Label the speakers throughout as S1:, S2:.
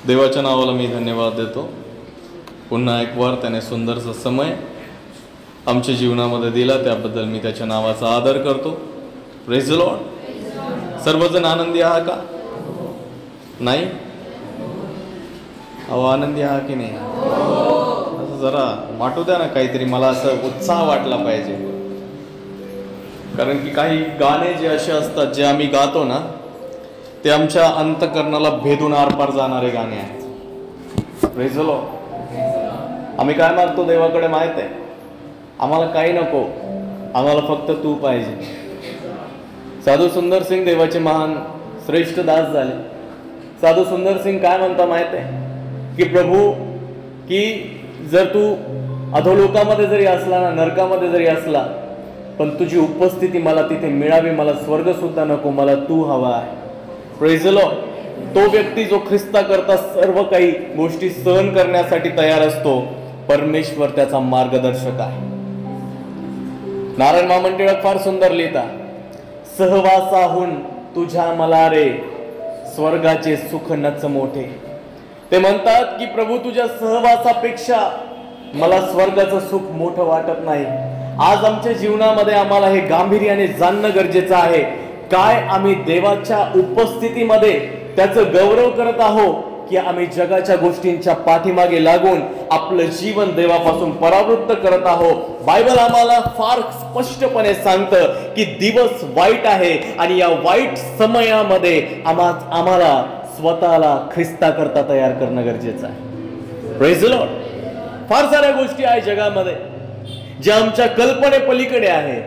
S1: देवाच्या नावाला मी धन्यवाद देतो. पुन्हा एक वार त्याने सुंदरसा समय आमच्या जीवनामध्ये दिला, त्याबद्दल मी त्याच्या नावाचा आदर करतो. Praise the Lord. सर्वजण आनंदी आहात का? नाही? अहो आनंदी आहात की नाही? असं जरा वाटू द्या ना काहीतरी, मला असं उत्साह वाटला पाहिजे. कारण की काही गाणे जे असे असतात जे आम्ही गातो ना, ते आमच्या अंतःकरणाला भेदून आरपार जाणारे गाणे आहेत. Praise the Lord. आम्ही काय मागतो देवाकडे माहित आहे? आम्हाला काही नको, आम्हाला फक्त तू पाहिजे. साधू सुंदर सिंग देवाचे महान श्रेष्ठ दास झाले. साधू सुंदर सिंग काय म्हणता माहित आहे की प्रभू, की जर तू अधोलोकामध्ये जरी असला ना, नरकामध्ये जरी असला, पण तुझी उपस्थिती मला तिथे मिळावी. मला स्वर्ग सुद्धा नको, मला तू हवा आहे. Praise the Lord. तो व्यक्ती जो ख्रिस्ता करता सर्व काही गोष्टी सहन करण्यासाठी तयार असतो, परमेश्वर त्याचा मार्गदर्शक आहे. नारायण मामन टिळक फार सुंदर लिहिता, सहवासाहून तुझ्या मला रे स्वर्गाचे सुख नच मोठे. ते म्हणतात की प्रभू, तुझ्या सहवासापेक्षा मला स्वर्गाचं सुख मोठं वाटत नाही. आज आमच्या जीवनामध्ये आम्हाला हे गांभीर्याने जाणणं गरजेचं आहे. काय आम्ही देवाच्या उपस्थितीमध्ये त्याचं गौरव करत आहोत, की आम्ही जगाच्या गोष्टींच्या पाठीमागे लागून आपलं जीवन देवापासून परावृत्त करत आहोत. बायबल आम्हाला फार स्पष्टपणे सांगतं की दिवस वाईट आहे आणि या वाईट समयामध्ये आम्हाला स्वतःला ख्रिस्ता करता तयार करणं गरजेचं आहे. Praise the Lord. फार साऱ्या गोष्टी आहेत जगामध्ये ज्या आमच्या कल्पने पलीकडे आहे,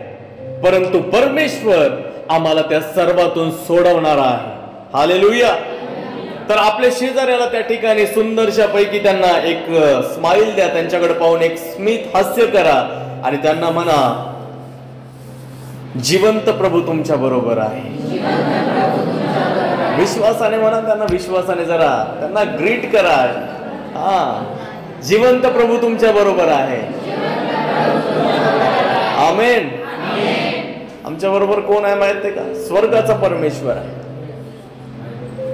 S1: परंतु परमेश्वर आम्हाला त्या सर्वातून सोडवणारा आहे. हालेलुया. तर आपल्या शेजाऱ्याला त्या ठिकाणी सुंदरशा पैकी त्यांना एक स्माइल द्या, त्यांच्याकडे पाहून एक स्मित हास्य करा आणि त्यांना म्हणा, जिवंत प्रभू तुमच्या बरोबर आहे. विश्वासाने म्हणा त्यांना, विश्वासाने जरा त्यांना ग्रीट करा. जिवंत प्रभू तुमच्या बरोबर आहे. आमेन. आमच्या बरोबर कोण आहे माहित आहे का? स्वर्गाचा परमेश्वर आहे.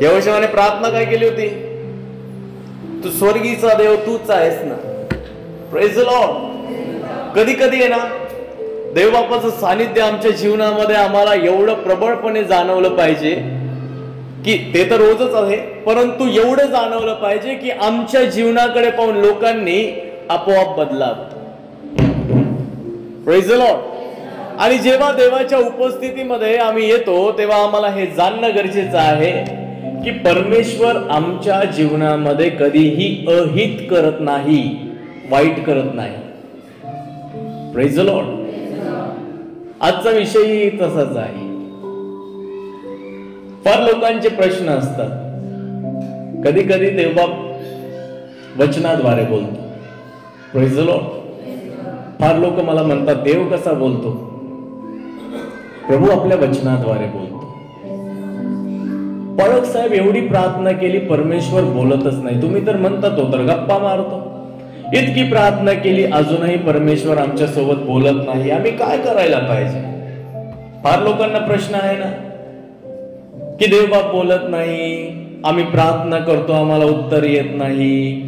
S1: यहोशुआने प्रार्थना काय केली होती? तू स्वर्गीचा देव तूच आहेस ना. Praise the Lord. कधी कधी आहे ना, देव बापाचं सानिध्य आमच्या जीवनामध्ये आम्हाला एवढं प्रबळपणे जाणवलं पाहिजे की ते तर रोजच आहे, परंतु एवढं जाणवलं पाहिजे की आमच्या जीवनाकडे पाहून लोकांनी आपोआप बदलावं. Praise the Lord. आणि जेव्हा देवाच्या उपस्थितीमध्ये आम्ही येतो तेव्हा आम्हाला हे जाणणं गरजेचं आहे की परमेश्वर आमच्या जीवनामध्ये कधीही अहित करत नाही, वाईट करत नाही. Praise the Lord. आजचा विषयही तसाच आहे. फार लोकांचे प्रश्न असतात. कधी कधी देवबाप वचनाद्वारे बोलतो. Praise the Lord. फार लोक मला म्हणतात, देव कसा बोलतो? प्रभू आपल्या वचनाद्वारे बोलतो. पळक साहेब एवढी प्रार्थना केली, परमेश्वर बोलतच नाही. तुम्ही तर म्हणता तो तर गप्पा मारतो. इतकी प्रार्थना केली, अजूनही परमेश्वर आमच्या सोबत बोलत नाही. आम्ही काय करायला पाहिजे? फार लोकांना प्रश्न आहे ना की देवबाप बोलत नाही, आम्ही प्रार्थना करतो, आम्हाला उत्तर येत नाही,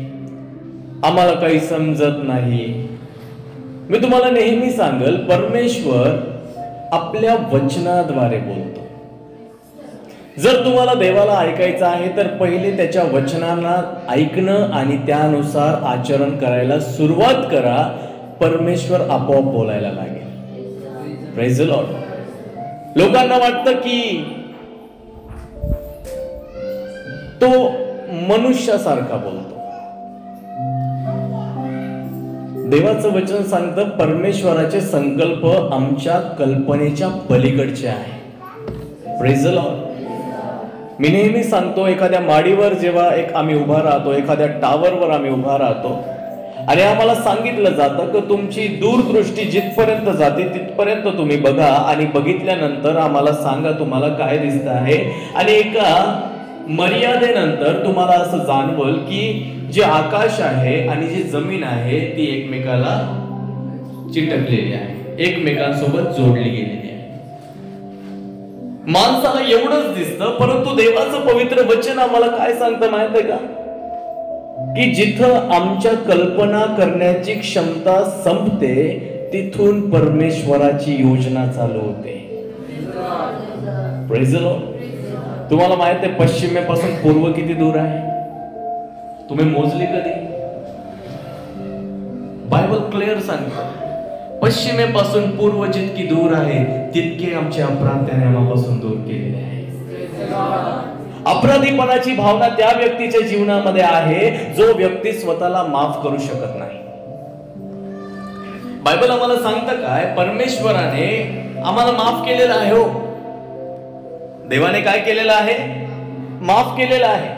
S1: आम्हाला काही समजत नाही. मी तुम्हाला नेहमी सांगेल, परमेश्वर आपल्या वचनाद्वारे बोलतो. जर तुम्हाला देवाला ऐकायचं आहे तर पहिले त्याच्या वचनांना ऐकणं आणि त्यानुसार आचरण करायला सुरुवात करा. परमेश्वर आपोआप बोलायला लागेल. Praise the Lord. लोकांना वाटतं की तो मनुष्यासारखा बोलतो. देवाचं वचन सांगतं परमेश्वराचे संकल्प आमच्या कल्पनेच्या पलीकडचे आहे. Praise the Lord. मी नेहमी सांगतो, एखाद्या माडीवर जेव्हा आम्ही उभा राहतो, एखाद्या टावरवर आम्ही उभा राहतो आणि आम्हाला सांगितलं जातं की तुमची दूरदृष्टी जिथपर्यंत जाते तिथपर्यंत तुम्ही बघा आणि बघितल्यानंतर आम्हाला सांगा तुम्हाला काय दिसत आहे. आणि एका मर्यादेनंतर तुम्हाला असं जाणवल की जे आकाश आहे आणि जी जमीन आहे ती एकमेकाला चिटकलेली आहे, एकमेकांसोबत जोडली गेलेली आहे. माणसाला एवढंच दिसतं, परंतु देवाचं पवित्र वचन आम्हाला काय सांगतं माहित आहे का? की जिथं आमच्या कल्पना करण्याची क्षमता संपते तिथून परमेश्वराची योजना चालू होते. Praise the Lord. तुम्हाला माहित आहे पश्चिमेपासून पूर्व किती दूर आहे? तुम्ही मोजली कधी? बायबल क्लिअर सांगतं पश्चिमेपासून पूर्व जितकी दूर आहे तितके आमचे अपराध त्याने आम्हापासून दूर केलेले आहे. अपराधीपणाची भावना त्या व्यक्तीच्या जीवनामध्ये आहे जो व्यक्ती स्वतःला माफ करू शकत नाही. बायबल आम्हाला सांगतं काय? परमेश्वराने आम्हाला माफ केलेलं आहे. हो, देवाने काय केलेलं आहे? माफ केलेलं आहे.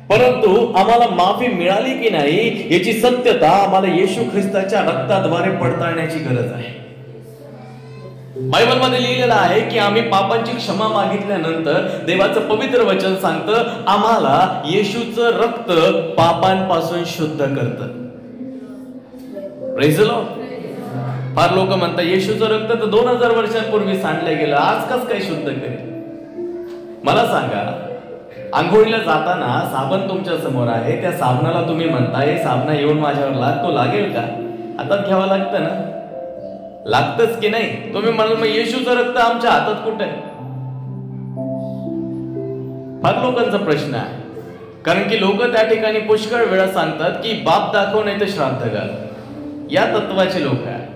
S1: परंतु आम्हाला माफी मिळाली की नाही याची सत्यता आम्हाला येशू ख्रिस्ताच्या रक्ताद्वारे पडताळण्याची गरज आहे. बायबलमध्ये लिहिलेलं आहे की आम्ही पापांची क्षमा मागितल्यानंतर देवाचं पवित्र वचन सांगतं आम्हाला येशूचं रक्त पापांपासून शुद्ध करतं. Praise the Lord. फार लोक म्हणतात येशूचं रक्त तर 2000 वर्षांपूर्वी सांडलं गेलं, आज कस काय शुद्ध करेल? मला सांगा, आंघोळीला जाताना साबण तुमच्या समोर आहे, त्या साबणाला तुम्ही म्हणताय साबणा येऊन माझ्यावर लाग, तो लागेल का? हातात घ्यावं लागतं ना, लागतच की नाही? तुम्ही म्हणाल मग येशूचं रक्त आमच्या हातात कुठे आहे? फार लोकांचा प्रश्न आहे, कारण की लोक त्या ठिकाणी पुष्कळ वेळा सांगतात की बाप दाखव नाही तर श्राद्ध घाल, या तत्वाचे लोक आहे.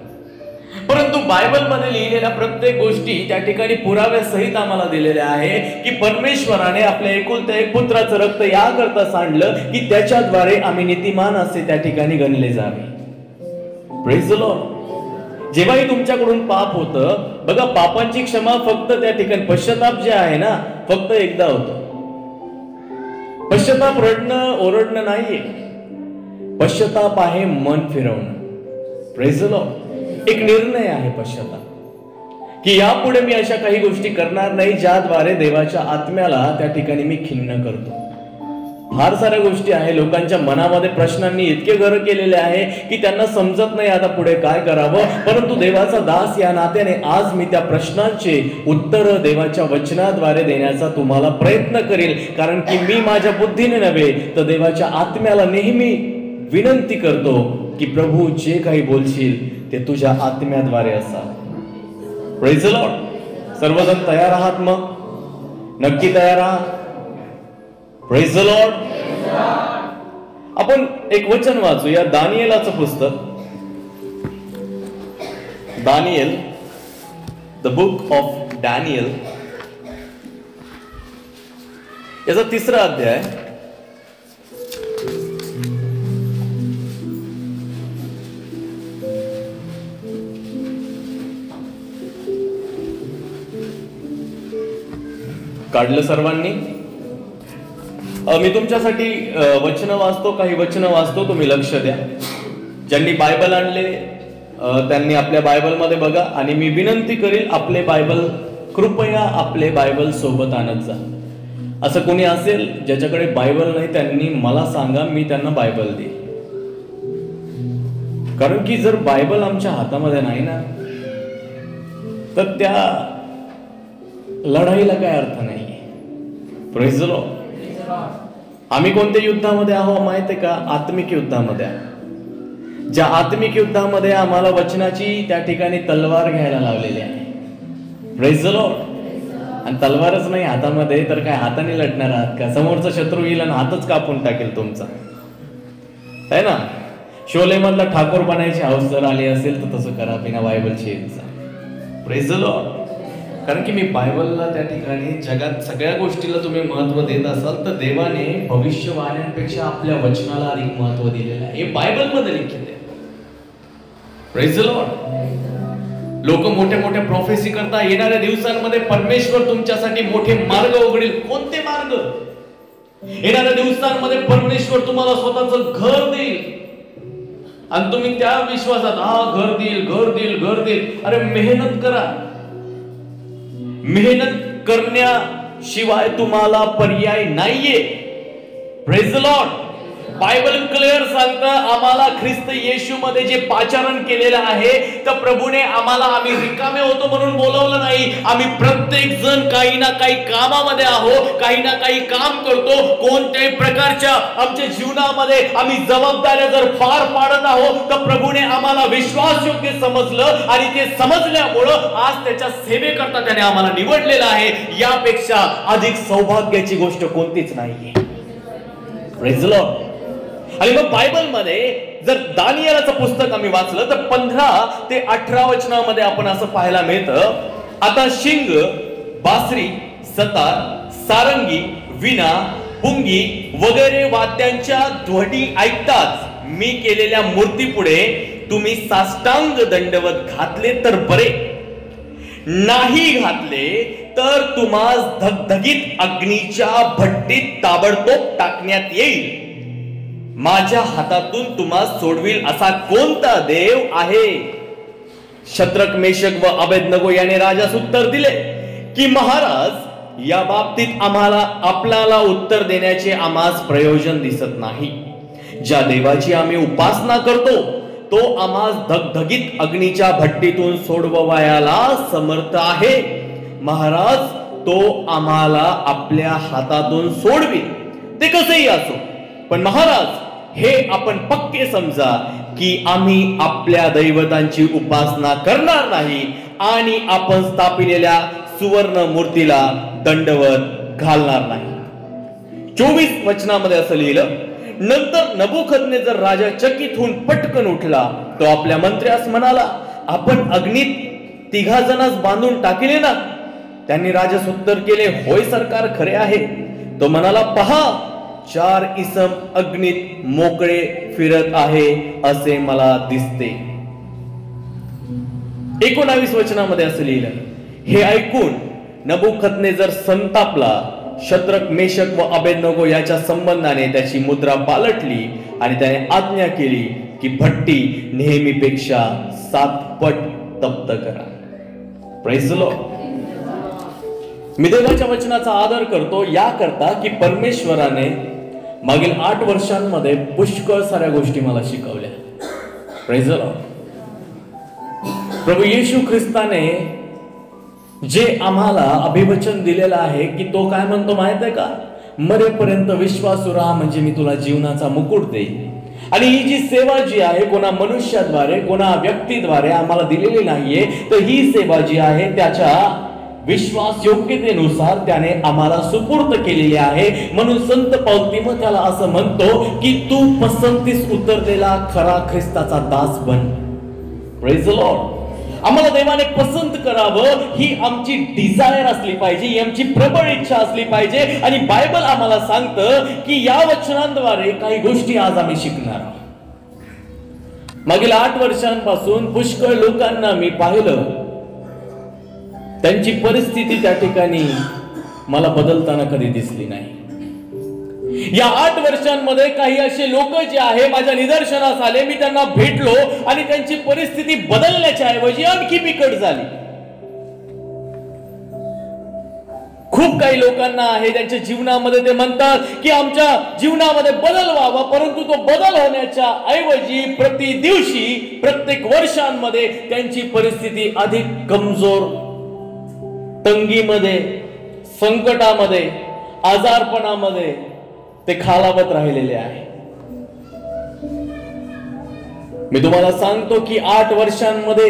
S1: परंतु बायबलमध्ये लिहिलेल्या प्रत्येक गोष्टी त्या ठिकाणी पुराव्यासहित आम्हाला दिलेल्या आहे की परमेश्वराने आपल्या एकुलत्या एक पुत्राचं रक्त याकरता सांडलं की त्याच्याद्वारे आम्ही नीतिमान असे त्या ठिकाणी गणले जावे. Praise the Lord. जेव्हाही तुमच्याकडून पाप होतं बघा, पापांची क्षमा फक्त त्या ठिकाणी पश्चाताप जे आहे ना फक्त एकदा होतं. पश्चाताप रडणं ओरडणं नाहीये, पश्चाताप आहे मन फिरवणं. Praise the Lord. एक निर्णय आहे पश्चाताप की यापुढे मी अशा काही गोष्टी करणार नाही ज्याद्वारे देवाच्या आत्म्याला त्या ठिकाणी मी खिन्न करतो. फार साऱ्या गोष्टी आहे, लोकांच्या मनामध्ये प्रश्नांनी इतके घर केलेले आहे की त्यांना समजत नाही आता पुढे काय करावं. परंतु देवाचा दास या नात्याने आज मी त्या प्रश्नांचे उत्तर देवाच्या वचनाद्वारे देण्याचा तुम्हाला प्रयत्न करेल, कारण की मी माझ्या बुद्धीने नव्हे तर देवाच्या आत्म्याला नेहमी विनंती करतो की प्रभू जे काही बोलशील ते तुझ्या आत्म्याद्वारे असावं. Praise the Lord. सर्वजण तयार आहात? मग नक्की तयार आहात? Praise the Lord. आपण एक वचन वाचूया, दानिएलाचं पुस्तक, Daniel, the book of Daniel, याचा 3रा अध्याय. काढलं सर्वांनी? मी तुमच्यासाठी वचन वाचतो, काही वचन वाचतो, तुम्ही लक्ष द्या. ज्यांनी बायबल आणले त्यांनी आपल्या बायबलमध्ये बघा आणि मी विनंती करेल आपले बायबल कृपया आपले बायबल सोबत आणत जा. असं कोणी असेल ज्याच्याकडे बायबल नाही त्यांनी मला सांगा, मी त्यांना बायबल देईन. कारण की जर बायबल आमच्या हातामध्ये नाही ना तर त्या लढाईला काय अर्थ नाही. Praise the Lord. आम्ही कोणत्या युद्धामध्ये आहोत माहित आहे का? आत्मिक युद्धामध्ये. ज्या आत्मिक युद्धामध्ये आम्हाला वचनाची त्या ठिकाणी तलवार घ्यायला लावलेली आहे. Praise the Lord. आणि तलवारच नाही हातामध्ये तर काय हाताने लढणार आहात का? समोरचा शत्रू येईल आणि हातच कापून टाकेल तुमचा, है ना? शोले मधला ठाकूर बनायची हौस जर आली असेल तर तसं करा बिना बायबलची. Praise the Lord. कारण की मी बायबलला त्या ठिकाणी जगात सगळ्या गोष्टीला तुम्ही महत्व देत असाल तर देवाने भविष्यवाण्यांपेक्षा आपल्या वचनाला अधिक महत्व दिलेलं आहे. हे बायबलमध्ये लिखित आहे. Praise the Lord. लोक मोठे मोठे प्रोफेसी करता येणाऱ्या दिवसांमध्ये परमेश्वर तुमच्यासाठी मोठे मार्ग उघडेल. कोणते मार्ग? येणाऱ्या दिवसांमध्ये परमेश्वर तुम्हाला स्वतःचं घर देईल आणि तुम्ही त्या विश्वासात घर देईल, घर देईल, घर देईल. अरे मेहनत करा. मेहनत करण्याशिवाय तुम्हाला पर्याय नाहीये. Praise the Lord. Bible clear सांगतं आम्हाला ख्रिस्त येशूमध्ये जे पाचारण केलेलं आहे तर प्रभूने आम्हाला आम्ही रिकामे होतो म्हणून बोलवलं नाही. आम्ही प्रत्येक जण काही ना काही कामामध्ये आहोत, काही ना काही काम करतो. कोणत्याही प्रकारच्या आमच्या जीवनामध्ये आम्ही जबाबदाऱ्या जर पार पाडत आहोत तर प्रभूने आम्हाला विश्वासयोग्य समजलं आणि ते समजल्यामुळं आज त्याच्या सेवेकरता त्याने आम्हाला निवडलेलं आहे. यापेक्षा अधिक सौभाग्याची गोष्ट कोणतीच नाहीये. Praise Lord. आणि मग बायबल मध्ये जर दानियेलाचं पुस्तक आम्ही वाचलं तर 15 ते 18 वचनामध्ये आपण असं पाहायला मिळतं, आता शिंग, बासरी, सतार, सारंगी, विणा, पुंगी वगैरे वाद्यांच्या ध्वनी ऐकताच मी केलेल्या मूर्तीपुढे तुम्ही साष्टांग दंडवत घातले तर बरे, नाही घातले तर तुम्हास धगधगीत अग्नीच्या भट्टीत ताबडतोब टाकण्यात येईल. माझ्या हातातून तुम्हाला सोडविल असा कोणता देव आहे? शद्रक, मेशक व अबेदनगो याने राजास उत्तर दिले की महाराज, या बाबतीत आपल्याला उत्तर देण्याचे आम्हास प्रयोजन दिसत नाही. ज्या देवाची आम्ही उपासना करतो तो आम्हास धगधगीत अग्नीच्या भट्टीतून सोडवायला समर्थ आहे. महाराज, तो आम्हाला आपल्या हातातून सोडविल, ते कसेही असो. पण महाराज, हे आपण पक्के समजा की आम्ही आपल्या दैवतांची उपासना करणार नाही आणि आपण स्थापिलेल्या सुवर्ण मूर्तीला दंडवत घालणार नाही. 24 वचनामध्ये असं लिहिलं, नंतर नबुकदनेस्सर राजा चकित होऊन पटकन उठला. तो आपल्या मंत्र्यास म्हणाला, आपण अग्नीत 3 जणांस बांधून टाकले ना? त्यांनी राजास उत्तर केले, होय सरकार, खरे आहे. तो म्हणाला, पहा, 4 इसम अग्नीत मोकळे फिरत आहे असे मला दिसते. 19 वचनामध्ये असं लिहिलं, हे ऐकून नबुकदनेस्सर संतापला. शद्रक, मेशक व अबेदनगो याच्या संबंधाने त्याची मुद्रा पालटली आणि त्याने आज्ञा केली की भट्टी नेहमीपेक्षा 7 पट तप्त करा. Praise the Lord. मी देवाच्या वचनाचा आदर करतो याकरता की परमेश्वराने मागील 8 वर्षांमध्ये पुष्कळ साऱ्या गोष्टी मला शिकवल्या. Praise the Lord. प्रभू येशू ख्रिस्ताने जे आम्हाला अभिवचन दिलेलं आहे की तो काय म्हणतो माहित आहे का? मरेपर्यंत विश्वासू राहा म्हणजे मी तुला जीवनाचा मुकुट देईन. आणि ही जी सेवा जी आहे कोणा मनुष्याद्वारे, कोणा व्यक्तीद्वारे आम्हाला दिलेली नाहीये, तर ही सेवा जी आहे त्याच्या विश्वास योग्यतेनुसार त्याने आम्हाला सुपूर्द केलेली आहे. म्हणून संत पौल तिमोथेला असं म्हणतो की तू पसंतीस उतरलेला खरा ख्रिस्ताचा दास बन. Praise the Lord. आम्हाला देवाने पसंत करावं ही आमची डिझायर असली पाहिजे, ही आमची प्रबळ इच्छा असली पाहिजे. आणि बायबल आम्हाला सांगतं की या वचनांद्वारे काही गोष्टी आज आम्ही शिकणार आहोत. मागील 8 वर्षांपासून पुष्कळ लोकांना मी पाहिलं, त्यांची परिस्थिती त्या ठिकाणी मला बदलताना कधी दिसली नाही. या 8 वर्षांमध्ये काही असे लोक जे आहे माझ्या निदर्शनास आले, मी त्यांना भेटलो आणि त्यांची परिस्थिती बदलण्याच्या ऐवजी आणखी बिकट झाली. खूप काही लोकांना आहे त्यांच्या जीवनामध्ये ते म्हणतात की आमच्या जीवनामध्ये बदल व्हावा, परंतु तो बदल होण्याच्या ऐवजी प्रति दिवशी, प्रत्येक वर्षांमध्ये त्यांची परिस्थिती अधिक कमजोर, तंगीमध्ये, संकटामध्ये, आजारपणामध्ये ते खालावत राहिलेले आहे. मी तुम्हाला सांगतो की 8 वर्षांमध्ये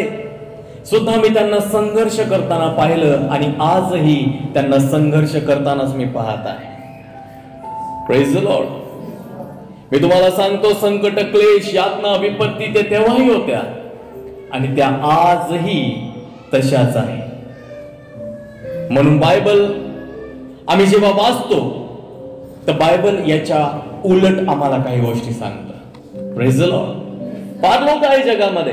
S1: सुद्धा मी त्यांना संघर्ष करताना पाहिलं आणि आजही त्यांना संघर्ष करतानाच मी पाहत आहे. Praise the Lord. मी तुम्हाला सांगतो संकट, क्लेश, यातना, विपत्ती ते तेव्हाही होत्या आणि त्या आजही तशाच आहे. म्हणून बायबल आम्ही जेव्हा वाचतो तर बायबल याच्या उलट आम्हाला काही गोष्टी सांगतात. Praise the Lord. फार लोक आहे जगामध्ये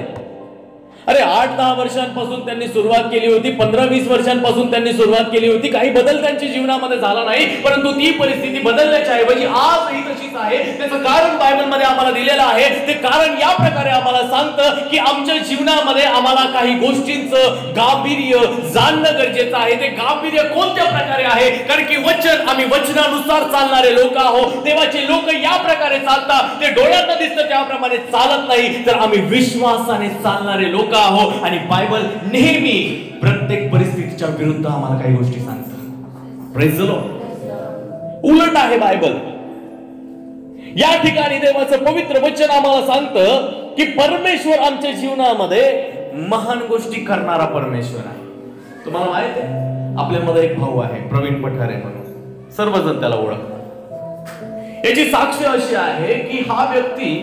S1: अरे 8-10 वर्षांपासून त्यांनी सुरुवात केली होती, 15-20 वर्षांपासून त्यांनी सुरुवात केली होती, काही बदल त्यांच्या जीवनामध्ये झाला नाही, परंतु ती परिस्थिती बदलण्याच्या ऐवजी आजही तशीच आहे. त्याचं कारण बायबलमध्ये आम्हाला दिलेलं आहे. ते कारण या प्रकारे आम्हाला सांगतं की आमच्या जीवनामध्ये आम्हाला काही गोष्टींचं गांभीर्य जाणणं गरजेचं आहे. ते गांभीर्य कोणत्या प्रकारे आहे? कारण की वचन, आम्ही वचनानुसार चालणारे लोक आहोत. देवाचे लोक या प्रकारे चालतात. ते डोळ्यांना दिसतं त्याप्रमाणे चालत नाही, तर आम्ही विश्वासाने चालणारे लोक आहोत. आणि बायबल नेहमी प्रत्येक परिस्थितीच्या विरुद्ध आम्हाला काही गोष्टी सांगतात. Praise the Lord. उलट आहे बायबल. या ठिकाणी देवाचं पवित्र वचन आम्हाला सांगतं की परमेश्वर आमच्या जीवनामध्ये महान गोष्टी करणारा परमेश्वर आहे. तुम्हाला माहित आहे, आपल्यामध्ये एक भाऊ आहे प्रवीण पठारे म्हणून, सर्वजण त्याला ओळखतात. याची साक्ष अशी आहे की हा व्यक्ती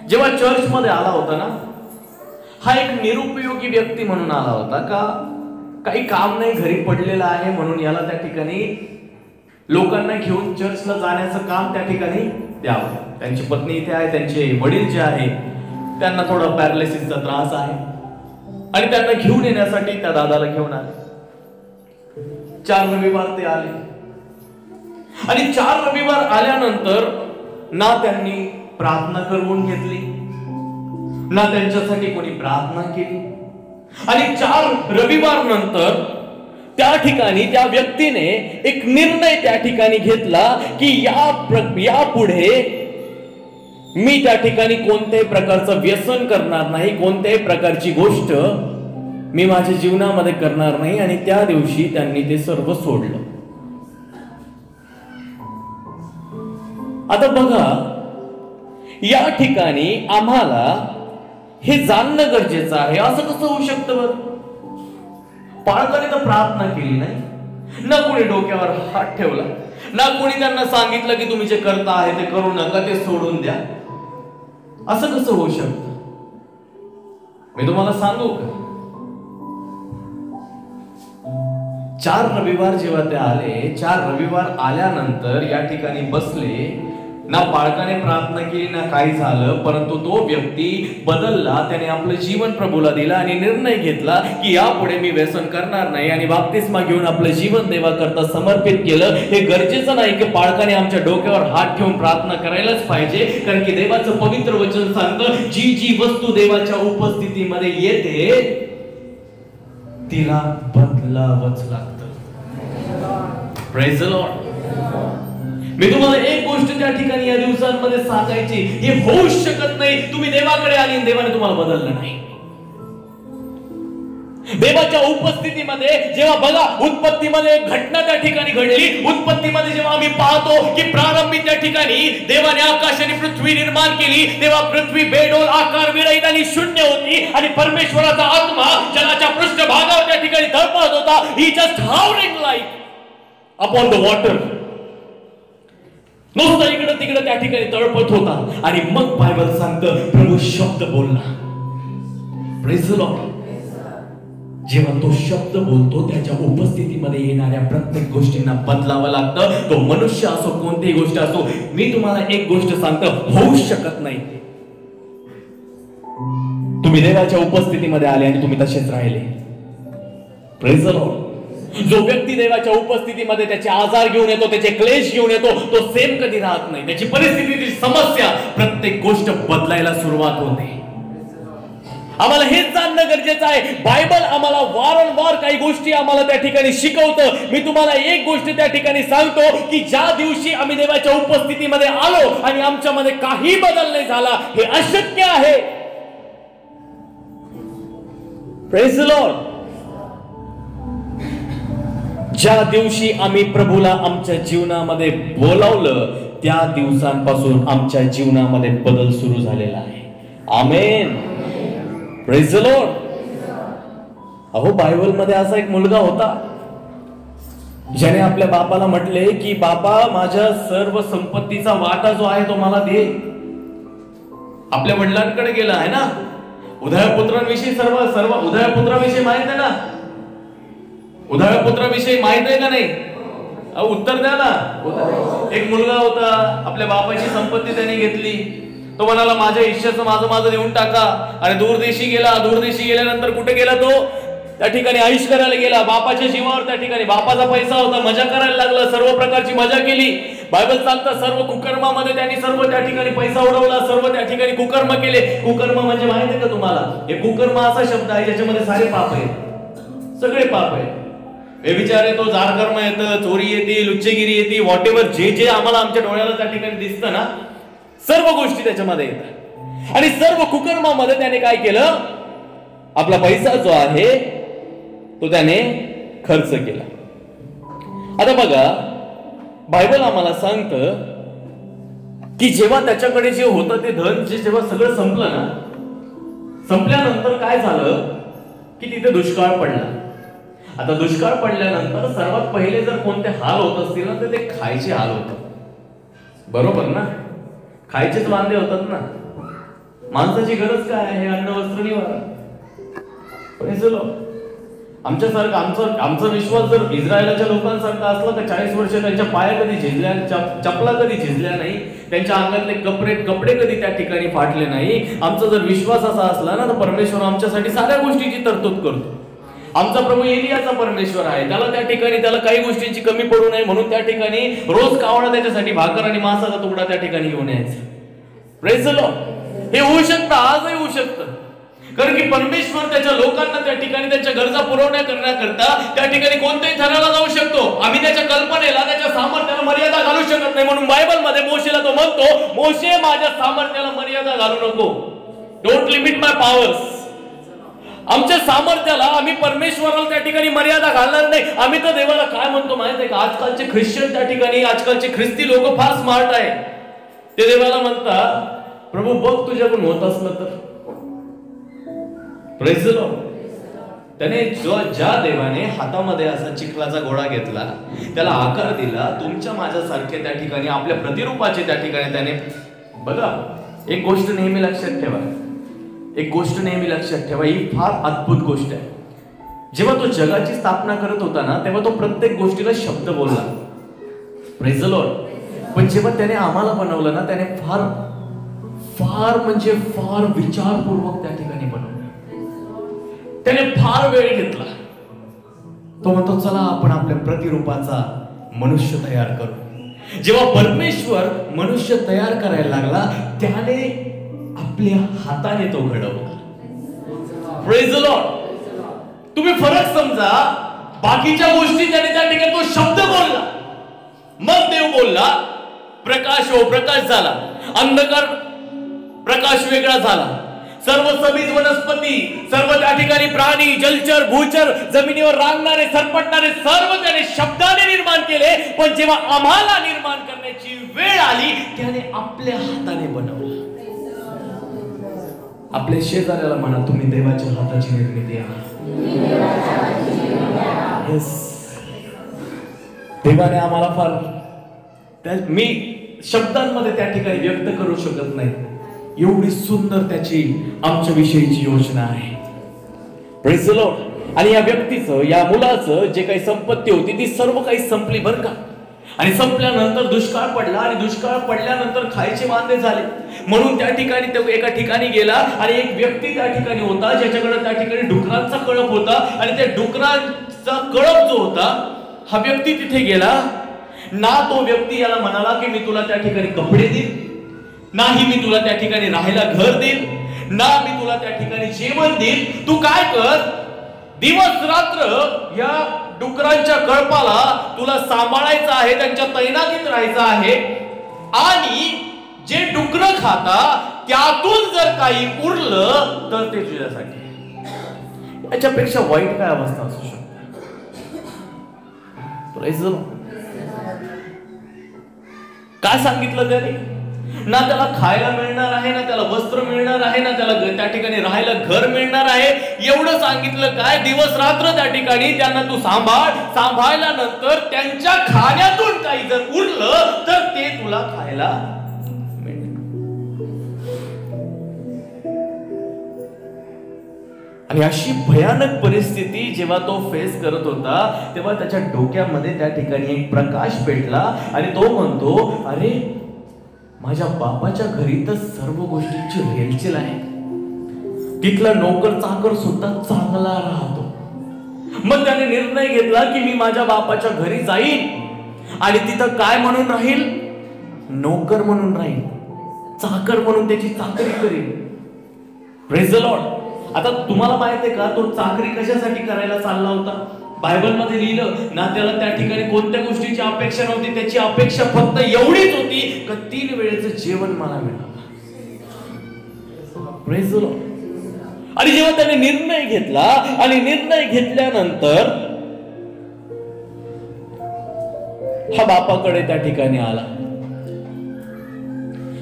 S1: जेव्हा चर्च मध्ये आला होता ना, हा एक निरुपयोगी व्यक्ती म्हणून आला होता. का काही काम नाही, घरी पडलेला आहे म्हणून याला त्या ठिकाणी लोकांना घेऊन चर्चला जाण्याचं काम त्या ठिकाणी द्यावं. त्यांची पत्नी इथे आहे, त्यांचे वडील जे आहे त्यांना थोडा पॅरालिसिसचा त्रास आहे आणि त्यांना घेऊन येण्यासाठी त्या दादाला घेऊन आले. 4 रविवार ते आले आणि 4 रविवार आल्यानंतर ना त्यांनी प्रार्थना करून घेतली, ना त्यांच्यासाठी कोणी प्रार्थना केली. आणि 4 रविवार नंतर त्या ठिकाणी त्या व्यक्तीने एक निर्णय त्या ठिकाणी घेतला की यापुढे मी त्या ठिकाणी कोणत्याही प्रकारचं व्यसन करणार नाही, कोणत्याही प्रकारची गोष्ट मी माझ्या जीवनामध्ये करणार नाही. आणि त्या दिवशी त्यांनी ते सर्व सोडलं. आता बघा, या ठिकाणी आम्हाला हे जाणणं गरजेचं आहे. असं कसं होऊ शकतं बरं? पालकाने तर प्रार्थना केली नाही, ना कोणी डोक्यावर हात ठेवला, ना कोणी त्यांना सांगितलं की तुम्ही जे करता आहे ते करू नका, ते सोडून द्या. असं कसं होऊ शकतं? मी तुम्हाला सांगू का? 4 रविवार जेव्हा ते आले, 4 रविवार आल्यानंतर या ठिकाणी बसले, ना बाळकाने प्रार्थना केली ना काही झालं, परंतु तो व्यक्ती बदलला. त्याने आपलं जीवन प्रभूला दिलं आणि निर्णय घेतला की यापुढे मी व्यसन करणार नाही आणि बाप्तिस्मा घेऊन आपलं जीवन देवाकरता समर्पित केलं. हे गरजेचं नाही की बाळकाने आमच्या डोक्यावर हात ठेवून प्रार्थना करायलाच पाहिजे, कारण की देवाचं पवित्र वचन सांगतं जी जी वस्तू देवाच्या उपस्थितीमध्ये येते तिला बदलावंच लागतं. Praise the Lord. मी तुम्हाला एक गोष्ट त्या ठिकाणी या दिवसांमध्ये सांगायची, हे होऊच शकत नाही तुम्ही देवाकडे आले आणि देवाने तुम्हाला बदललं नाही. देवाच्या उपस्थितीमध्ये जेव्हा बघा, उत्पत्तीमध्ये एक घटना त्या ठिकाणी घडली. उत्पत्तीमध्ये जेव्हा आम्ही पाहतो की प्रारंभी त्या ठिकाणी देवाने आकाश आणि पृथ्वी निर्माण केली, तेव्हा पृथ्वी बेडोल, आकार विरहित आणि शून्य होती आणि परमेश्वराचा आत्मा जलाच्या पृष्ठभागावर त्या ठिकाणी तळपत होता. He just hovering like upon the water. नुसतं इकडं तिकडं त्या ठिकाणी तळपत होता. आणि मग बायबल सांगतं प्रभू शब्द बोलला. Praise the Lord. जेव्हा तो शब्द बोलतो, त्याच्या उपस्थितीमध्ये येणाऱ्या प्रत्येक गोष्टींना बदलावं लागतं. तो मनुष्य असो, कोणतीही गोष्ट असो. मी तुम्हाला एक गोष्ट सांगतो, होऊच शकत नाही. तुम्ही देवाच्या उपस्थितीमध्ये आले आणि तुम्ही तसेच राहिले. Praise the Lord. जो व्यक्ती देवाच्या उपस्थितीमध्ये त्याचे आजार घेऊन येतो, त्याचे क्लेश घेऊन येतो, तो सेम कधी राहत नाही. त्याची परिस्थितीची समस्या, प्रत्येक गोष्ट बदलायला सुरुवात होते. आम्हाला हेच जाणणं गरजेचं आहे. बायबल आम्हाला वारंवार काही गोष्टी आम्हाला त्या ठिकाणी शिकवतं. मी तुम्हाला एक गोष्ट त्या ठिकाणी सांगतो की ज्या दिवशी आम्ही देवाच्या उपस्थितीमध्ये आलो आणि आमच्यामध्ये काही बदल नाही झाला, हे अशक्य आहे. Praise the Lord. ज्या दिवशी आम्ही प्रभूला आमच्या जीवनामध्ये बोलावलं, त्या दिवसांपासून आमच्या जीवनामध्ये बदल सुरू झालेला आहे. आमेन. Praise the Lord. अहो, बायबल मध्ये असा एक मुलगा होता ज्याने आपल्या बापाला म्हटले की बापा, माझ्या सर्व संपत्तीचा वाटा जो आहे तो मला दे. आपल्या वडिलांकडे गेला आहे ना. उदयपुत्रांविषयी सर्व उदयपुत्राविषयी माहित आहे ना. उदयपुत्राविषयी माहित आहे का नाही? उत्तर द्या ना. एक मुलगा होता, आपल्या बापाची संपत्ती त्याने घेतली. तो म्हणाला माझ्या हिश्श्याचं माझं देऊन टाका, आणि दूरदेशी गेला. दूरदेशी गेल्यानंतर कुठे गेला तो? त्या ठिकाणी आयुष करायला गेला, बापाच्या जीवावर. त्या ठिकाणी बापाचा पैसा होता, मजा करायला लागला, सर्व प्रकारची मजा केली. बायबल सांगतं सर्व कुकर्मामध्ये त्यांनी सर्व त्या ठिकाणी पैसा उडवला, सर्व त्या ठिकाणी कुकर्म केले. कुकर्म म्हणजे माहिती आहे का तुम्हाला? हे कुकर्म असा शब्द आहे ज्याच्यामध्ये सारे पाप आहेत, सगळे पाप आहेत. व्यभिचार येतो, जारकर्म येतं, चोरी येते, लुच्चेगिरी येते, व्हॉट एव्हर जे आम्हाला आमच्या डोळ्याला त्या ठिकाणी दिसतं ना, सर्व गोष्टी त्याच्यामध्ये येतात. आणि सर्व कुकर्मामध्ये त्याने काय केलं? आपला पैसा जो आहे तो त्याने खर्च केला. आता बघा, बायबल आम्हाला सांगतं की जेव्हा त्याच्याकडे जे होतं ते धन जेव्हा सगळं संपलं ना, संपल्यानंतर काय झालं की तिथे दुष्काळ पडला. आता दुष्काळ पडल्यानंतर सर्वात पहिले जर कोणते हाल होत असतील ना, तर ते खायचे हाल होतात. बरोबर ना? खायचेच वांदे होतात ना. माणसाची गरज काय आहे? अन्न, वस्त्र, निवारा. आमच्यासारखं आमचा विश्वास जर इस्रायलच्या लोकांसारखा असला तर 40 वर्ष त्यांच्या पाया कधी झिजल्या, चपला कधी झिजल्या नाही, त्यांच्या अंगातले कपडे कधी त्या ठिकाणी फाटले नाही. आमचा जर विश्वास असा असला ना, तर परमेश्वर आमच्यासाठी साऱ्या गोष्टीची तरतूद करतो. आमचा प्रभू एलियाचा परमेश्वर आहे. त्याला त्या ठिकाणी त्याला काही गोष्टींची कमी पडू नये म्हणून त्या ठिकाणी रोज कावळा त्याच्यासाठी भाकर आणि मांसाचा तुकडा त्या ठिकाणी घेऊन यायचा. Praise the Lord. हे होऊ शकतं, आजही होऊ शकतं. कारण की परमेश्वर त्याच्या लोकांना त्या ठिकाणी त्यांच्या गरजा करण्याकरता त्या ठिकाणी कोणत्याही थराला जाऊ शकतो. आम्ही त्याच्या कल्पनेला, त्याच्या सामर्थ्याला मर्यादा घालू शकत नाही. म्हणून बायबल मध्ये मोशेला तो म्हणतो, मोशे माझ्या सामर्थ्याला मर्यादा घालू नको. Don't limit my powers. आमच्या सामर्थ्याला, आम्ही परमेश्वराला त्या ठिकाणी मर्यादा घालणार नाही. आम्ही तर देवाला काय म्हणतो माहिती आहे का? आजकालचे ख्रिश्चन त्या ठिकाणी, आजकालचे ख्रिस्ती लोक फार स्मार्ट आहे. ते देवाला म्हणतात, प्रभू बघ तुझ्याकडून होत असलं तर. Praise the Lord. त्याने ज्या देवाने हातामध्ये असा चिखलाचा गोळा घेतला, त्याला आकार दिला, तुमच्या माझ्यासारखे त्या ठिकाणी आपल्या प्रतिरूपाचे त्या ठिकाणी त्याने. बघा, एक गोष्ट नेहमी लक्षात ठेवा, ही फार अद्भुत गोष्ट आहे. जेव्हा तो जगाची स्थापना करत होता ना, तेव्हा तो प्रत्येक गोष्टीला शब्द बोलला. Praise the Lord. पण जेव्हा त्याने आम्हाला बनवलं ना, त्याने फार म्हणजे फार विचारपूर्वक त्या ठिकाणी बनवलं. त्याने फार वेळ घेतला. तो म्हणतो चला आपण आपल्या प्रतिरूपाचा मनुष्य तयार करू. जेव्हा परमेश्वर मनुष्य तयार करायला लागला, त्याने आपल्या हाताने तो घडवला. Praise the Lord. तुम्ही फरक समजा. बाकीच्या गोष्टी त्याने त्या ठिकाणी तो शब्द बोलला, मग देव बोलला, प्रकाश हो, प्रकाश झाला. अंधकार प्रकाश वेगळा झाला. सर्व सबीज वनस्पती, सर्व त्या ठिकाणी प्राणी, जलचर, भूचर, जमिनीवर रांगणारे, सरपटणारे सर्व त्याने शब्दाने निर्माण केले. पण जेव्हा आम्हाला निर्माण करण्याची वेळ आली, त्याने आपल्या हाताने बनवलं. आपल्या शेजाऱ्याला म्हणा, तुम्ही देवाच्या हाताची निर्मिती आहात. देवाने आम्हाला फार, मी शब्दांमध्ये त्या ठिकाणी व्यक्त करू शकत नाही, एवढी सुंदर त्याची आमच्या विषयीची योजना आहे. Praise the Lord. आणि या व्यक्तीचं, या मुलाचं जे काही संपत्ती होती ती सर्व काही संपली बरं का. आणि संपल्यानंतर दुष्काळ पडला, आणि दुष्काळ पडल्यानंतर खायचे वांदे झाले. म्हणून त्या ठिकाणी तो एका ठिकाणी गेला, आणि एक व्यक्ती त्या ठिकाणी होता ज्याच्याकडे त्या ठिकाणी डुकरांचा कळप होता. आणि त्या डुकरांचा कळप जो होता, हा व्यक्ती तिथे गेला ना. तो व्यक्ती याला म्हणाला की मी तुला त्या ठिकाणी कपडे देईन, नाही मी तुला त्या ठिकाणी राहायला घर देईल, ना मी तुला त्या ठिकाणी जेवण देईल. तू काय कर, दिवस रात्र या डुकरांच्या कळपाला तुला सांभाळायचं आहे, त्यांच्या तैनातीत राहायचं आहे. आणि जे डुकर खाता त्यातून जर काही उरलं तर ते तुझ्यासाठी. याच्यापेक्षा वाईट काय अवस्था असू शकते? काय सांगितलं त्याने? ना त्याला खायला मिळणार आहे, ना त्याला वस्त्र मिळणार आहे, ना त्याला त्या ठिकाणी राहायला घर मिळणार आहे. एवढं सांगितलं काय, दिवस रात्र त्या ठिकाणी त्यांना तू सांभाळल्यानंतर त्यांच्या खाण्यातून काही जर उरलं तर ते तुला खायला मिळेल. आणि अशी भयानक परिस्थिती जेव्हा तो फेस करत होता, तेव्हा त्याच्या डोक्यामध्ये त्या ठिकाणी एक प्रकाश पेटला. आणि तो म्हणतो, अरे माझ्या बापाच्या घरी तर सर्व गोष्टींची रेलचेल आहे, तिथला नोकर चाकर सुद्धा चांगला राहतो. मग त्याने निर्णय घेतला की मी माझ्या बापाच्या घरी जाईन आणि तिथं काय म्हणून राहील, नोकर म्हणून राहील, चाकर म्हणून त्याची चाकरी करील. Praise the Lord. आता तुम्हाला माहित आहे का तो चाकरी कशासाठी करायला चालला होता? बायबल मध्ये लिहिलं ना, त्याला त्या ठिकाणी कोणत्या गोष्टीची अपेक्षा नव्हती. त्याची अपेक्षा फक्त एवढीच होती की 3 वेळेचं जेवण मला मिळावं. Praise the Lord. आणि जेव्हा त्याने निर्णय घेतला आणि निर्णय घेतल्यानंतर हा बापाकडे त्या ठिकाणी आला.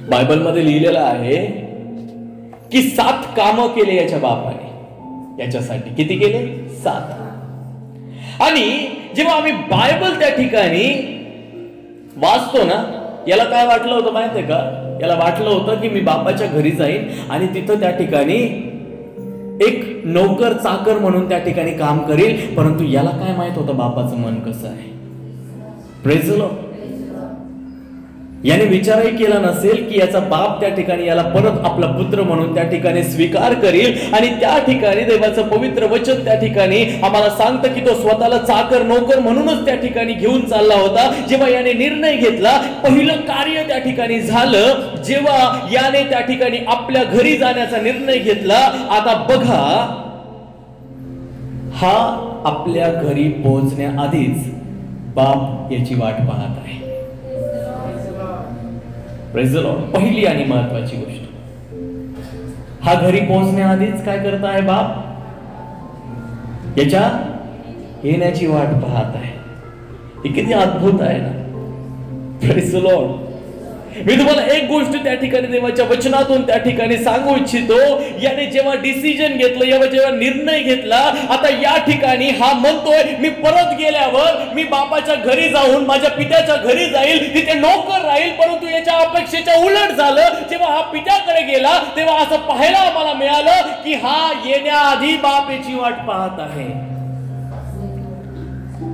S1: बायबल मध्ये लिहिलेलं आहे की 7 कामं केले याच्या बापाने याच्यासाठी. किती केले? 7. आणि जेव्हा आम्ही बायबल त्या ठिकाणी वाचतो ना, याला काय वाटलं होतं माहितीये का? याला वाटलं होतं की मी बापाच्या घरी जाईन आणि तिथं त्या ठिकाणी एक नोकर चाकर म्हणून त्या ठिकाणी काम करेल. परंतु याला काय माहित होतं बापाचं मन कसं आहे. Praise the Lord. याने विचारही केला नसेल की याचा बाप त्या ठिकाणी याला परत आपला पुत्र म्हणून त्या ठिकाणी स्वीकार करेल. आणि त्या ठिकाणी देवाचं पवित्र वचन त्या ठिकाणी आम्हाला सांगतं की तो स्वतःला चाकर नोकर म्हणूनच त्या ठिकाणी घेऊन चालला होता. जेव्हा याने निर्णय घेतला, पहिलं कार्य त्या ठिकाणी झालं जेव्हा याने त्या ठिकाणी आपल्या घरी जाण्याचा निर्णय घेतला. आता बघा, हा आपल्या घरी पोहोचण्याआधीच बाप याची वाट पाहत आहे. Praise the Lord. पहिली आणि महत्वाची गोष्ट, हा घरी पोहोचण्याआधीच काय करत आहे बाप? याच्या येण्याची वाट पाहत आहे. हे किती अद्भुत आहे ना. Praise the Lord. मी तुम्हाला एक गोष्ट त्या ठिकाणी देवाच्या वचनातून त्या ठिकाणी सांगू इच्छितो. याने जेव्हा डिसिजन घेतलं, जेव्हा निर्णय घेतला, आता या ठिकाणी हा म्हणतोय मी परत गेल्यावर मी बापाच्या घरी जाऊन माझ्या पित्याच्या घरी जाईल, तिथे नोकर राहील. परंतु याच्या अपेक्षेच्या उलट झालं. जेव्हा हा पित्याकडे गेला तेव्हा असं पाहायला आम्हाला मिळालं की हा येण्याआधी बाप याची वाट पाहत आहे.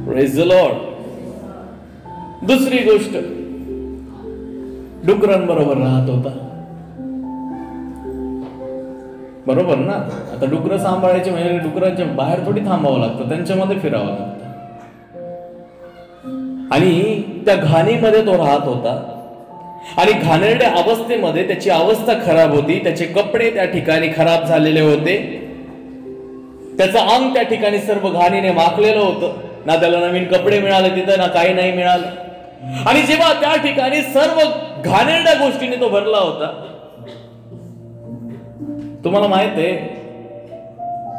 S1: Praise the Lord. दुसरी गोष्ट, डुकरांबरोबर राहत होता. बरोबर ना. आता डुकर सांभाळायचे म्हणजे डुकरांच्या बाहेर थोडी थांबावं लागतं, त्यांच्यामध्ये फिरावं लागतं. आणि त्या घाणीमध्ये तो राहत होता आणि घाणेरड्या अवस्थेमध्ये त्याची अवस्था खराब होती. त्याचे कपडे त्या ठिकाणी खराब झालेले होते. त्याचं अंग त्या ठिकाणी सर्व घाणीने माखलेलं होतं. ना त्याला नवीन कपडे मिळाले तिथं, ना काही नाही मिळालं. आणि जेव्हा त्या ठिकाणी सर्व घाणेरड्या गोष्टीने तो भरला होता, तुम्हाला माहित आहे,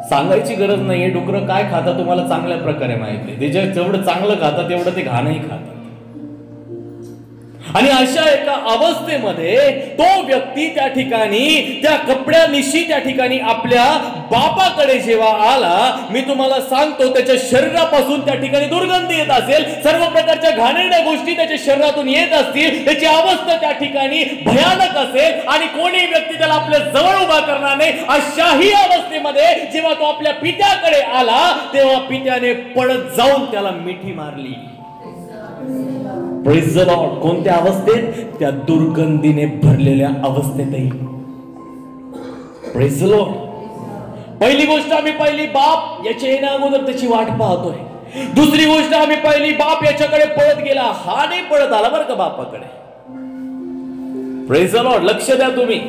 S1: सांगायची गरज नाहीये डुकरं काय खातात तुम्हाला चांगल्या प्रकारे माहिती आहे. ते जेवढं चांगलं खातात तेवढं ते घाणही खातात. आणि अशा एका अवस्थेमध्ये तो व्यक्ती त्या ठिकाणी त्या कपड्यानिशी त्या ठिकाणी आपल्या बापाकडे जेव्हा आला, मी तुम्हाला सांगतो त्याच्या शरीरापासून त्या ठिकाणी दुर्गंधी येत असेल, सर्व प्रकारच्या घाणेरड्या गोष्टी त्याच्या शरीरातून येत असतील, त्याची अवस्था त्या ठिकाणी भयानक असेल आणि कोणी व्यक्ती त्याला आपल्या जवळ उभा करणार नाही. अशाही अवस्थेमध्ये जेव्हा तो आपल्या पित्याकडे आला तेव्हा पित्याने पळत जाऊन त्याला मिठी मारली. Praise the Lord. कोणत्या अवस्थेत? त्या दुर्गंधीने भरलेल्या अवस्थेतही. Praise the Lord. पहिली गोष्ट आम्ही पाहिली, बाप याच्या येण्या अगोदर त्याची वाट पाहतोय. दुसरी गोष्ट आम्ही पाहिली, बाप याच्याकडे पळत गेला. हा नाही पळत आला बरं का बापाकडे. Praise the Lord. लक्ष द्या तुम्ही,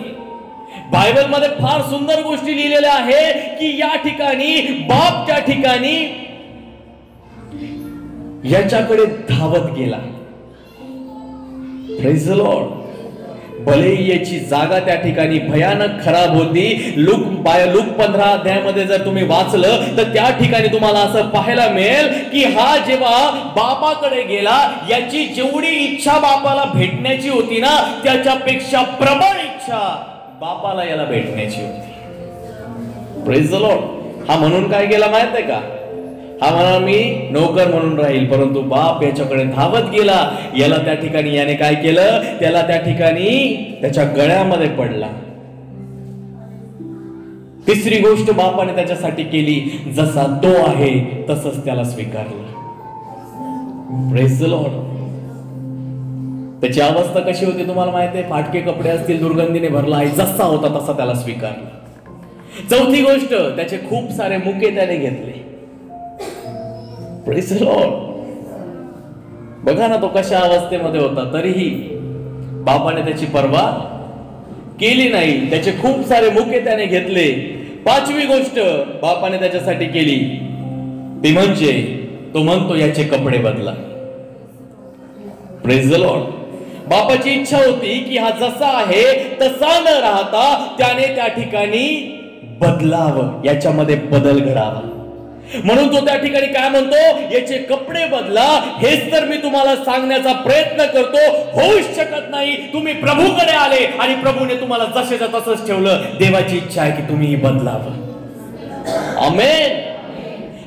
S1: बायबल मध्ये फार सुंदर गोष्टी लिहिलेल्या आहे की या ठिकाणी बाप त्या ठिकाणी याच्याकडे धावत गेला. Praise the Lord. भले याची जागा त्या ठिकाणी भयानक खराब होती. लूक 15 अध्यायामध्ये जर तुम्ही वाचलं तर त्या ठिकाणी तुम्हाला असं पाहायला मिळेल की हा जेव्हा बापाकडे गेला, याची जेवढी इच्छा बापाला भेटण्याची होती ना, त्याच्यापेक्षा प्रबळ इच्छा बापाला याला भेटण्याची होती. Praise the Lord. हा म्हणून काय गेला माहित आहे का? हा म्हणा मी नोकर म्हणून राहील. परंतु बाप याच्याकडे धावत गेला. याला त्या ठिकाणी याने काय केलं? त्याला त्या ठिकाणी त्याच्या गळ्यामध्ये पडला. तिसरी गोष्ट बापाने त्याच्यासाठी केली, जसा तो आहे तसंच त्याला स्वीकारलं. Praise the Lord. त्याची अवस्था कशी होती तुम्हाला माहिती आहे? फाटके कपडे असतील, दुर्गंधीने भरला आहे, जसा होता तसा त्याला स्वीकारला. चौथी गोष्ट, त्याचे खूप सारे मुके त्याने घेतले. Praise the Lord. बघा ना, तो कशा अवस्थेमध्ये होता, तरीही बापाने त्याची पर्वा केली नाही. त्याचे खूप सारे मुके त्याने घेतले. पाचवी गोष्ट बापाने त्याच्यासाठी केली ती म्हणजे तो म्हणतो याचे कपडे बदला. Praise the Lord. बापाची इच्छा होती की हा जसा आहे तसा न राहता त्याने त्या ठिकाणी बदलावं, याच्यामध्ये बदल घडावा. म्हणून तो त्या ठिकाणी काय म्हणतो, याचे कपडे बदला. हेच तर मी तुम्हाला सांगण्याचा प्रयत्न करतो. होऊच शकत नाही. तुम्ही प्रभूकडे आले आणि प्रभूने तुम्हाला जसेच्या तसंच ठेवलं. देवाची इच्छा आहे की तुम्ही बदलावं. आमेन.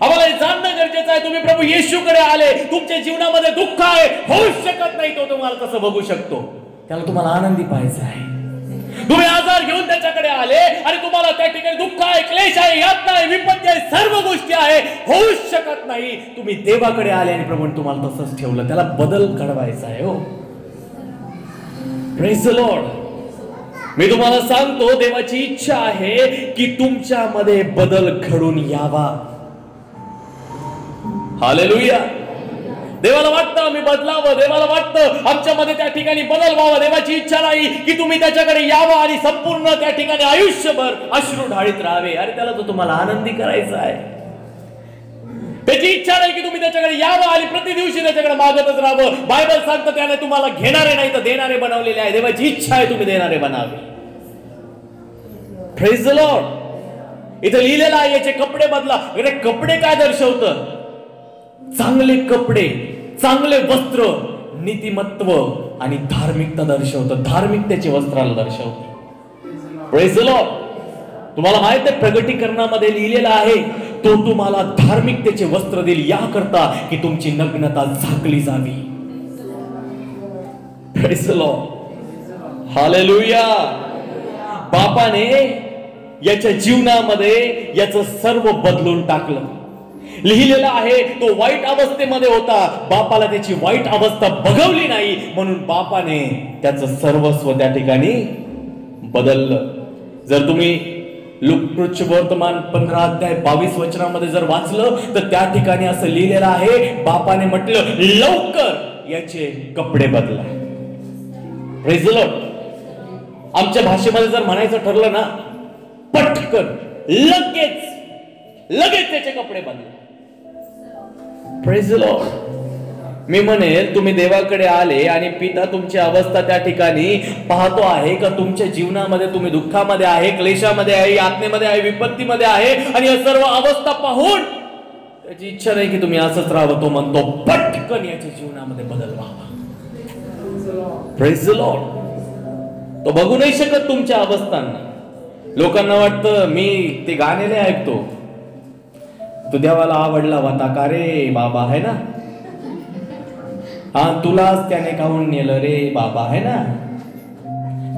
S1: आम्हाला हे जाणणं गरजेचं आहे. तुम्ही प्रभू येशूकडे आले, तुमच्या जीवनामध्ये दुःख आहे, होऊच शकत नाही तो तुम्हाला तसं बघू शकतो. त्याला तुम्हाला आनंदी पाहायचं आहे. तुम्ही आजार घेऊन त्याच्याकडे आले आणि तुम्हाला त्या ठिकाणी दुःख आहे, क्लेश आहे, यातना आहे, विपत्ती आहे, सर्व गोष्टी आहे, होऊच शकत नाही. तुम्ही देवाकडे आले आणि प्रभूने तुम्हाला तसंच ठेवलं. त्याला बदल घडवायचा आहे. हो, प्रेज द लॉर्ड. मी तुम्हाला सांगतो, देवाची इच्छा आहे की तुमच्यामध्ये बदल घडून यावा. हालेलुया. देवाला वाटतं आम्ही बदलावं, देवाला वाटतं आमच्यामध्ये त्या ठिकाणी बदल व्हावा. देवाची इच्छा नाही की तुम्ही त्याच्याकडे यावं आणि संपूर्ण त्या ठिकाणी आयुष्यभर अश्रू ढाळीत राहावे. अरे त्याला तो तुम्हाला आनंदी करायचा आहे. त्याची इच्छा नाही की तुम्ही त्याच्याकडे यावं आणि प्रति दिवशी त्याच्याकडे मागतच राहावं. बायबल सांगतं त्याने तुम्हाला घेणारे नाही तर देणारे बनवलेले आहे. देवाची इच्छा आहे तुम्ही देणारे बनावे. Praise the Lord. इथे लिहिलेलं आहे याचे कपडे बदला. अरे कपडे काय दर्शवतं? चांगले कपडे, चांगले वस्त्र नीतिमत्व आणि धार्मिकता दर्शवतं. धार्मिकतेचे वस्त्राला दर्शवतं. Praise the Lord. तुम्हाला माहित आहे प्रगटीकरणामध्ये लिहिलेलं आहे तो तुम्हाला धार्मिकतेचे वस्त्र देईल याकरता की तुमची नग्नता झाकली जावी. Praise the Lord. हालेलुया. बापाने याच्या जीवनामध्ये याचं सर्व बदलून टाकलं. लिहिलेलं आहे तो वाईट अवस्थेमध्ये होता. बापाला त्याची वाईट अवस्था बघवली नाही म्हणून बापाने त्याचं सर्वस्व त्या ठिकाणी बदललं. जर तुम्ही लूका वर्तमान 15 अध्याय 22 वचनामध्ये जर वाचलं तर त्या ठिकाणी असं लिहिलेलं आहे, बापाने म्हटलं लवकर याचे कपडे बदला. Praise the Lord. आमच्या भाषेमध्ये जर म्हणायचं ठरलं ना, पटकन लगेच त्याचे कपडे बदला. Praise the Lord. मी म्हणेल तुम्ही देवाकडे आले आणि पिता तुमची अवस्था त्या ठिकाणी पाहतो आहे का? तुमच्या जीवनामध्ये तुम्ही दुःखामध्ये आहे, क्लेशामध्ये आहे, यातनेमध्ये आहे, विपत्तीमध्ये आहे आणि या सर्व अवस्था पाहून त्याची इच्छा नाही की तुम्ही असंच राहावं. तो म्हणतो पटकन याच्या जीवनामध्ये बदल व्हावा. Praise the Lord. तो बघू नाही शकत तुमच्या अवस्थांना. लोकांना वाटतं मी ते गाणे ऐकतो, तू देवाला आवडला होता का रे बाबा, है ना? हा तुलाच त्याने काहून नेलं रे बाबा, है ना?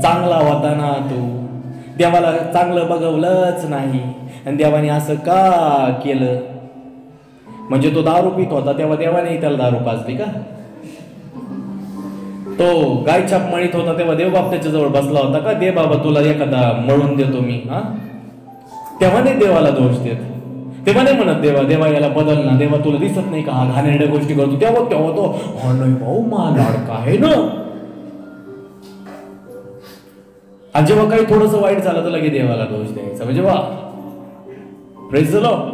S1: चांगला होता ना तू, देवाला चांगलं बघवलंच नाही आणि देवाने असं का केलं? म्हणजे तो दारू पित होता तेव्हा देवाने त्याला दारू पाजली का? तो गाय छाप मळीत होता तेव्हा देवबाप त्याच्या जवळ बसला होता का? दे बाबा तुला एखादा मळून देतो मी, हा? तेव्हा नाही देवाला दोष देत. तेव्हा नाही म्हणत देवा याला बदल ना, देवा तुला दिसत नाही का हा घाणेरड्या गोष्टी करतो? तेव्हा तो हा नाही भाऊ मा लाडका आहे ना. आणि जेव्हा काही थोडंसं वाईट झालं तर लगेच देवाला दोष द्यायचा. म्हणजे वा. Praise the Lord.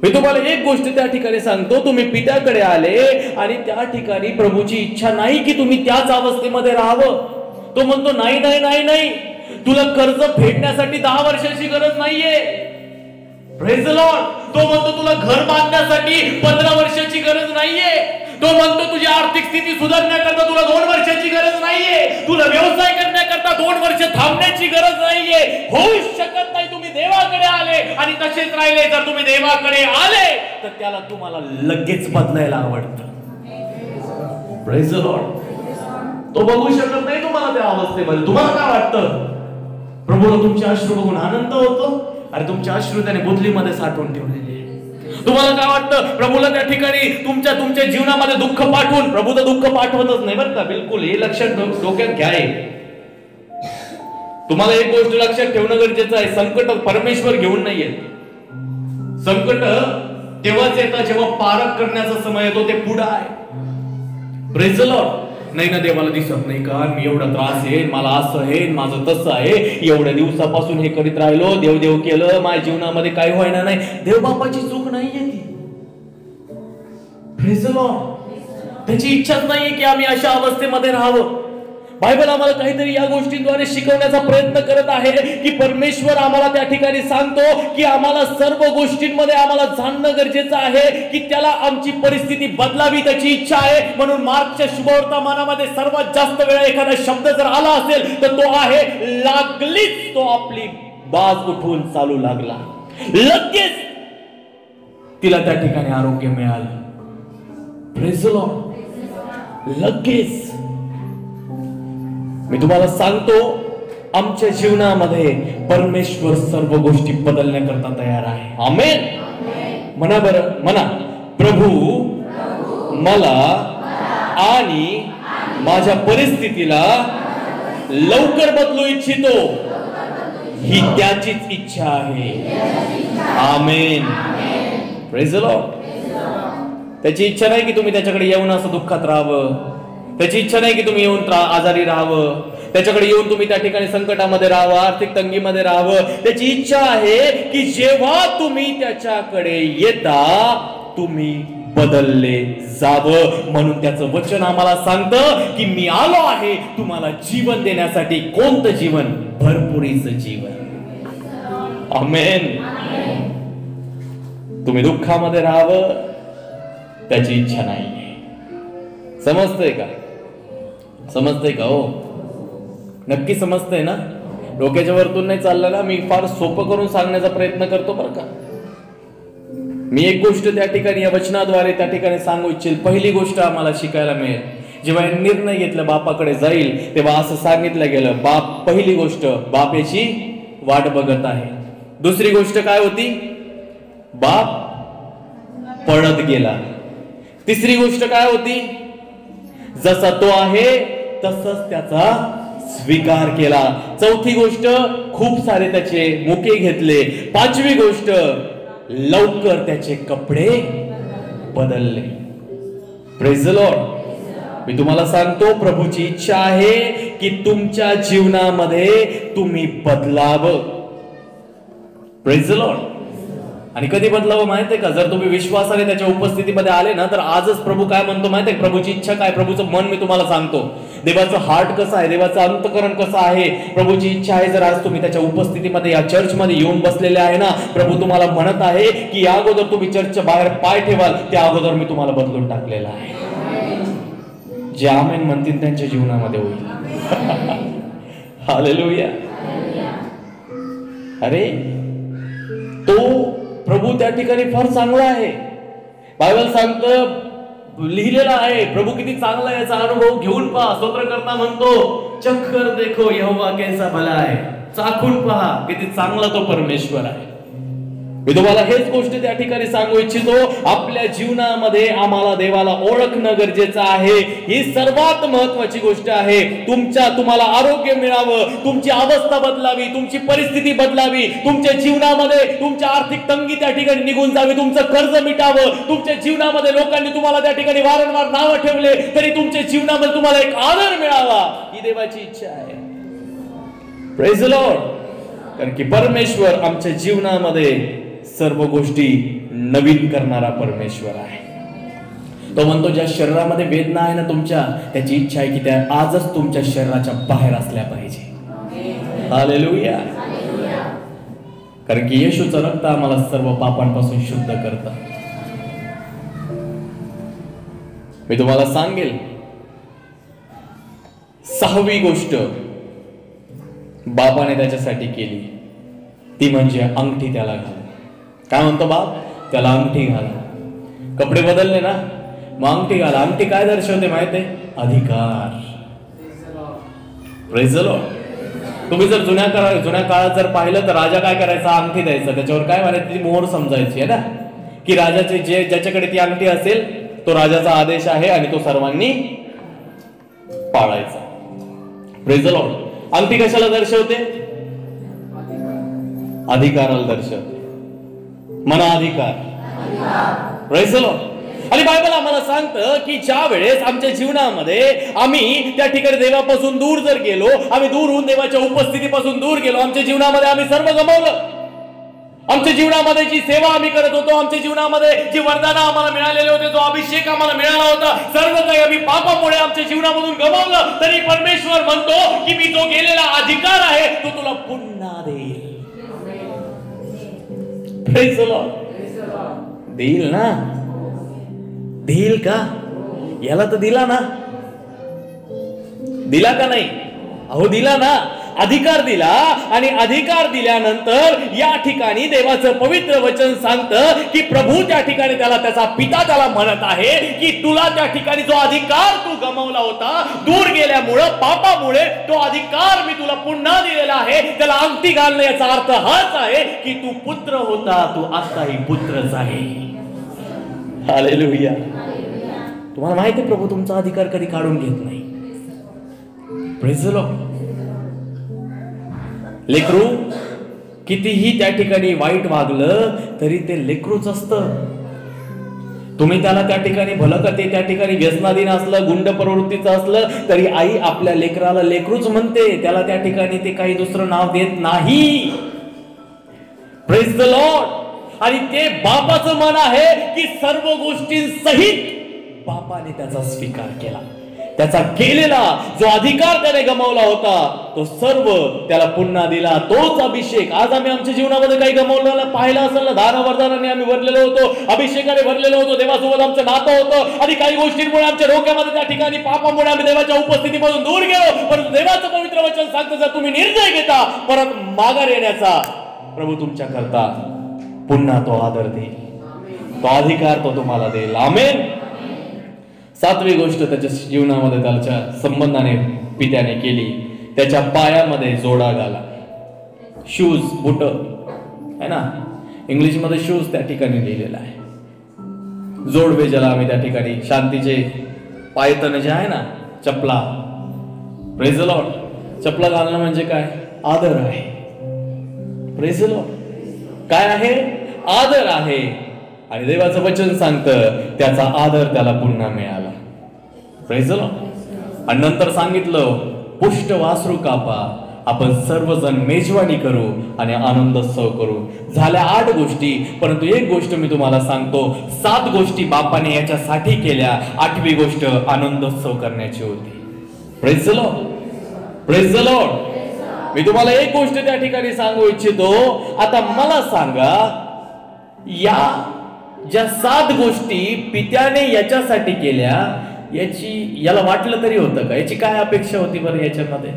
S1: मी तुम्हाला एक गोष्ट त्या ठिकाणी सांगतो, तुम्ही पित्याकडे आले आणि त्या ठिकाणी प्रभूची इच्छा नाही की तुम्ही त्याच अवस्थेमध्ये राहावं. तो म्हणतो नाही नाही नाही नाही, तुला कर्ज फेडण्यासाठी 10 वर्षाची गरज नाहीये. Praise the Lord. तो म्हणतो तुला घर बांधण्यासाठी 15 वर्षाची गरज नाहीये. तो म्हणतो तुझी आर्थिक स्थिती सुधारण्याकरता तुला 2 वर्षाची गरज नाहीये. तुला व्यवसाय करण्याकरता 2 वर्ष थांबण्याची गरज नाहीये. होऊ शकत नाही. तुम्ही देवाकडे आले आणि तसेच राहिले. जर तुम्ही देवाकडे आले तर त्याला तुम्हाला लगेच बदलायला आवडतं. Praise the Lord. तो बघू शकत नाही तुम्हाला त्या अवस्थेमध्ये. तुम्हाला काय वाटतं? प्रभूला तुमचे अश्रू बघून आनंद होतो? अरे तुमचे अश्रू त्याने बुदलीमध्ये साठवून ठेवलेले. तुम्हाला काय वाटतं, प्रभूला त्या ठिकाणी तुमच्या जीवनामध्ये दुःख पाठवून, प्रभू तर दुःख पाठवतच नाही बरं का, बिलकुल. हे लक्षात डोक्यात घ्या. तुम्हाला एक गोष्ट लक्षात ठेवणं गरजेचं आहे, संकट परमेश्वर घेऊन नाही येत. संकट तेव्हाच येतं जेव्हा पारख करण्याचा समय येतो, ते पुढे आहे. Praise the Lord. नाही ना, देवाला दिसत नाही का, मी एवढा त्रास आहे, मला असं आहे, माझं तसं आहे, एवढ्या दिवसापासून हे करीत राहिलो, देव केलं, माझ्या जीवनामध्ये काही व्हायना नाही. देव बापाची चूक नाहीये ती. Praise the Lord. त्याची इच्छाच नाहीये की आम्ही अशा अवस्थेमध्ये राहावं. बायबल आम्हाला काहीतरी या गोष्टींद्वारे शिकवण्याचा प्रयत्न करत आहे की परमेश्वर आम्हाला त्या ठिकाणी सांगतो की आम्हाला सर्व गोष्टींमध्ये आम्हाला जाणणं गरजेचं आहे की त्याला आमची परिस्थिती बदलावी, त्याची इच्छा आहे. म्हणून मार्कच्या शुभवर्तमानामध्ये सर्वात जास्त वेळा एखादा शब्द जर आला असेल तर तो आहे लागलीच तो आपली बाज उठवून चालू लागला. लगेच तिला त्या ठिकाणी आरोग्य मिळालं. Praise the Lord. लगेच. मी तुम्हाला सांगतो, आमच्या जीवनामध्ये परमेश्वर सर्व गोष्टी बदलण्याकरता तयार आहे. आमेन. म्हणा बरं, म्हणा, प्रभू मला आणि माझ्या परिस्थितीला लवकर बदलू इच्छितो, ही त्याचीच इच्छा आहे. आमेन. Praise the Lord. त्याची इच्छा नाही की तुम्ही त्याच्याकडे येऊन असं दुःखात राहावं. त्याची इच्छा नाही की तुम्ही येऊन आजारी राहावं. त्याच्याकडे येऊन तुम्ही त्या ठिकाणी संकटामध्ये राहावं, आर्थिक तंगीमध्ये राहावं. त्याची इच्छा आहे की जेव्हा तुम्ही त्याच्याकडे येता तुम्ही बदलले जावं. म्हणून त्याचं वचन आम्हाला सांगतं की मी आलो आहे तुम्हाला जीवन देण्यासाठी. कोणतं जीवन? भरपुरीचं जीवन. आमेन. तुम्ही दुःखामध्ये राहावं त्याची इच्छा नाहीये. समजतंय का? समजतंय का? हो, नक्की समजतंय ना? डोक्याच्या वरतून नाही चाललं ना? मी फार सोपं करून सांगण्याचा प्रयत्न करतो बरं का. मी एक गोष्ट त्या ठिकाणी या वचनाद्वारे त्या ठिकाणी सांगू इच्छिल. पहिली गोष्ट आम्हाला शिकायला मिळेल, जेव्हा निर्णय घेतला बापाकडे जाईल तेव्हा असं सांगितलं गेलं, बाप, पहिली गोष्ट, बाप याची वाट बघत आहे. दुसरी गोष्ट काय होती? बाप पळत गेला. तिसरी गोष्ट काय होती? जसा तो आहे तसंच त्याचा स्वीकार केला. चौथी गोष्ट, खूप सारे त्याचे मुके घेतले. पाचवी गोष्ट, लवकर त्याचे कपडे बदलले. Praise the Lord. मी तुम्हाला सांगतो, प्रभूची इच्छा आहे की तुमच्या जीवनामध्ये तुम्ही बदलावं. Praise the Lord. आणि कधी बदलावं माहितीये का? जर तुम्ही विश्वासाने त्याच्या उपस्थितीमध्ये आले ना, तर आजच प्रभू काय म्हणतो माहितीये? प्रभूची इच्छा काय? प्रभूचं मन मी तुम्हाला सांगतो. देवाचं हार्ट कसं आहे, देवाचं अंतकरण कसं आहे. प्रभूची इच्छा आहे, जर आज तुम्ही त्याच्या उपस्थितीमध्ये या चर्चमध्ये येऊन बसलेले आहे ना, प्रभू तुम्हाला म्हणत आहे की या अगोदर तुम्ही चर्चच्या बाहेर पाय ठेवाल त्या अगोदर मी तुम्हाला बदलून टाकलेला आहे. जे आमेन म्हणतील त्यांच्या जीवनामध्ये होईल. हालेलुया. अरे तो प्रभू त्या ठिकाणी फार चांगला आहे. बायबल सांगतं, लिहिलेलं आहे, प्रभू किती चांगला आहे याचा अनुभव घेऊन पहा. स्तोत्र करता म्हणतो, चख कर देखो यहोवा कैसा भला है. चाखून पहा किती चांगला तो परमेश्वर आहे. मी तुम्हाला हेच गोष्ट त्या ठिकाणी सांगू इच्छितो. आपल्या जीवनामध्ये आम्हाला देवाला ओळखणं गरजेचं आहे. ही सर्वात महत्वाची गोष्ट आहे. तुम्हाला आरोग्य मिळावं, तुमची अवस्था बदलावी, तुमची परिस्थिती बदलावी, तुमच्या जीवनामध्ये तुमची आर्थिक तंगी त्या ठिकाणी निघून जावी, तुमचं कर्ज मिटावं, तुमच्या जीवनामध्ये लोकांनी तुम्हाला त्या ठिकाणी वारंवार नावं ठेवले तरी तुमच्या जीवनामध्ये तुम्हाला एक आदर मिळावा, ही देवाची इच्छा आहे. Praise the Lord. कारण की परमेश्वर आमच्या जीवनामध्ये सर्व गोष्टी नवीन करणारा परमेश्वर आहे. तो म्हणतो, ज्या शरीरामध्ये वेदना आहे ना तुमच्या, त्याची इच्छा आहे की त्या आजच तुमच्या शरीराच्या बाहेर असल्या पाहिजे. हालेलुया. कारण की येशूचं रक्त आम्हाला सर्व पापांपासून शुद्ध करतं. मी तुम्हाला सांगेल, सहावी गोष्ट बापाने त्याच्यासाठी केली ती म्हणजे अंगठी त्याला घाल. काय म्हणतो बाप? त्याला अंगठी घाला. कपडे बदलले ना, मग अंगठी घाला. अंगठी काय दर्शवते माहिती आहे? अधिकार. Praise the Lord. तुम्ही जर जुन्या काळात जर पाहिलं तर राजा काय करायचा? अंगठी द्यायचा, त्याच्यावर काय म्हणायचं? ती मोहर समजायची आहे ना, की राजाचे ज्याच्याकडे ती अंगठी असेल तो राजाचा आदेश आहे आणि तो सर्वांनी पाळायचा. Praise the Lord. अंगठी कशाला दर्शवते? अधिकाराला दर्शवते. मना अधिकार. Praise the Lord. आणि बायबल आम्हाला सांगतं की ज्या वेळेस आमच्या जीवनामध्ये आम्ही त्या ठिकाणी देवापासून दूर जर गेलो, आम्ही दूर होऊन देवाच्या उपस्थितीपासून दूर गेलो, आमच्या जीवनामध्ये आम्ही सर्व गमावलं. आमच्या जीवनामध्ये जी सेवा आम्ही करत होतो, आमच्या जीवनामध्ये जी वरदानं आम्हाला मिळालेले होते, जो अभिषेक आम्हाला मिळाला होता, सर्व काही आम्ही पापामुळे आमच्या जीवनामधून गमावलं. तरी परमेश्वर म्हणतो की मी जो गेलेला अधिकार आहे तो तुला पुन्हा देईल. Praise the Lord. देईल ना? देईल का? याला तर दिला ना? दिला का नाही? अहो दिला ना. अधिकार दिला. आणि अधिकार दिल्यानंतर या ठिकाणी देवाचं पवित्र वचन सांगतं की प्रभू त्या ठिकाणी त्याला त्याचा पिता त्याला म्हणत आहे की तुला त्या ठिकाणी जो अधिकार तू गमावला होता दूर गेल्यामुळं, पापामुळे, तो अधिकार मी तुला पुन्हा दिलेला आहे. त्याला अंगठी घालणं याचा अर्थ हाच आहे की तू पुत्र होता, तू आताही पुत्रच आहे. हालेलुया. तुम्हाला माहिती आहे प्रभू तुमचा अधिकार कधी काढून घेत नाही. Praise the Lord. लेकरू कितीही त्या ठिकाणी वाईट वागलं तरी ते लेकरूच असतं. तुम्ही त्याला त्या ठिकाणी भलं का ते त्या ठिकाणी व्यसनाधीन असलं, गुंड प्रवृत्तीचं असलं तरी आई आपल्या लेकराला लेकरूच म्हणते. त्याला त्या ठिकाणी ते काही दुसरं नाव देत नाही. Praise the Lord. आणि ते बापाचं मन आहे की सर्व गोष्टींसहित बापाने त्याचा स्वीकार केला. त्याचा केलेला जो अधिकार त्याने गमावला होता तो सर्व त्याला पुन्हा दिला. तोच अभिषेक आज आम्ही आमच्या जीवनामध्ये काही गमावलेला पाहिला असेल ना. दान वरदानाने आम्ही भरलेलो होतो, अभिषेकाने भरलेलो होतो, देवासोबत आमचं नातं होतं. आणि काही गोष्टींमुळे आमच्या डोक्यामध्ये त्या ठिकाणी पापामुळे आम्ही देवाच्या उपस्थितीपासून दूर गेलो. परंतु देवाचं पवित्र वचन सांगतं जर तुम्ही निर्णय घेता परत माघार येण्याचा, प्रभू तुमच्या करता पुन्हा तो आदर देईल, तो अधिकार तो तुम्हाला देईल. आमेन. सातवी गोष्ट त्याच्या जीवनामध्ये त्याच्या संबंधाने पित्याने केली, त्याच्या पायामध्ये जोडा घाला. शूज, बुट है ना, इंग्लिशमध्ये शूज त्या ठिकाणी लिहिलेला आहे. जोडवे ज्याला आम्ही त्या ठिकाणी शांतीचे पायतन जे आहे ना, चपला. Praise the Lord. चपला घालणं म्हणजे काय? आदर आहे. Praise the Lord. काय आहे? आदर आहे. आणि देवाचं वचन सांगतं त्याचा आदर त्याला पुन्हा मिळाला. Praise the Lord. आणि नंतर सांगितलं पुष्ट वासरू कापा, आपण सर्वजण मेजवानी करू आणि आनंदोत्सव करू. झाल्या 8 गोष्टी, परंतु एक गोष्ट मी तुम्हाला सांगतो, 7 गोष्टी बापाने याच्यासाठी केल्या, 8वी गोष्ट आनंदोत्सव करण्याची होती. Praise the Lord. Praise the Lord. मी तुम्हाला एक गोष्ट त्या ठिकाणी सांगू इच्छितो. आता मला सांगा, या ज्या 7 गोष्टी पित्याने याच्यासाठी केल्या, याला वाटलं तरी होतं का? याची काय अपेक्षा होती बरं याच्यामध्ये?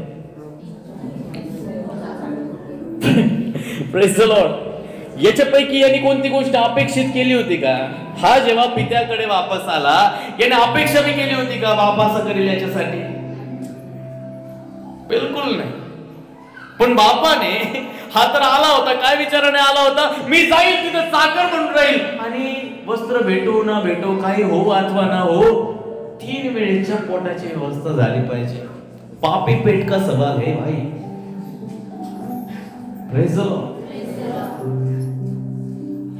S1: Praise the Lord. याच्यापैकी यांनी कोणती गोष्ट अपेक्षित केली होती का? हा जेव्हा पित्याकडे वापस आला याने अपेक्षा भी केली होती का बाप असं करेल याच्यासाठी? बिलकुल नाही. पण बापाने हा तर आला होता, काय विचाराने आला होता? मी जाईल तिथं चाकर म्हणून राहील आणि वस्त्र भेटो ना भेटो, काही हो अथवा ना हो, 3 वेळेच्या पोटाची व्यवस्था झाली पाहिजे. पापी पेट का सवाल है भाई. Praise the Lord.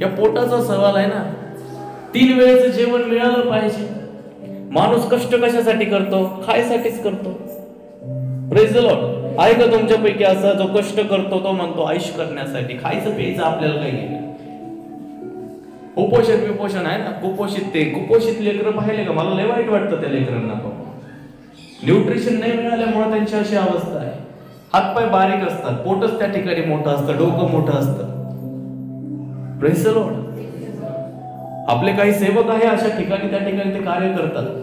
S1: या पोटाचा सवाल आहे ना. 3 वेळेचं जेवण मिळालं पाहिजे. माणूस कष्ट कशासाठी करतो? खायसाठीच करतो. Praise the Lord. आहे का तुमच्यापैकी असा जो कष्ट करतो तो म्हणतो आयुष करण्यासाठी? खायचं प्यायचं आपल्याला काही नाही. कुपोषण विपोषण आहे ना, कुपोषित लेकरं पाहिले का? मला लय वाईट वाटतं त्या लेकरांना. न्यूट्रिशन नाही मिळाल्यामुळे त्यांची अशी अवस्था आहे. हातपाय बारीक असतात, पोटच त्या ठिकाणी मोठं असतं, डोकं मोठं असतं. Praise the Lord. आपले काही सेवक आहे अशा ठिकाणी, त्या ठिकाणी ते कार्य करतात.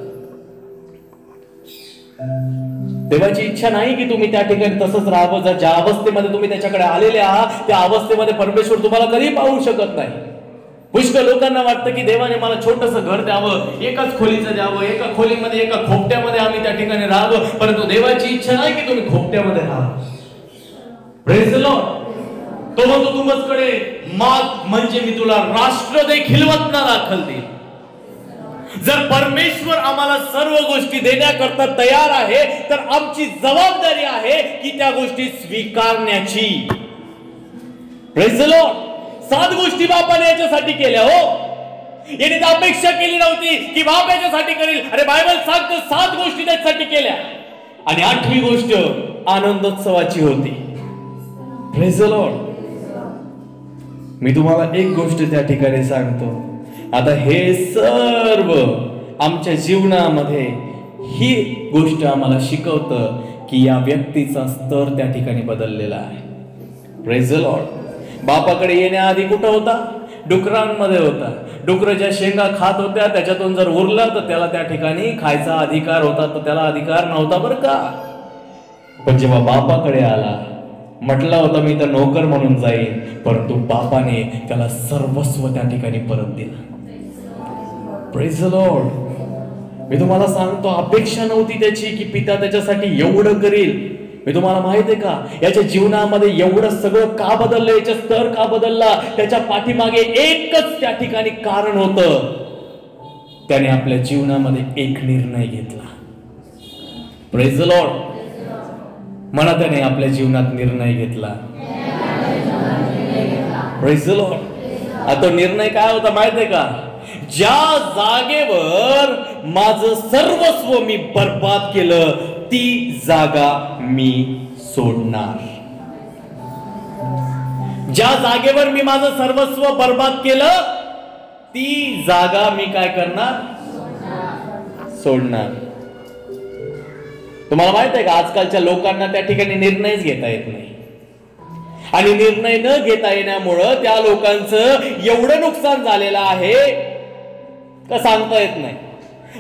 S1: देवाची इच्छा नाही की तुम्ही त्या ठिकाणी तसंच राहावं. ज्या अवस्थेमध्ये तुम्ही त्याच्याकडे आलेले आहात त्या अवस्थेमध्ये परमेश्वर तुम्हाला कधी पाहू शकत नाही. पुष्कळ लोकांना वाटतं की देवाने मला छोटंसं घर द्यावं, एकाच खोलीचं द्यावं, एका खोलीमध्ये एका खोपट्यामध्ये आम्ही त्या ठिकाणी राहावं. परंतु देवाची इच्छा नाही की तुम्ही खोपट्यामध्ये राहा. Praise the Lord. तो म्हणतो तू माझ्याकडे माग म्हणजे मी तुला राष्ट्र देखील वतना दाखल देईल. जर परमेश्वर आम्हाला सर्व गोष्टी देण्याकरता तयार आहे तर आमची जबाबदारी आहे की त्या गोष्टी स्वीकारण्याची. Praise the Lord. 7 गोष्टी बापाने याच्यासाठी केल्या. हो, याने तर अपेक्षा केली नव्हती की बाप याच्यासाठी करेल. अरे बायबल सांगतो 7 गोष्टी त्याच्यासाठी केल्या आणि 8वी गोष्ट आनंदोत्सवाची होती. Praise the Lord. मी तुम्हाला एक गोष्ट त्या ठिकाणी सांगतो. आता हे सर्व आमच्या जीवनामध्ये ही गोष्ट आम्हाला शिकवतं की या व्यक्तीचा स्तर त्या ठिकाणी बदललेला आहे. Praise the Lord. बापाकडे येण्याआधी कुठं होता? डुकरांमध्ये होता. डुकर ज्या शेंगा खात होत्या त्याच्यातून जर उरलं तर त्याला त्या ठिकाणी खायचा अधिकार होता, तर त्याला अधिकार नव्हता बरं का. पण जेव्हा बापाकडे आला, म्हटलं होतं मी तर नोकर म्हणून जाईन, परंतु बापाने त्याला सर्वस्व त्या ठिकाणी परत दिलं. Praise the Lord. मी तुम्हाला सांगतो अपेक्षा नव्हती त्याची की पिता त्याच्यासाठी एवढं करेल. मी तुम्हाला माहित आहे का याच्या जीवनामध्ये एवढं सगळं का बदललं, याचा स्तर का बदलला? त्याच्या पाठीमागे एकच त्या ठिकाणी कारण होतं. त्याने आपल्या जीवनामध्ये एक निर्णय घेतला. Praise the Lord. म्हणा त्याने आपल्या जीवनात निर्णय घेतला. Praise the Lord. आता निर्णय काय होता माहित आहे का? ज्या जागेवर माझं सर्वस्व मी बर्बाद केलं ती जागा मी सोडणार. ज्या जागेवर मी माझं सर्वस्व बर्बाद केलं ती जागा मी काय करणार? सोडणार. तुम्हाला माहित आहे का आजकालच्या लोकांना त्या ठिकाणी निर्णयच घेता येत नाही आणि निर्णय न घेता येण्यामुळं त्या लोकांचं एवढं नुकसान झालेलं आहे का सांगता येत नाही.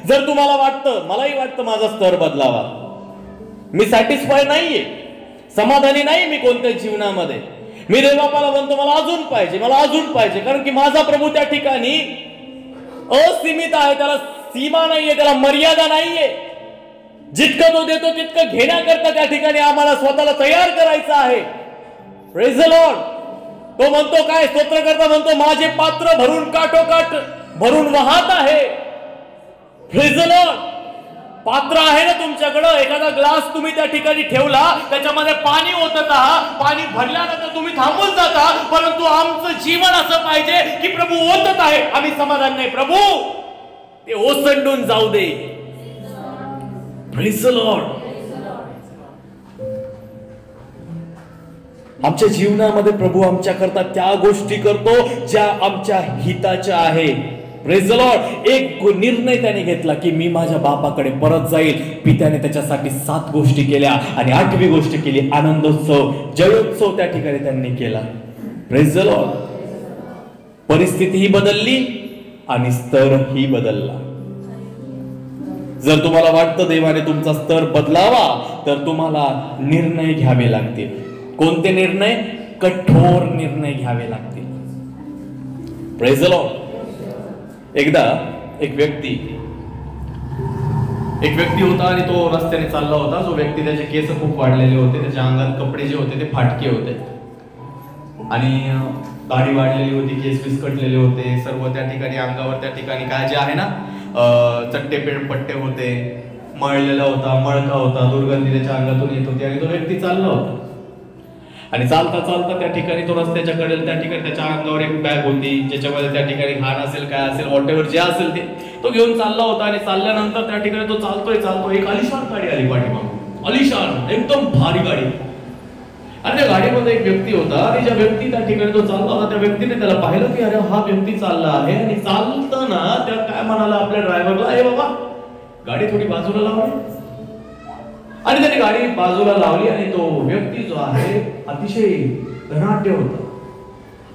S1: जर तुम्हाला वाटतं, मलाही वाटतं माझा स्तर बदलावा, मी सॅटिस्फाय नाहीये, समाधानी नाही मी कोणत्या जीवनामध्ये, मी देवबापाला म्हणतो मला अजून पाहिजे, मला अजून पाहिजे, कारण की माझा प्रभू त्या ठिकाणी असीमित आहे, त्याला सीमा नाहीये, त्याला मर्यादा नाहीये. जितकं तो देतो तितकं घेण्याकरता त्या ठिकाणी आम्हाला स्वतःला तयार करायचं आहे. Praise the Lord. तो म्हणतो काय? स्तोत्रकर्ता म्हणतो माझे पात्र भरून काठोकाठ भरून वाहत आहे. Praise the Lord. पात्र आहे ना तुमच्याकडं, एखादा ग्लास तुम्ही त्या ठिकाणी ठेवला, त्याच्यामध्ये पाणी ओतत आहात, पाणी भरल्यानंतर तुम्ही थांबून जाता, परंतु आमचं जीवन असं पाहिजे की प्रभू ओतत आहे, आम्ही समाधान नाही, प्रभू ते ओसंडून जाऊ दे. Praise the Lord. आमच्या जीवनामध्ये प्रभू आमच्याकरता त्या गोष्टी करतो ज्या आमच्या हिताच्या आहे. Praise the Lord. एक निर्णय त्याने घेतला की मी माझ्या बापाकडे परत जाईल. पित्याने त्याच्यासाठी 7 गोष्टी केल्या आणि 8वी गोष्ट केली आनंदोत्सव, जयोत्सव त्या ठिकाणी त्यांनी केला. Praise the Lord. परिस्थितीही बदलली आणि स्तरही बदलला. जर तुम्हाला वाटतं देवाने तुमचा स्तर बदलावा तर तुम्हाला निर्णय घ्यावे लागतील. कोणते निर्णय? कठोर निर्णय घ्यावे लागतील. Praise the Lord. एकदा एक व्यक्ती होता आणि तो रस्त्याने चालला होता. जो व्यक्ती, त्याचे केस खूप वाढलेले होते, त्याच्या अंगात कपडे जे होते ते फाटके होते आणि दाढी वाढलेली होती, केस विस्कटलेले होते, सर्व त्या ठिकाणी अंगावर त्या ठिकाणी काय जे आहे ना चट्टे पट्टे होते, मळलेला होता, मळका होता, दुर्गंधी त्याच्या अंगातून येत होती आणि तो व्यक्ती चालला होता. आणि चालता चालता त्या ठिकाणी तो रस्त्याच्या कडेला त्या ठिकाणी त्याच्या अंगावर एक बॅग होती ज्याच्यामध्ये त्या ठिकाणी घाण असेल, काय असेल, व्हॉटेवर जे असेल ते तो घेऊन चालला होता. आणि चालल्यानंतर त्या ठिकाणी तो चालतोय एक आलिशान गाडी आली पाठीमागून, आलिशान एकदम भारी गाडी. आणि त्या गाडीमध्ये एक व्यक्ती होता आणि ज्या व्यक्ती त्या ठिकाणी तो चालला होता त्या व्यक्तीने त्याला पाहिलं की अरे हा व्यक्ती चालला आहे. आणि चालताना त्या काय म्हणाला आपल्या ड्रायव्हरला, अरे बाबा गाडी थोडी बाजूला लावली. आणि त्याने गाडी बाजूला लावली आणि तो व्यक्ती जो आहे अतिशय धनाढ्य होता.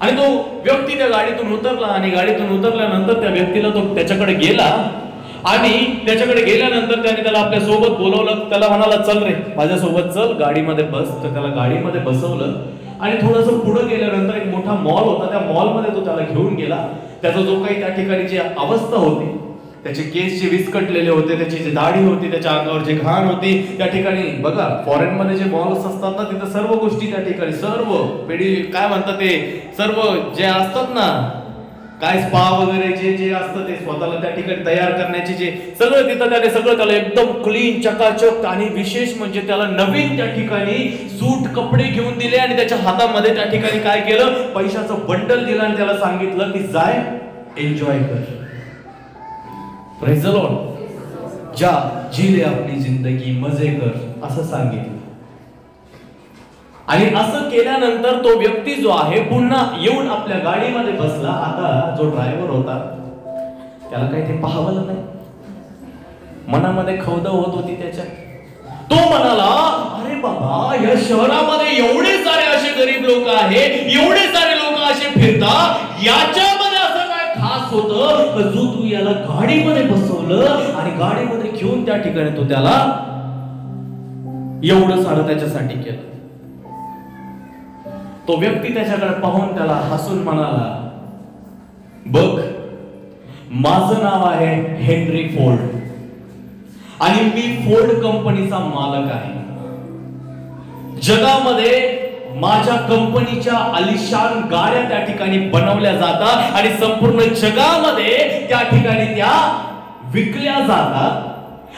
S1: आणि तो व्यक्ती त्या गाडीतून उतरला आणि गाडीतून उतरल्यानंतर त्या व्यक्तीला तो त्याच्याकडे गेला आणि त्याच्याकडे गेल्यानंतर त्याने त्याला आपल्या सोबत बोलवलं. त्याला म्हणाला चल रे माझ्यासोबत चल, गाडीमध्ये बस. तर त्याला गाडीमध्ये बसवलं आणि थोडंसं पुढे गेल्यानंतर एक मोठा मॉल होता, त्या मॉलमध्ये तो त्याला घेऊन गेला. त्याचा जो काही त्या ठिकाणी जी अवस्था होती त्याचे केस जे विस्कटलेले होते, त्याची जी दाढी होती, त्याच्या अंगावर जे घाण होती, त्या ठिकाणी बघा फॉरेन मध्ये जे मॉल्स असतात ना, तिथं सर्व गोष्टी त्या ठिकाणी सर्व पेडी काय म्हणतात ते सर्व जे असतात ना, काय स्पा वगैरे जे जे असतं ते स्वतःला त्या ठिकाणी तयार करण्याचे जे सगळं तिथं त्याने सगळं त्याला एकदम क्लीन चकाचक, आणि विशेष म्हणजे त्याला नवीन त्या ठिकाणी सूट कपडे घेऊन दिले आणि त्याच्या हातामध्ये त्या ठिकाणी काय केलं, पैशाचं बंडल दिलं आणि त्याला सांगितलं की जाय एन्जॉय कर. Praise the Lord. जा जी ले आपली जिंदगी मजे कर असं सांगितलं. आणि असं केल्यानंतर तो व्यक्ती जो आहे पुन्हा येऊन आपल्या गाडीमध्ये बसला. आता जो ड्रायव्हर होता त्याला काही ते पाहावलं नाही, मनामध्ये खवद होत होती त्याच्या. तो म्हणाला, अरे बाबा या शहरामध्ये एवढे सारे असे गरीब लोक आहे, एवढे सारे लोक असे फिरतात, याच्यामध्ये असं काय खास होतं जो तू याला गाडीमध्ये बसवलं आणि गाडीमध्ये घेऊन त्या ठिकाणी तो त्याला एवढं सारं त्याच्यासाठी केलं. तो व्यक्ती त्याच्याकडे पाहून त्याला हसून म्हणाला, बघ माझं नाव आहे हेनरी फोर्ड आणि मी फोर्ड कंपनीचा मालक आहे. जगामध्ये माझ्या कंपनीच्या आलिशान गाड्या त्या ठिकाणी बनवल्या जातात आणि संपूर्ण जगामध्ये त्या ठिकाणी त्या विकल्या जातात.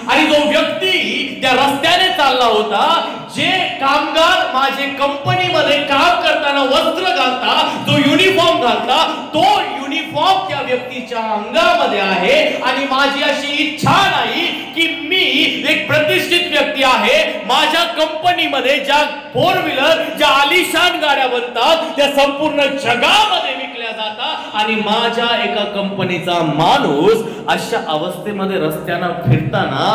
S1: आणि जो व्यक्ती त्या रस्त्याने चालला होता, जे कामगार माझे कंपनीमध्ये काम करताना वस्त्र घालता, जो युनिफॉर्म घालता, तो युनिफॉर्म त्या व्यक्तीच्या अंगामध्ये आहे. आणि माझी अशी इच्छा नाही की मी एक प्रतिष्ठित व्यक्ती आहे, माझ्या कंपनीमध्ये ज्या फोर व्हीलर ज्या आलिशान गाड्या बनतात त्या संपूर्ण जगामध्ये विकल्या जातात आणि माझ्या एका कंपनीचा माणूस अशा अवस्थेमध्ये रस्त्याने फिरताना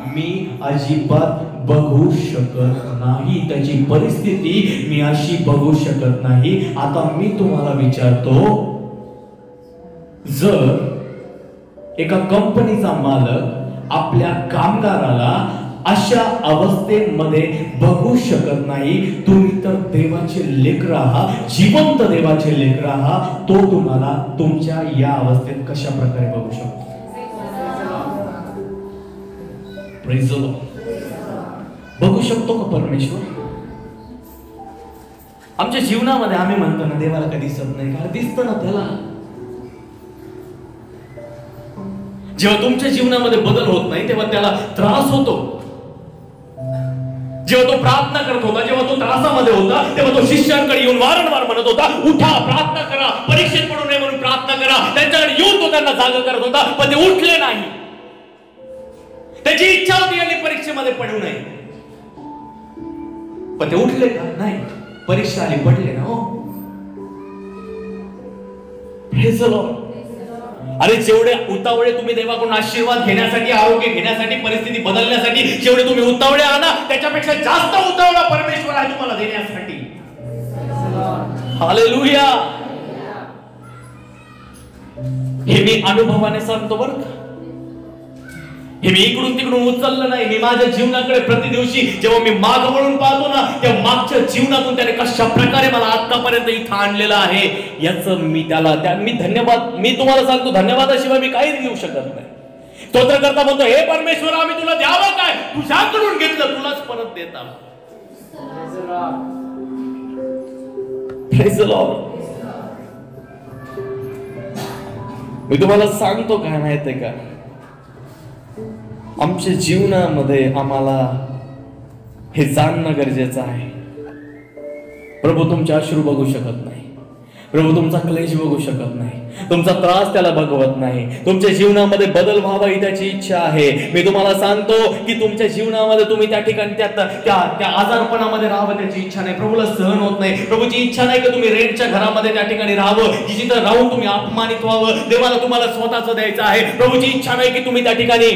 S1: मी अजिबात बघू शकत नाही. त्याची परिस्थिती मी अशी बघू शकत नाही. आता मी तुम्हाला विचारतो, जर एका कंपनीचा मालक आपल्या कामगाराला अशा अवस्थेमध्ये बघू शकत नाही, तुम्ही तर देवाचे लेकरं आहात, जिवंत देवाचे लेकरं आहात, तो तुम्हाला तुमच्या या अवस्थेत कशा प्रकारे बघू शकतो. Praise the Lord. बघू शकतो का परमेश्वर? आमच्या जीवनामध्ये आम्ही म्हणतो ना देवाला कधी दिसत नाही, कारण दिसतं ना त्याला. जेव्हा तुमच्या जीवनामध्ये बदल होत नाही तेव्हा त्याला त्रास होतो. जेव्हा तो प्रार्थना करत होता, जेव्हा तो त्रासामध्ये होता, तेव्हा तो शिष्यांकडे येऊन वारंवार म्हणत होता, उठा प्रार्थना करा, परीक्षेत पडू नये म्हणून प्रार्थना करा. त्यांच्याकडे येऊन तो त्यांना जागा करत होता, पण ते उठले नाही. त्याची इच्छा होती यांनी परीक्षेमध्ये पडू नये, पण ते उठले का? नाही. परीक्षा आली, पडले ना. हो, प्रेज द लॉर्ड. अरे जेवढे उतावळे तुम्ही देवाकडून आशीर्वाद घेण्यासाठी, आरोग्य घेण्यासाठी, परिस्थिती बदलण्यासाठी जेवढे तुम्ही उतावळे आहात ना, त्याच्यापेक्षा जास्त उतावळा परमेश्वर आहे तुम्हाला देण्यासाठी. हालेलुया. हे मी अनुभवाने सांगतो बरं का. हे मी इकडून तिकडून उचललं नाही. मी माझ्या जीवनाकडे प्रति दिवशी जेव्हा मी माग वळून पाहतो ना, तेव्हा मागच्या जीवनातून त्याने कशा प्रकारे मला आतापर्यंत इथं आणलेलं आहे याचं मी मी धन्यवाद, मी तुम्हाला सांगतो, धन्यवादाशिवाय मी काहीच देऊ शकत नाही. स्तोत्रकर्ता म्हणतो, हे परमेश्वर आम्ही तुला द्यावं काय, तुझ्याकडून घेतलं तुलाच परत देता. Praise the Lord. मी तुम्हाला सांगतो काय माहितीये का, आमच्या जीवनामध्ये आम्हाला हे जाणणं गरजेचं आहे. प्रभू तुमचे अश्रू बघू शकत नाही, प्रभू तुमचा क्लेश बघू शकत नाही, तुमचा त्रास त्याला बघवत नाही. तुमच्या जीवनामध्ये बदल व्हावा ही त्याची इच्छा आहे. मी तुम्हाला सांगतो की तुमच्या जीवनामध्ये तुम्ही त्या ठिकाणी त्या आजारपणामध्ये राहावं त्याची इच्छा नाही. प्रभूला सहन होत नाही. प्रभूची इच्छा नाही की तुम्ही रेंटच्या घरामध्ये त्या ठिकाणी राहावं, की जिथं राहून तुम्ही अपमानित व्हावं. देवाला तुम्हाला स्वतःचं द्यायचं आहे. प्रभूची इच्छा नाही की तुम्ही त्या ठिकाणी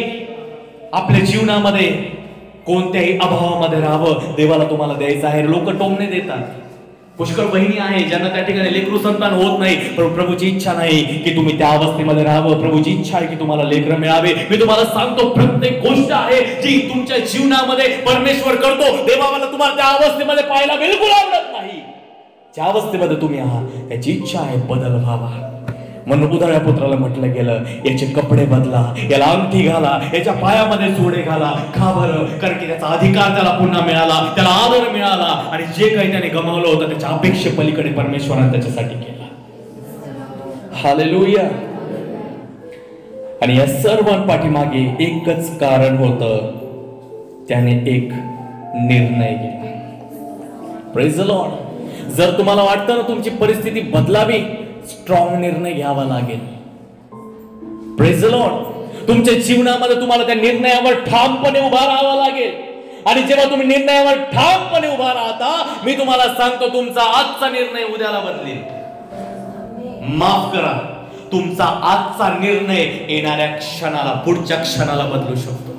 S1: आपल्या जीवनामध्ये कोणत्याही अभावामध्ये राहावं. देवाला तुम्हाला द्यायचं आहे. लोक टोमणे देतात, पुष्कळ बहिणी आहे ज्यांना त्या ठिकाणी लेकरू संतान होत नाही, पण प्रभूची इच्छा नाही की तुम्ही त्या अवस्थेमध्ये राहावं. प्रभूची इच्छा आहे की तुम्हाला लेकरं मिळावे. मी तुम्हाला सांगतो, प्रत्येक गोष्ट आहे जी तुमच्या जीवनामध्ये परमेश्वर करतो, देवाला तुम्हाला त्या अवस्थेमध्ये पाहायला बिलकुल आवडत नाही. ज्या अवस्थेमध्ये तुम्ही आहात त्याची इच्छा आहे बदल व्हावा. म्हणून उधळ्या पुत्राला म्हटलं गेलं, याचे कपडे बदला, याला अंगठी घाला, याच्या पायामध्ये जोडे घाला. का बरं? कारण की त्याचा अधिकार त्याला पुन्हा मिळाला, त्याला आदर मिळाला, आणि जे काही त्याने गमावलं होतं त्याच्या अपेक्षे पलीकडे परमेश्वराने त्याच्यासाठी केलं. हालेलुया. आणि या सर्वांपाठीमागे एकच कारण होतं, त्याने एक निर्णय घेतला. Praise the Lord. जर तुम्हाला वाटतं ना तुमची परिस्थिती बदलावी, स्ट्रॉंग निर्णय घ्यावा लागेल. Praise the Lord. तुमच्या जीवनामध्ये तुम्हाला त्या निर्णयावर ठामपणे उभा राहावं लागेल. आणि जेव्हा तुम्ही निर्णयावर ठामपणे उभा राहता, मी तुम्हाला सांगतो तुमचा आजचा निर्णय उद्याला बदलेल. माफ करा, तुमचा आजचा निर्णय येणाऱ्या क्षणाला, पुढच्या क्षणाला बदलू शकतो.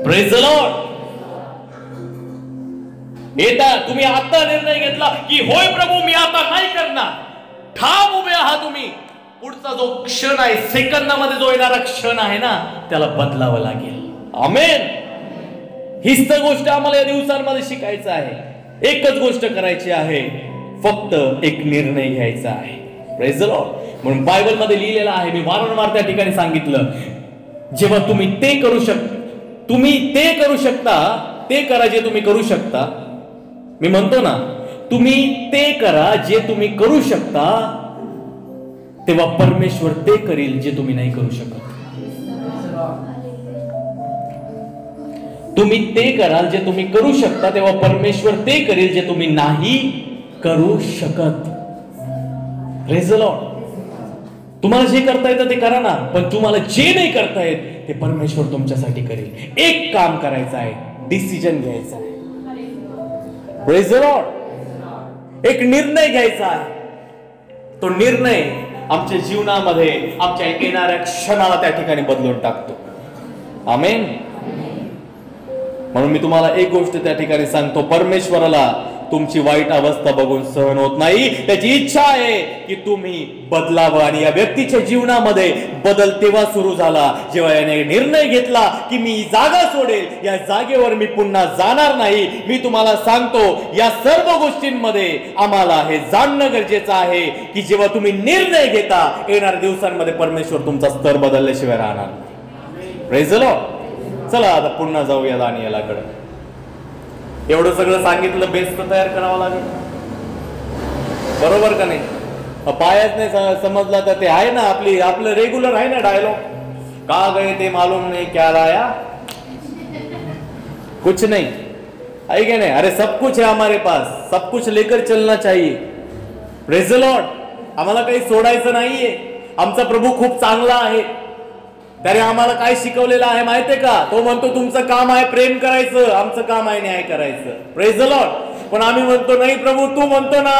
S1: Praise the Lord. येता तुम्ही आता निर्णय घेतला की होय प्रभू मी आता नाही करणार, ठाम उभे आहात तुम्ही, पुढचा जो क्षण आहे, सेकंदामध्ये जो येणारा क्षण आहे ना, त्याला बदलावं लागेल. आमेन. हीच तर गोष्ट आम्हाला या दिवसांमध्ये शिकायचं आहे. एकच गोष्ट करायची आहे, फक्त एक निर्णय घ्यायचा आहे. Praise the Lord. म्हणून बायबल मध्ये लिहिलेलं आहे, मी वारंवार त्या ठिकाणी सांगितलं, जेव्हा तुम्ही ते करू शकता, ते करा जे तुम्ही करू शकता. मी म्हणतो ना, तुम्ही ते करा जे तुम्ही करू शकता, तेव्हा परमेश्वर ते करील जे तुम्ही नाही करू शकत. तुम्ही ते कराल जे तुम्ही करू शकता, तेव्हा परमेश्वर ते करील जे तुम्ही नाही करू शकत. Praise the Lord. तुम्हाला जे करता येतं ते करा ना, पण तुम्हाला जे नाही करता येत ते परमेश्वर तुमच्यासाठी करेल. एक काम करायचं आहे, डिसिजन घ्यायचा आहे. Praise the Lord. एक निर्णय घ्यायचा आहे. तो निर्णय आमच्या जीवनामध्ये, आमच्या येणाऱ्या क्षणाला त्या ठिकाणी बदलून टाकतो. आमेन. म्हणून मी तुम्हाला एक गोष्ट त्या ठिकाणी सांगतो, परमेश्वराला तुमची वाईट अवस्था बघून सहन होत नाही. त्याची इच्छा आहे की तुम्ही बदलावं. आणि या व्यक्तीच्या जीवनामध्ये बदल तेव्हा सुरू झाला जेव्हा याने निर्णय घेतला की मी जागा सोडेल, या जागेवर मी पुन्हा जाणार नाही. मी तुम्हाला सांगतो, या सर्व गोष्टींमध्ये आम्हाला हे जाणणं गरजेचं आहे की जेव्हा तुम्ही निर्णय घेता, येणाऱ्या दिवसांमध्ये परमेश्वर तुमचा स्तर बदलल्याशिवाय राहणार नाही. Praise the Lord. चला आता पुन्हा जाऊया दानिएलाकडे. एवढं सगळं सांगितलं, बेस तर तयार करावं लागेल, बरोबर का नाही? पायाच नाही समजला तर ते आहे ना आपलं रेग्युलर आहे ना डायलॉग, का गए ते मालूम नहीं क्या लाया कुछ नहीं, है क्या नहीं? अरे सब कुछ है हमारे पास, सब कुछ लेकर चलना चाहिए. Praise the Lord. आम्हाला काही सोडायचं नाहीये. आमचा प्रभू खूप चांगला आहे. त्याने आम्हाला काय शिकवलेलं आहे माहितीये का? तो म्हणतो तुमचं काम आहे प्रेम करायचं, आमचं काम आहे न्याय करायचं. Praise the Lord. पण आम्ही म्हणतो नाही प्रभू, तू म्हणतो ना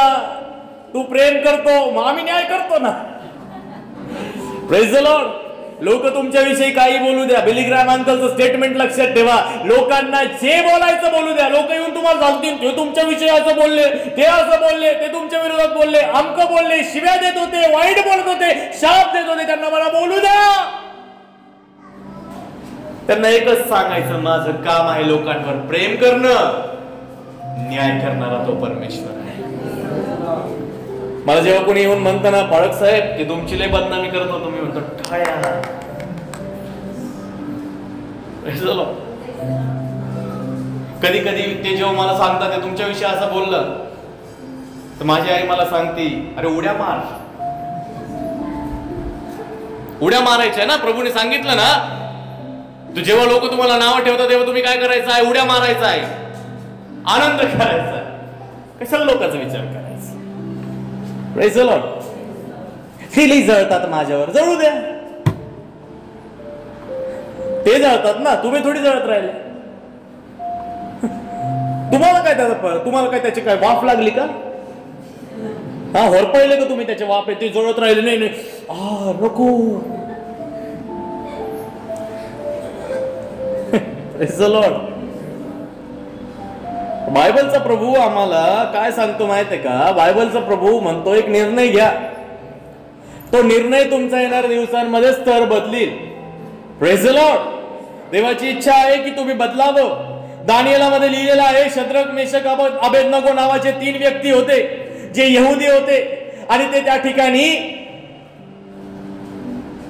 S1: तू प्रेम करतो, मग आम्ही न्याय करतो ना. Praise the Lord. लोक तुमच्याविषयी काही बोलू द्या, बिली ग्रॅम अंकलचं स्टेटमेंट लक्षात ठेवा, लोकांना जे बोलायचं बोलू द्या. लोक येऊन तुम्हाला सांगतील ते तुमच्याविषयी असं बोलले, ते असं बोलले, ते तुमच्या विरोधात बोलले, अमकं बोलले, शिव्या देत होते, वाईट बोलत होते, शाप देत होते, त्यांना मला बोलू द्या. त्यांना एकच सांगायचं, माझं काम आहे लोकांवर प्रेम करणं, न्याय करणारा तो परमेश्वर आहे. मला जेव्हा कोणी येऊन म्हणतं ना, फाळक साहेब ते तुमची लय बदनामी करत होतो, मी म्हणतो ठाया. कधी कधी ते जेव्हा मला सांगतात ते तुमच्याविषयी असं बोललं, तर माझी आई मला सांगते, अरे उड्या मार. उड्या मारायच्या ना, प्रभूने सांगितलं ना, तू जेव्हा लोक तुम्हाला नाव ठेवतात तेव्हा तुम्ही काय करायचं आहे? उड्या मारायचा आहे, आनंद करायचा. कशाला लोकांचा विचार करायचा? Praise the Lord. फिली जळतात माझ्यावर, जळू द्या. ते जळतात ना, तुम्ही थोडी जळत राहिले. तुम्हाला काय त्याची काय वाफ लागली का? हा, होरपळले का तुम्ही त्याचे वाफ? ते जळत राहिले नाही. नको. Praise the Lord. बायबलचा प्रभू आम्हाला काय सांगतो माहितीये का? बायबलचा प्रभू म्हणतो एक निर्णय घ्या, तो निर्णय तुमचा येणाऱ्या दिवसांमध्ये स्तर बदलील. Praise the Lord. देवाची इच्छा आहे की तुम्ही बदलावं. दानिएलामध्ये लिहिलेलं आहे, शद्रक, मेशक, अबेदनगो नावाचे 3 व्यक्ती होते जे यहुदी होते, आणि ते त्या ठिकाणी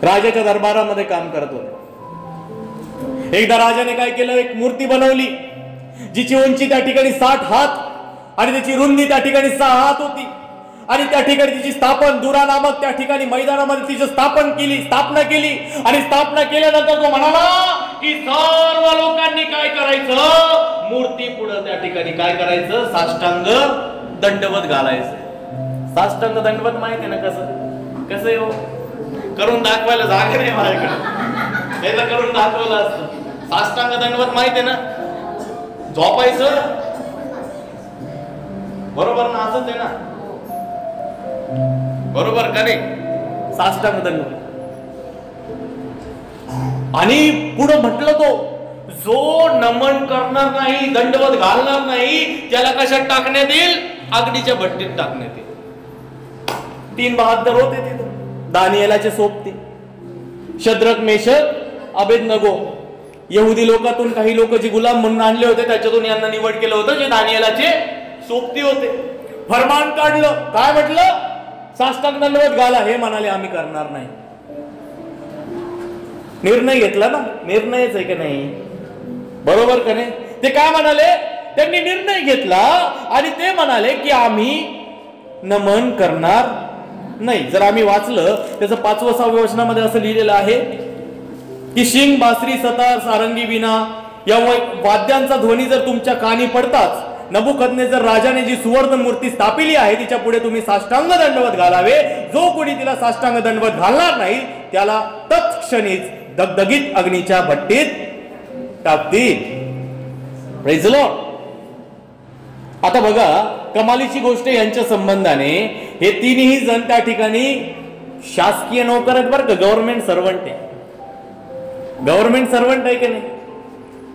S1: राजाच्या दरबारामध्ये काम करत होते. एकदा राजाने काय केलं, एक मूर्ती बनवली जिची उंची त्या ठिकाणी 60 हात आणि त्याची रुंदी त्या ठिकाणी 6 हात होती. आणि त्या ठिकाणी तिची दुरा नामक त्या ठिकाणी मैदानामध्ये तिची स्थापना केली. आणि स्थापना केल्यानंतर तो म्हणाला की सर्व लोकांनी काय करायचं, मूर्ती पुढे त्या ठिकाणी काय करायचं, साष्टांग दंडवत घालायचं. साष्टांग दंडवत माहिती आहे ना कसं कसं आहे हो, करून दाखवायला जागा नाही माझ्याकडे, त्याला करून दाखवलं असतं. साष्टांग दंडवत माहिती आहे ना, झोपायचं बरोबर ना, असंच आहे ना, बरोबर का नाही, साष्टांग दंडवत. आणि पुढे म्हटलं तो जो नमन करणार नाही, दंडवत घालणार नाही, त्याला कशात टाकण्यात येईल, अग्नीच्या भट्टीत टाकण्यात येईल. 3 बहादर होते तिथे, दानिएलाचे सोबती शद्रक, मेशक, अबेदनगो. यहुदी लोकातून काही लोक जे गुलाम म्हणून आणले होते त्याच्यातून यांना निवड केलं होतं, जे दानिएलाचे सोबती होते. फरमान काढलं, काय म्हटलं, साष्टांग दंडवत घाला. हे म्हणाले आम्ही करणार नाही. निर्णय घेतला ना, निर्णयच आहे की नाही, बरोबर का नाही. ते काय म्हणाले, त्यांनी निर्णय घेतला आणि ते म्हणाले की आम्ही नमन करणार नाही. जर आम्ही वाचलं त्याचं 5व्या 6व्या वचनामध्ये असं लिहिलेलं आहे की शिंग, बासरी, सतार, सारंगी, वीणा या वाद्यांचा ध्वनी जर तुमच्या कानी पडताच नबुकदनेझर राजाने जी सुवर्ण मूर्ती स्थापिली आहे तिच्या पुढे तुम्ही साष्टांग दंडवत घालावे. जो कोणी तिला साष्टांग दंडवत घालणार नाही त्याला तत्क्षणीच दगदगीत अग्नीच्या भट्टीत टाकतील. Praise the Lord. आता बघा कमालीची गोष्ट, यांच्या संबंधाने हे तीनही जण त्या ठिकाणी शासकीय नोकर आहेत बरं का, गव्हर्नमेंट सर्वंट आहे. गव्हर्नमेंट सर्वंट आहे की नाही,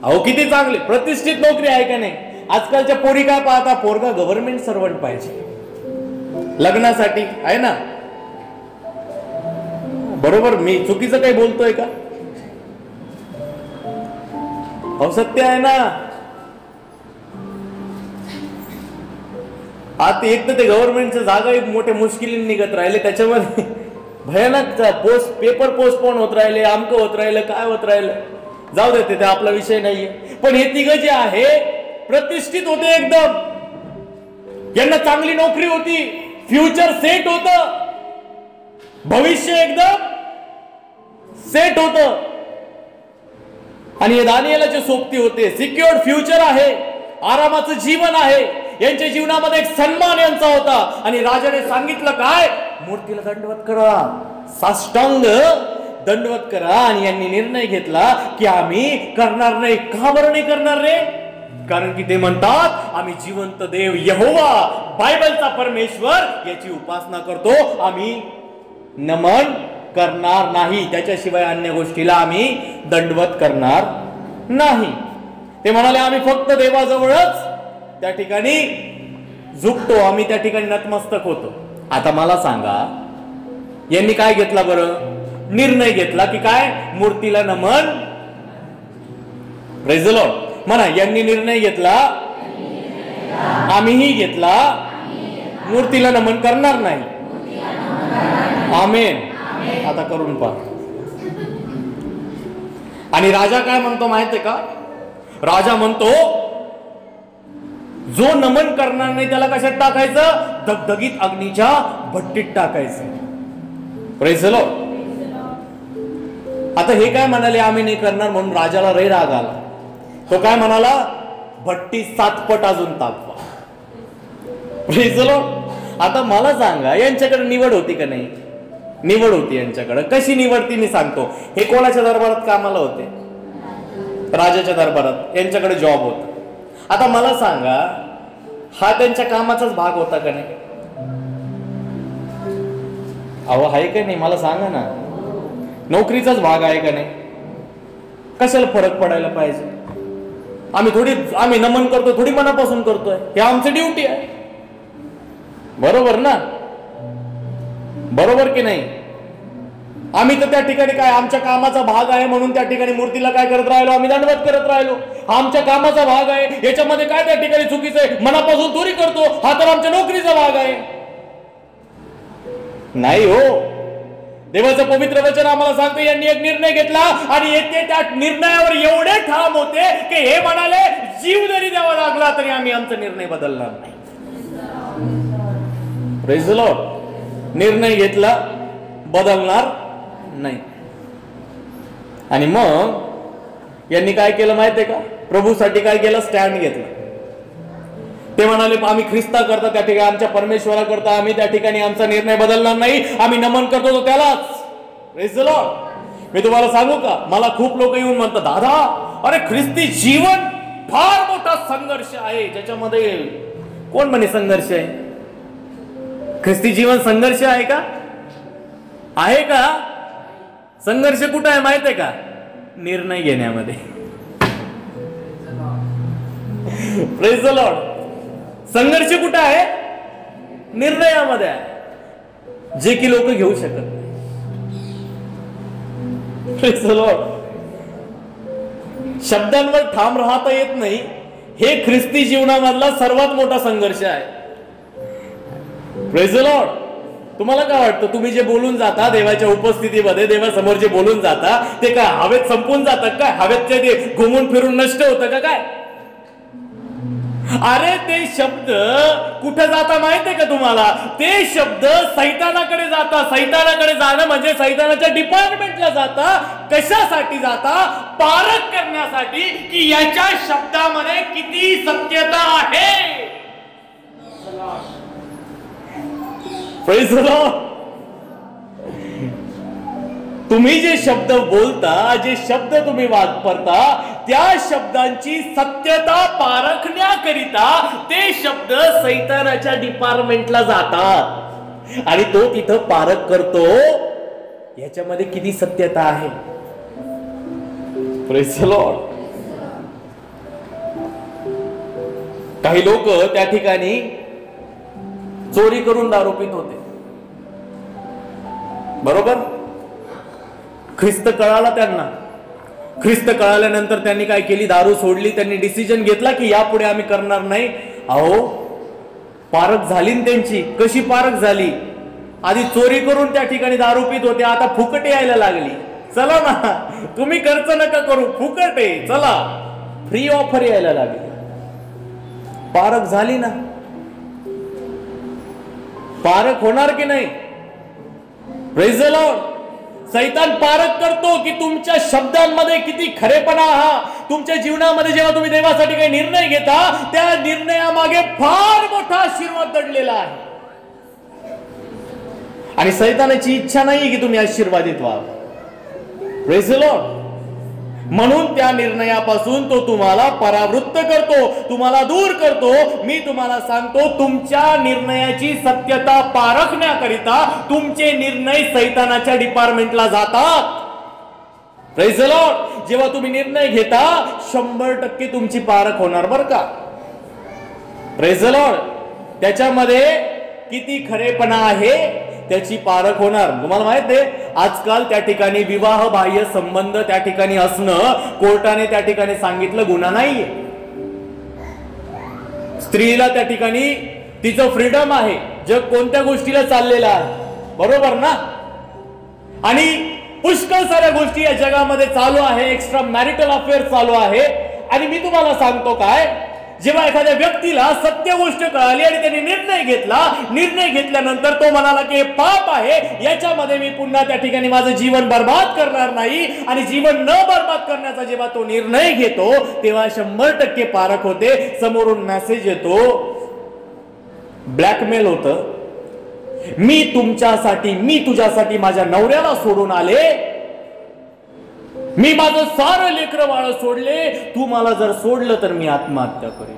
S1: अहो किती चांगले प्रतिष्ठित नोकरी आहे का नाही. आजकालच्या पोरी काय पाहता, पोरगा गव्हर्नमेंट सर्वंट पाहिजे लग्नासाठी, आहे ना, बरोबर. मी चुकीचं काही बोलतोय का, अहो सत्य आहे ना. आता एक तर ते गव्हर्नमेंटच्या जागा मोठ्या मुश्किलीने निघत राहिले, त्याच्यामध्ये भयानक पेपर पोस्टपोन होत राहिले, आमक होत राहिलं, काय होत राहिलं, जाऊ देते, ते आपला विषय नाहीये. पण हे तिघ जे आहे प्रतिष्ठित होते एकदम, यांना चांगली नोकरी होती, फ्युचर सेट होत, भविष्य एकदम सेट होत. आणि हे दानिएलाचे सोबती होते, सिक्युअर्ड फ्युचर आहे, आरामाचं जीवन आहे, यांच्या जीवनामध्ये एक सन्मान यांचा होता. आणि राजाने सांगितलं काय, मूर्तीला दंडवत करा, साष्टांग दंडवत करा. आणि यांनी निर्णय घेतला की आम्ही करणार नाही. का बरं नाही करणार रे, कारण की ते म्हणतात आम्ही जिवंत देव यहोवा बायबलचा परमेश्वर याची उपासना करतो, आम्ही नमन करणार नाही, त्याच्याशिवाय अन्य गोष्टीला आम्ही दंडवत करणार नाही. ते म्हणाले आम्ही फक्त देवाजवळच त्या ठिकाणी झुकतो, आम्ही त्या ठिकाणी नतमस्तक होतो. आता मला सांगा यांनी काय घेतला बरं, निर्णय घेतला की काय, मूर्तीला नमन. Praise the Lord. म्हणा, यांनी निर्णय घेतला, आम्हीही घेतला, मूर्तीला नमन करणार नाही. आमेन. आता करून पहा. आणि राजा काय म्हणतो माहितीये का, राजा म्हणतो जो नमन करणार नाही त्याला कशात टाकायचं, धगधगीत अग्नीच्या भट्टीत टाकायचं. Praise the Lord. आता हे काय म्हणाले, आम्ही नाही करणार, म्हणून राजाला रे राग आला. तो काय म्हणाला, भट्टी 7 पट अजून तापवा. Praise the Lord. आता मला सांगा यांच्याकडे निवड होती का नाही, निवड होती यांच्याकडे. कशी निवड ती मी सांगतो. हे कोणाच्या दरबारात कामाला होते, राजाच्या दरबारात, यांच्याकडे जॉब होता. आता मला सांगा हा त्यांच्या कामाचाच भाग होता का नाही, अहो आहे का नाही, मला सांगा ना, नोकरीचाच भाग आहे का नाही. कशाला फरक पडायला पाहिजे, आम्ही नमन करतो थोडी मनापासून करतोय, हे आमची ड्युटी आहे, बरोबर ना, बरोबर की नाही. आम्ही तर त्या ठिकाणी काय आमच्या कामाचा भाग आहे म्हणून त्या ठिकाणी मूर्तीला काय करत राहिलो, आम्ही दंडवत करत राहिलो. आमच्या कामाचा भाग आहे, याच्यामध्ये काय त्या ठिकाणी चुकीचं आहे, मनापासून थोडी करतो, हा तर आमच्या नोकरीचा भाग आहे. नाही हो, देवाचं पवित्र वचन आम्हाला सांगते यांनी एक निर्णय घेतला आणि येथे त्या निर्णयावर एवढे ठाम होते की हे म्हणाले जीव जरी द्यावा लागला तरी आम्ही आमचा निर्णय बदलणार नाही. Praise the Lord. निर्णय घेतला, बदलणार नाही. आणि मग यांनी काय केलं माहितीये का? प्रभूसाठी काय केलं? स्टँड घेतलं. ते म्हणाले आम्ही ख्रिस्ता करता त्या ठिकाणी, आमच्या परमेश्वरा करता आम्ही त्या ठिकाणी आमचा निर्णय बदलणार नाही, आम्ही नमन करतो तो त्यालाच. Praise the Lord. मी तुम्हाला सांगू का, मला खूप लोक येऊन म्हणतात दादा अरे ख्रिस्ती जीवन फार मोठा संघर्ष आहे. ज्याच्यामध्ये कोण म्हणे संघर्ष आहे? ख्रिस्ती जीवन संघर्ष आहे का? आहे का? संघर्ष कुठं आहे माहित आहे का? निर्णय घेण्यामध्ये. Praise the Lord. संघर्ष कुठं आहे? निर्णयामध्ये आहे, जे की लोक घेऊ शकत नाही. Praise the Lord. शब्दांवर ठाम राहता येत नाही, हे ख्रिस्ती जीवनामधला सर्वात मोठा संघर्ष आहे. Praise the Lord. तुम्हाला काय वाटतं, तुम्ही जे बोलून जाता देवाच्या उपस्थितीमध्ये, देवासमोर जे बोलून जाता ते काय हवेत संपून जातात काय? हवेत ते घुमून फिरून नष्ट होतं का काय? अरे ते शब्द कुठे जाता माहितीये का तुम्हाला? ते शब्द सैतानाकडे जाता. सैतानाकडे जाणं म्हणजे सैतानाच्या डिपार्टमेंटला जाता. कशासाठी जाता? पारख करण्यासाठी की याच्या शब्दामध्ये किती सत्यता आहे. Praise the Lord. तुम्ही जे शब्द बोलता, जे शब्द तुम्ही वापरता, त्या शब्दांची सत्यता पारखण्याकरिता ते शब्द सैतानाच्या डिपार्टमेंटला जातात आणि तो तिथं पारख करतो याच्यामध्ये किती सत्यता आहे. Praise the Lord. काही लोक त्या ठिकाणी चोरी करून दारू पित होते, बरोबर? ख्रिस्त कळाला त्यांना. ख्रिस्त कळाल्यानंतर त्यांनी काय केली? दारू सोडली. त्यांनी डिसिजन घेतला की यापुढे आम्ही करणार नाही. अहो पारख झाली ना त्यांची. कशी पारख झाली? आधी चोरी करून त्या ठिकाणी दारू पित होते, आता फुकट यायला लागली. चला ना, तुम्ही खर्च नका करू, फुकट आहे, चला, फ्री ऑफर यायला लागली. पारख झाली ना. पारख होणार की नाही? Praise the Lord. सैतान पारख करतो की तुमच्या शब्दांमध्ये किती खरेपणा हा. तुमच्या जीवनामध्ये जेव्हा तुम्ही देवासाठी काही निर्णय घेता, त्या निर्णयामागे फार मोठा आशीर्वाद दडलेला आहे. आणि सैतानाची इच्छा नाही की तुम्ही आशीर्वादित व्हा. Praise the Lord. म्हणून त्या निर्णयापासून तो तुम्हाला परावृत्त करतो, तुम्हाला दूर करतो. मी तुम्हाला सांगतो, तुमच्या निर्णयाची सत्यता पारखण्याकरिता तुमचे निर्णय सैतानाच्या डिपार्टमेंटला जातात. Praise the Lord. जेव्हा तुम्ही निर्णय घेता 100% तुमची पारख होणार बरं का. Praise the Lord. त्याच्यामध्ये किती खरेपणा आहे त्याची पारख होणार. तुम्हाला माहित आहे आजकाल त्या ठिकाणी विवाह बाह्य संबंध त्या ठिकाणी असणं कोर्टाने त्या ठिकाणी सांगितलं गुन्हा नाहीये. स्त्रीला त्या ठिकाणी तिचं फ्रीडम आहे. जग कोणत्या गोष्टीला चाललेलं आहे, बरोबर ना? आणि पुष्कळ साऱ्या गोष्टी या जगामध्ये चालू आहे. एक्स्ट्रा मॅरिटल अफेअर चालू आहे. आणि मी तुम्हाला सांगतो काय, जेव्हा एखाद्या व्यक्तीला सत्य गोष्ट कळाली आणि त्याने निर्णय घेतला, निर्णय घेतल्यानंतर तो म्हणाला की हे पाप आहे, याच्यामध्ये मी पुन्हा त्या ठिकाणी माझं जीवन बर्बाद करणार नाही. आणि जीवन न बर्बाद करण्याचा जेव्हा तो निर्णय घेतो तेव्हा 100% पारख होते. समोरून मेसेज येतो, ब्लॅकमेल होतं, मी तुमच्यासाठी, मी तुझ्यासाठी माझ्या नवऱ्याला सोडून आले, मी माझं सारं लेकरं बाळ सोडले, तू मला जर सोडलं तर मी आत्महत्या करेन.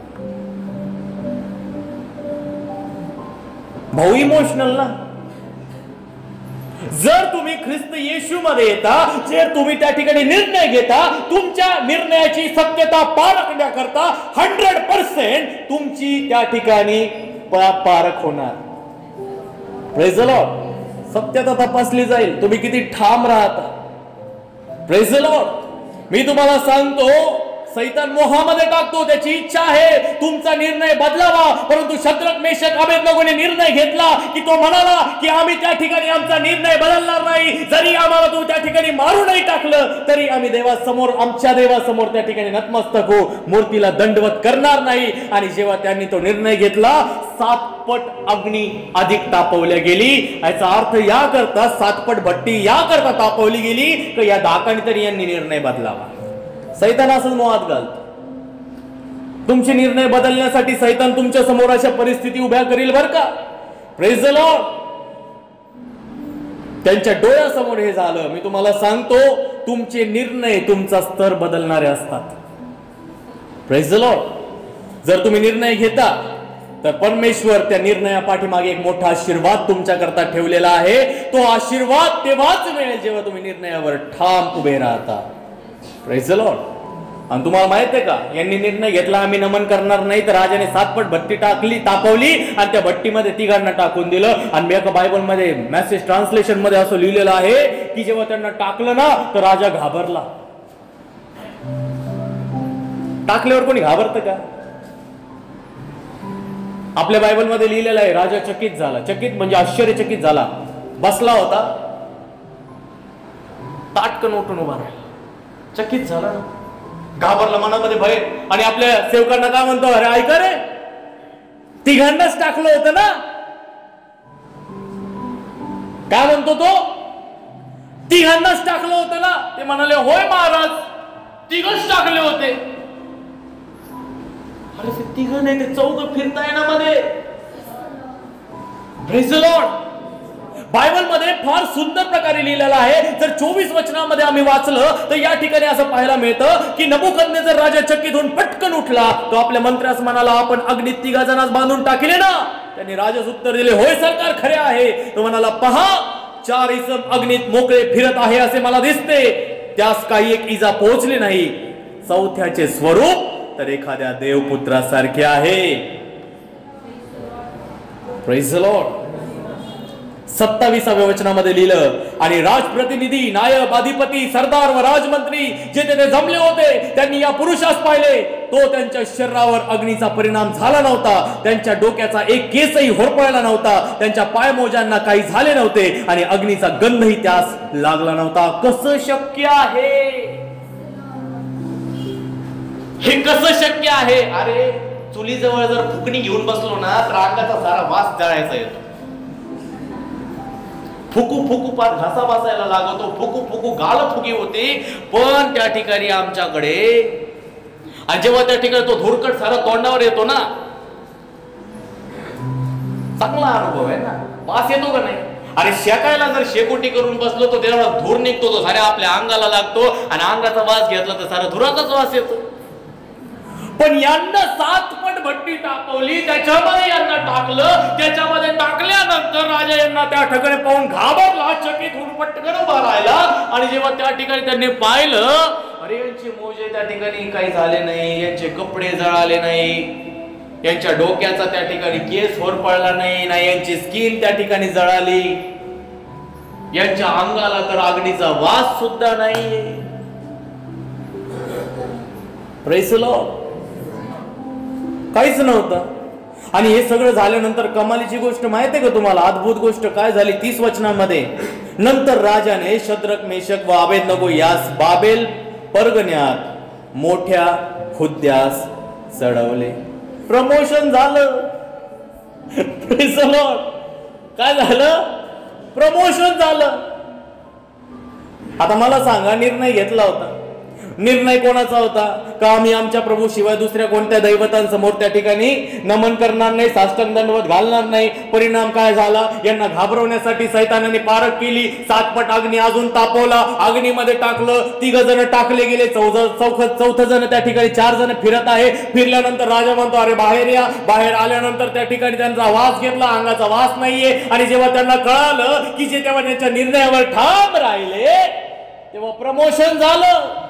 S1: भाऊ इमोशनल ना. जर तुम्ही ख्रिस्त येशू मध्ये येता, जर तुम्ही त्या ठिकाणी निर्णय घेता, तुमच्या निर्णयाची सत्यता पारखण्याकरता 100% तुमची त्या ठिकाणी पारख होणार. Praise the Lord. सत्यता तपासली जाईल, तुम्ही किती ठाम राहता. Praise the Lord. मी तुम्हाला सांगतो सैतान मोहामध्ये टाकतो. त्याची इच्छा आहे तुमचा निर्णय बदलावा, परंतु शद्रक मेशक अबेदनगोने निर्णय घेतला की तो म्हणाला की आम्ही त्या ठिकाणी आमचा निर्णय बदलणार नाही. जरी आम्हाला तू त्या ठिकाणी मारूनही टाकलं तरी आम्ही देवासमोर, आमच्या देवासमोर त्या ठिकाणी नतमस्तक हो, मूर्तीला दंडवत करणार नाही. आणि जेव्हा त्यांनी तो निर्णय घेतला 7 पट अग्नी अधिक तापवल्या गेली. याचा अर्थ या करता 7 पट भट्टी या करता तापवली गेली की या धाकाने तरी यांनी निर्णय बदलावा. सैतान असंच मोहात घालतो. तुमचे निर्णय बदलण्यासाठी सैतान तुमच्या समोर अशा परिस्थिती उभ्या करील बर का. Praise the Lord. त्यांच्या डोळ्यासमोर हे झालं. मी तुम्हाला सांगतो तुमचे निर्णय तुमचा स्तर बदलणारे असतात. Praise the Lord. जर तुम्ही निर्णय घेता तर परमेश्वर त्या निर्णयापाठीमागे एक मोठा आशीर्वाद तुमच्याकरता ठेवलेला आहे. तो आशीर्वाद तेव्हाच मिळेल जेव्हा तुम्ही निर्णयावर ठाम उभे राहता. Praise the Lord. आणि तुम्हाला माहित आहे का, यांनी निर्णय घेतला आम्ही नमन करणार नाही, तर राजाने 7 पट भट्टी टाकली, तापवली आणि त्या भट्टीमध्ये तिघांना टाकून दिलं. आणि मी एका बायबलमध्ये मेसेज ट्रान्सलेशन मध्ये असं लिहिलेलं आहे की जेव्हा त्यांना टाकलं ना तर राजा घाबरला. टाकल्यावर कोणी घाबरतं का? आपल्या बायबलमध्ये लिहिलेलं आहे राजा चकित झाला. चकित म्हणजे आश्चर्यचकित झाला. बसला होता, ताटकन उठून उभा राहिला. चकित झाला, घाबरला, मनामध्ये भय. आणि आपल्या सेवकांना काय म्हणतो, अरे ऐका रे, तिघांनाच टाकलं होतं ना. काय म्हणतो तो, तिघांनाच टाकलं होतं ना. ते म्हणाले होय महाराज, तिघच टाकले होते. अरे ते तिघ नाही, ते चौघ फिरताय ना मध्ये. Praise the Lord. बायबल मध्ये फार सुंदर प्रकारे लिहिलेला आहे. जर 24 वचनामध्ये आम्ही वाचलं तर या ठिकाणी असं पाहायला मिळतं की नबुकदनेस्सर राजा चकित होऊन पटकन उठला. तो आपल्या मंत्र्यास म्हणाला, आपण अग्नीत 3 जणांस बांधून टाकले ना. त्यांनी राजास उत्तर दिले, होय सरकार, खरे आहे. तो म्हणाला, पहा 4 इसम अग्नीत मोकळे फिरत आहे असे मला दिसते. त्यास काही एक इजा पोहोचली नाही. 4थ्याचे स्वरूप तर एखाद्या देवपुत्रासारखे आहे. Praise the Lord. 27व्या वचनामध्ये लिहिलं, आणि राजप्रतिनिधी, नायक, अधिपती, सरदार व राजमंत्री जे तेथे जमले होते त्यांनी या पुरुषास पाहिले. तो त्यांच्या शरीरावर अग्नीचा परिणाम झाला नव्हता. त्यांच्या डोक्याचा एक केसही होरपळला नव्हता. त्यांच्या पायमोजांना काही झाले नव्हते आणि अग्नीचा गंधही त्यास लागला नव्हता. कसं शक्य आहे हे? कसं शक्य आहे? अरे चुलीजवळ जर फुकणी घेऊन बसलो ना तर अंगाचा सारा वास जळायचा येतो. फुकू फुकू पार घासा बसायला लागतो. फुकू फुकू गाल फुगी होते. पण त्या ठिकाणी आमच्याकडे, आणि जेव्हा त्या ठिकाणी तो धुरकट सारा तोंडावर येतो ना, चांगला अनुभव आहे ना. वास येतो का नाही? अरे शेकायला जर शेकोटी करून बसलो तर तेवढा धूर निघतो, तो साऱ्या आपल्या अंगाला लागतो. आणि अंगाचा वास घेतला तर सारा धुराचाच वास येतो. पण यांना 7 पट भट्टी तापवली, त्याच्यामध्ये यांना टाकलं. त्याच्यामध्ये टाकल्यानंतर राजा यांना त्या ठिकाणी पाहून घाबरला, चकित होऊन पटकन उभा राहिला. आणि जेव्हा त्या ठिकाणी त्यांनी पाहिलं, अरे यांचे मोजे त्या ठिकाणी काही झाले नाही, यांचे कपडे जळाले नाही, यांच्या डोक्याचा त्या ठिकाणी केस होरपळला नाही, ना यांची स्किन त्या ठिकाणी जळाली, यांच्या अंगाला तर अग्नीचा वास सुद्धा नाही. Praise the Lord. काहीच नव्हतं. आणि हे सगळं झाल्यानंतर कमालीची गोष्ट माहिती आहे का तुम्हाला? अद्भुत गोष्ट काय झाली 30 वचनामध्ये. नंतर राजाने शद्रक, मेशक व अबेदनगो यास बाबेल परगण्यात मोठ्या हुद्द्यास चढवले. प्रमोशन झालं. Praise the Lord. काय झालं? प्रमोशन झालं. आता मला सांगा, निर्णय घेतला होता. निर्णय कोणाचा होता? का आम्ही आमच्या प्रभू शिवाय दुसऱ्या कोणत्या दैवतांसमोर त्या ठिकाणी नमन करणार नाही, साष्टांग दंडवत घालणार नाही. परिणाम काय झाला? यांना घाबरवण्यासाठी सैतानाने पारख केली. 7 पट अग्नी अजून तापवला, अग्नीमध्ये टाकलं. 3 जण टाकले गेले. चौथं जण त्या ठिकाणी 4 जण फिरत आहे. फिरल्यानंतर राजा म्हणतो, अरे बाहेर या. बाहेर आल्यानंतर त्या ठिकाणी त्यांचा वास घेतला, अंगाचा वास नाहीये. आणि जेव्हा त्यांना कळालं की जे तेव्हा त्यांच्या निर्णयावर ठाम राहिले तेव्हा प्रमोशन झालं.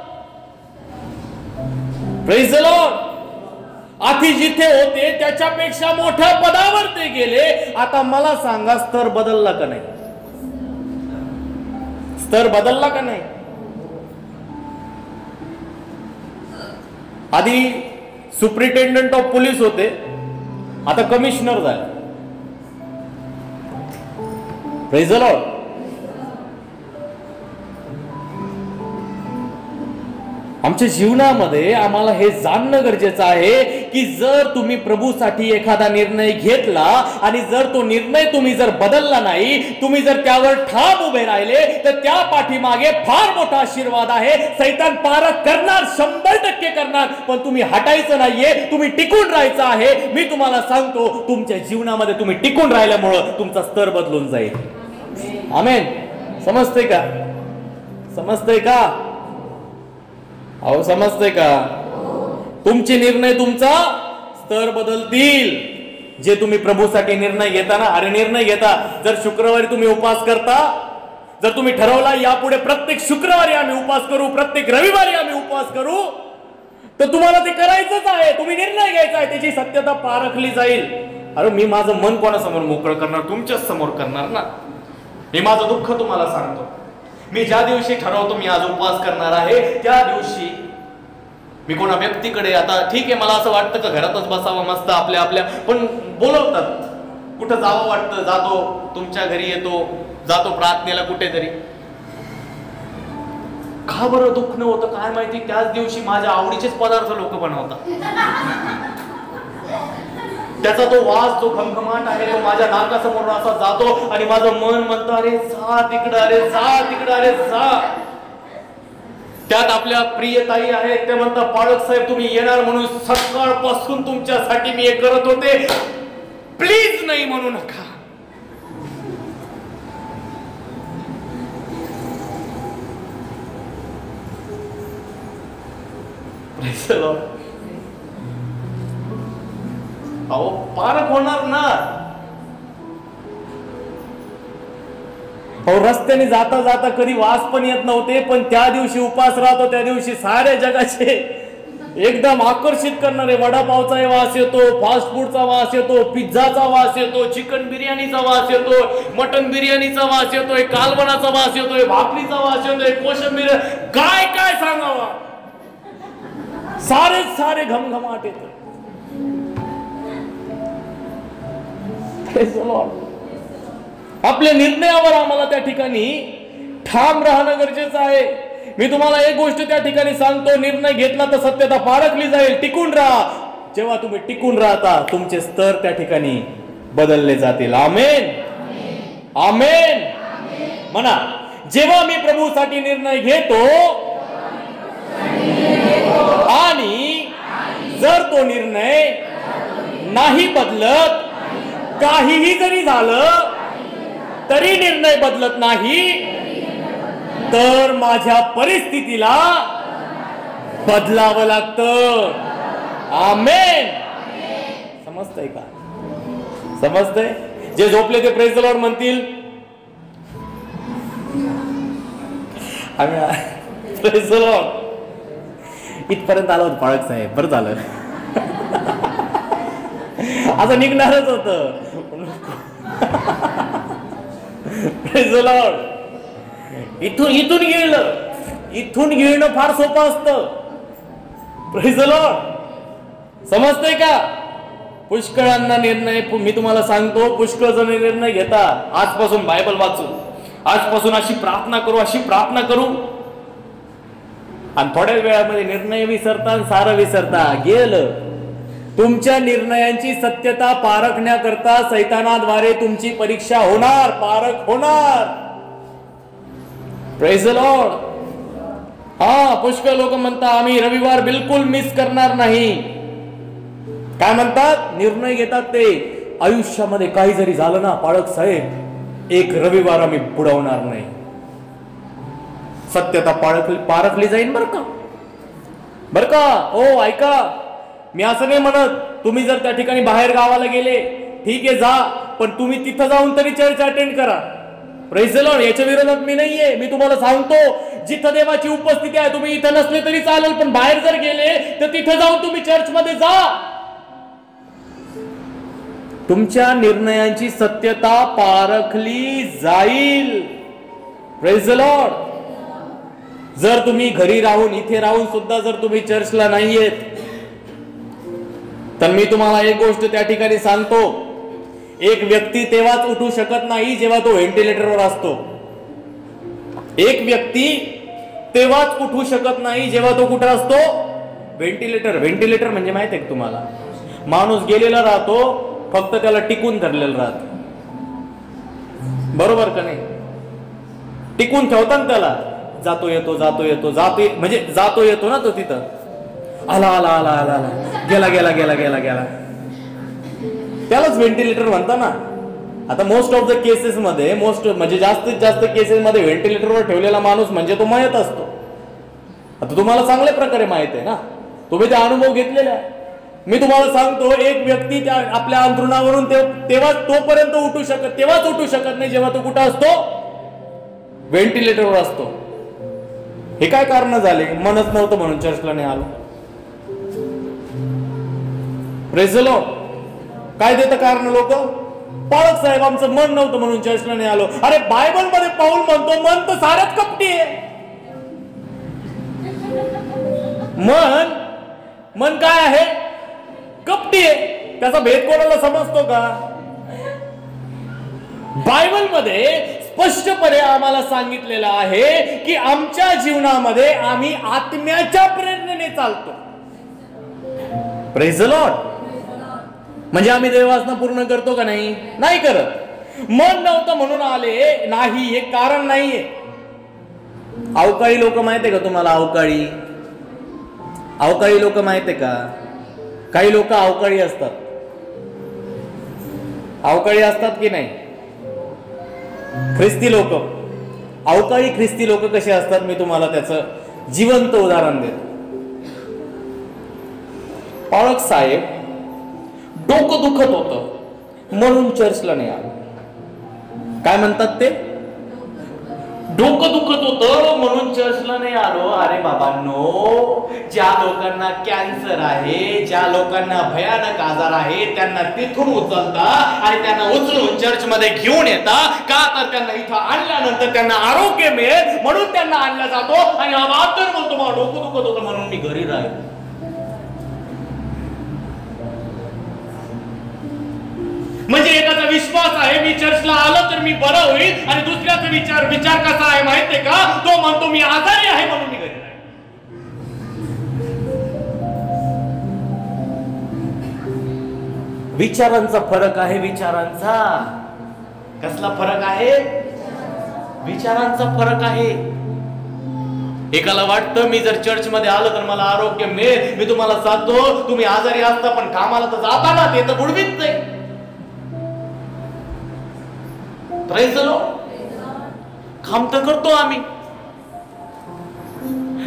S1: Praise the Lord. आधी जिथे होते त्याच्यापेक्षा मोठ्या पदावर ते गेले. आता मला सांगा, स्तर बदलला का नाही? स्तर बदलला का नाही? आधी सुप्रिटेंडंट ऑफ पोलीस होते, आता कमिशनर झाले. Praise the Lord. आमच्या जीवनामध्ये आम्हाला हे जाणणं गरजेचं आहे की जर तुम्ही प्रभूसाठी एखादा निर्णय घेतला आणि जर तो निर्णय तुम्ही जर बदलला नाही, तुम्ही जर त्यावर ठाम उभे राहिले, तर त्या पाठीमागे फार मोठा आशीर्वाद आहे. सैतान पारख करणार, 100% करणार, पण तुम्ही हटायचं नाहीये, तुम्ही टिकून राहायचं आहे. मी तुम्हाला सांगतो, तुमच्या जीवनामध्ये तुम्ही टिकून राहिल्यामुळं तुमचा स्तर बदलून जाईल. आमेन. समजतंय का? समजतंय का? अहो समजतंय का? तुमचे निर्णय तुमचा स्तर बदलतील. जे तुम्ही प्रभूसाठी निर्णय घेता ना, अरे निर्णय घेता, जर शुक्रवारी तुम्ही उपवास करता, जर तुम्ही ठरवला यापुढे प्रत्येक शुक्रवारी आम्ही उपवास करू, प्रत्येक रविवारी आम्ही उपवास करू, तर तुम्हाला ते करायचंच आहे. तुम्ही निर्णय घ्यायचा आहे, त्याची सत्यता पारखली जाईल. अरे मी माझं मन कोणासमोर मोकळं करणार? तुमच्याच समोर करणार ना. मी माझं दुःख तुम्हाला सांगतो. मी ज्या दिवशी ठरवतो मी आज उपवास करणार आहे, त्या दिवशी मी कोणा व्यक्तीकडे, आता ठीक आहे, मला असं वाटतं का घरातच बसावं मस्त आपल्या आपल्या, पण बोलवतात, कुठं जावं वाटतं, जातो, तुमच्या घरी येतो, जातो प्रार्थनेला कुठेतरी. का बरं दुखणं होतं काय माहिती? त्याच दिवशी माझ्या आवडीचेच पदार्थ लोक बनवतात. त्याचा तो वास, जो घमघमाट आहे, तो माझ्या नाकासमोर असा जातो आणि माझं मन म्हणतं, अरे जा तिकडं, अरे जा तिकडं, अरे जा. त्यात आपल्या प्रिय ताई आहेत, ते म्हणतात, पाळक साहेब तुम्ही येणार म्हणून सकाळपासून तुमच्यासाठी मी हे करत होते, प्लीज नाही म्हणू नका. अहो पारख होणार ना. अहो रस्त्याने जाता जाता कधी वास पण येत नव्हते, पण त्या दिवशी उपास राहतो, त्या दिवशी साऱ्या जगाचे एकदम आकर्षित करणारे वडापावचा वास येतो, फास्ट फूडचा वास येतो, पिझ्झाचा वास येतो, चिकन बिर्याणीचा वास येतो, मटन बिर्याणीचा वास येतोय, कालवणाचा वास येतोय, भाकरीचा वास येतोय, कोशिंबीर, काय काय सांगावा, सारे घमघमाट येतो. आपल्या निर्णयावर आम्हाला त्या ठिकाणी ठाम राहणं गरजेचं आहे. मी तुम्हाला एक गोष्ट त्या ठिकाणी सांगतो, निर्णय घेतला तर सत्यता पारखली जाईल. टिकून राहा. जेव्हा तुम्ही टिकून राहता, तुमचे स्तर त्या ठिकाणी बदलले जातील. आमेन, आमेन म्हणा. जेव्हा मी प्रभूसाठी निर्णय घेतो आणि जर तो निर्णय नाही बदलत, काहीही जरी झालं तरी निर्णय बदलत नाही, तर माझ्या परिस्थितीला बदलावं लागतं. आमेन. समजतंय का? समजतंय? जे झोपले ते प्रेज द लॉर्ड म्हणतील. Praise the Lord. इथपर्यंत आलो होतो पाळक साहेब, बरं झालं. आता निघणारच होत. Praise the Lord. इथून गिळणं फार सोपं असतं. Praise the Lord. समजतंय का? पुष्कळांना निर्णय, मी तुम्हाला सांगतो, पुष्कळ जण निर्णय घेतात, आजपासून बायबल वाचू, आजपासून अशी प्रार्थना करू, अशी प्रार्थना करू, आणि थोड्या वेळामध्ये निर्णय विसरता, सारं विसरता गेलं. तुमच्या निर्णयांची सत्यता पारखण्याकरता सैतानाद्वारे तुमची परीक्षा होणार, पारख होणार. Praise the Lord. हा, पुष्कळ लोक म्हणतात आम्ही रविवार बिलकुल मिस करणार नाही. काय म्हणतात? निर्णय घेतात ते, आयुष्यामध्ये काही जरी झालं ना पाळक साहेब, एक रविवार आम्ही बुडवणार नाही. सत्यता पारखली जाईल बर का, बर का. ओ ऐका, मी असं नाही म्हणत, तुम्ही जर त्या ठिकाणी बाहेर गावाला गेले, ठीक आहे जा, पण तुम्ही तिथं जाऊन तरी चर्च अटेंड करा. Praise the Lord. याच्या विरोधात मी नाहीये. मी तुम्हाला सांगतो, जिथं देवाची उपस्थिती आहे, तुम्ही इथं नसले तरी चालेल, पण बाहेर जर गेले तर तिथं जाऊन तुम्ही चर्च मध्ये जा. तुमच्या निर्णयांची सत्यता पारखली जाईल. Praise the Lord. जर तुम्ही घरी राहून, इथे राहून सुद्धा जर तुम्ही चर्चला नाहीयेत, तर मी तुम्हाला एक गोष्ट त्या ठिकाणी सांगतो, एक व्यक्ती तेव्हाच उठू शकत नाही जेव्हा तो व्हेंटिलेटरवर असतो. एक व्यक्ती तेव्हाच उठू शकत नाही जेव्हा तो कुठे असतो? व्हेंटिलेटर म्हणजे माहिती आहे का तुम्हाला? माणूस गेलेला राहतो, फक्त त्याला टिकून धरलेलं राहत. बरोबर का नाही? टिकून ठेवतात त्याला. जातो येतो म्हणजे जातो येतो ना तो तिथं. आला आला आला आला आला गेला गेला गेला गेला गेला, त्यालाच व्हेंटिलेटर म्हणता ना. आता मोस्ट ऑफ द केसेस मध्ये म्हणजे जास्तीत जास्त केसेस मध्ये व्हेंटिलेटरवर ठेवलेला माणूस म्हणजे तो मयत असतो. आता तुम्हाला चांगल्या प्रकारे माहित आहे ना, तुम्ही ते अनुभव घेतलेला आहे. मी तुम्हाला सांगतो, एक व्यक्ती त्या आपल्या अंथरुणावरून तेव्हाच तोपर्यंत तेव्हाच उठू शकत नाही जेव्हा तो कुठं असतो? व्हेंटिलेटरवर असतो. हे काय कारण झाले? मनच नव्हतं म्हणून चर्चला नाही आलो. Praise the Lord. काय देतं कारण लोक? पाळक साहेब आमचं मन नव्हतं म्हणून चर्चला नाही आलो. अरे बायबल मध्ये पाऊल म्हणतो मन तर सारच कपटी आहे. मन काय आहे? कपटी आहे. त्याचा भेद कोणाला समजतो का? बायबल मध्ये स्पष्टपणे आम्हाला सांगितलेलं आहे की आमच्या जीवनामध्ये आम्ही आत्म्याच्या प्रेरणेने चालतो. Praise the Lord. म्हणजे आम्ही देववासना पूर्ण करतो का नाही? नाही करत. मन नव्हतं म्हणून आले नाही, हे कारण नाहीये. अवकाळी लोक माहितीये का तुम्हाला? अवकाळी लोक माहितीये का? काही लोक अवकाळी असतात. अवकाळी असतात की नाही? ख्रिस्ती लोक, अवकाळी ख्रिस्ती लोक कसे असतात मी तुम्हाला त्याचं जिवंत उदाहरण देतो. पाळक साहेब डोकं दुखत होतं म्हणून चर्चला नाही आलो. काय म्हणतात ते? डोकं दुखत होतं म्हणून चर्चला नाही आलो. अरे बाबांनो, ज्या लोकांना कॅन्सर आहे, ज्या लोकांना भयानक आजार आहे, त्यांना तिथून उचलता आणि त्यांना उचलून चर्च मध्ये घेऊन येता का? तर त्यांना इथं आणल्यानंतर त्यांना आरोग्य मिळेल म्हणून त्यांना आणला जातो. आणि हा बाप तर म्हणतो मला डोकं दुखत होतं म्हणून मी घरी राहिलो. म्हणजे एकाचा विश्वास आहे मी चर्चला आलो तर मी बरं होईल, आणि दुसऱ्याचा विचार कसा आहे माहितीये का? तो म्हणतो मी आजारी आहे म्हणून मी घरी राहील. विचारांचा फरक आहे. विचारांचा कसला फरक आहे? विचारांचा फरक आहे. एकाला वाटतं मी जर चर्च मध्ये आलो तर मला आरोग्य मिळेल. मी तुम्हाला सांगतो, तुम्ही आजारी असता पण कामाला तर जाता ना, ते तर बुडवीत नाही. Praise the Lord. काम तर करतो आम्ही.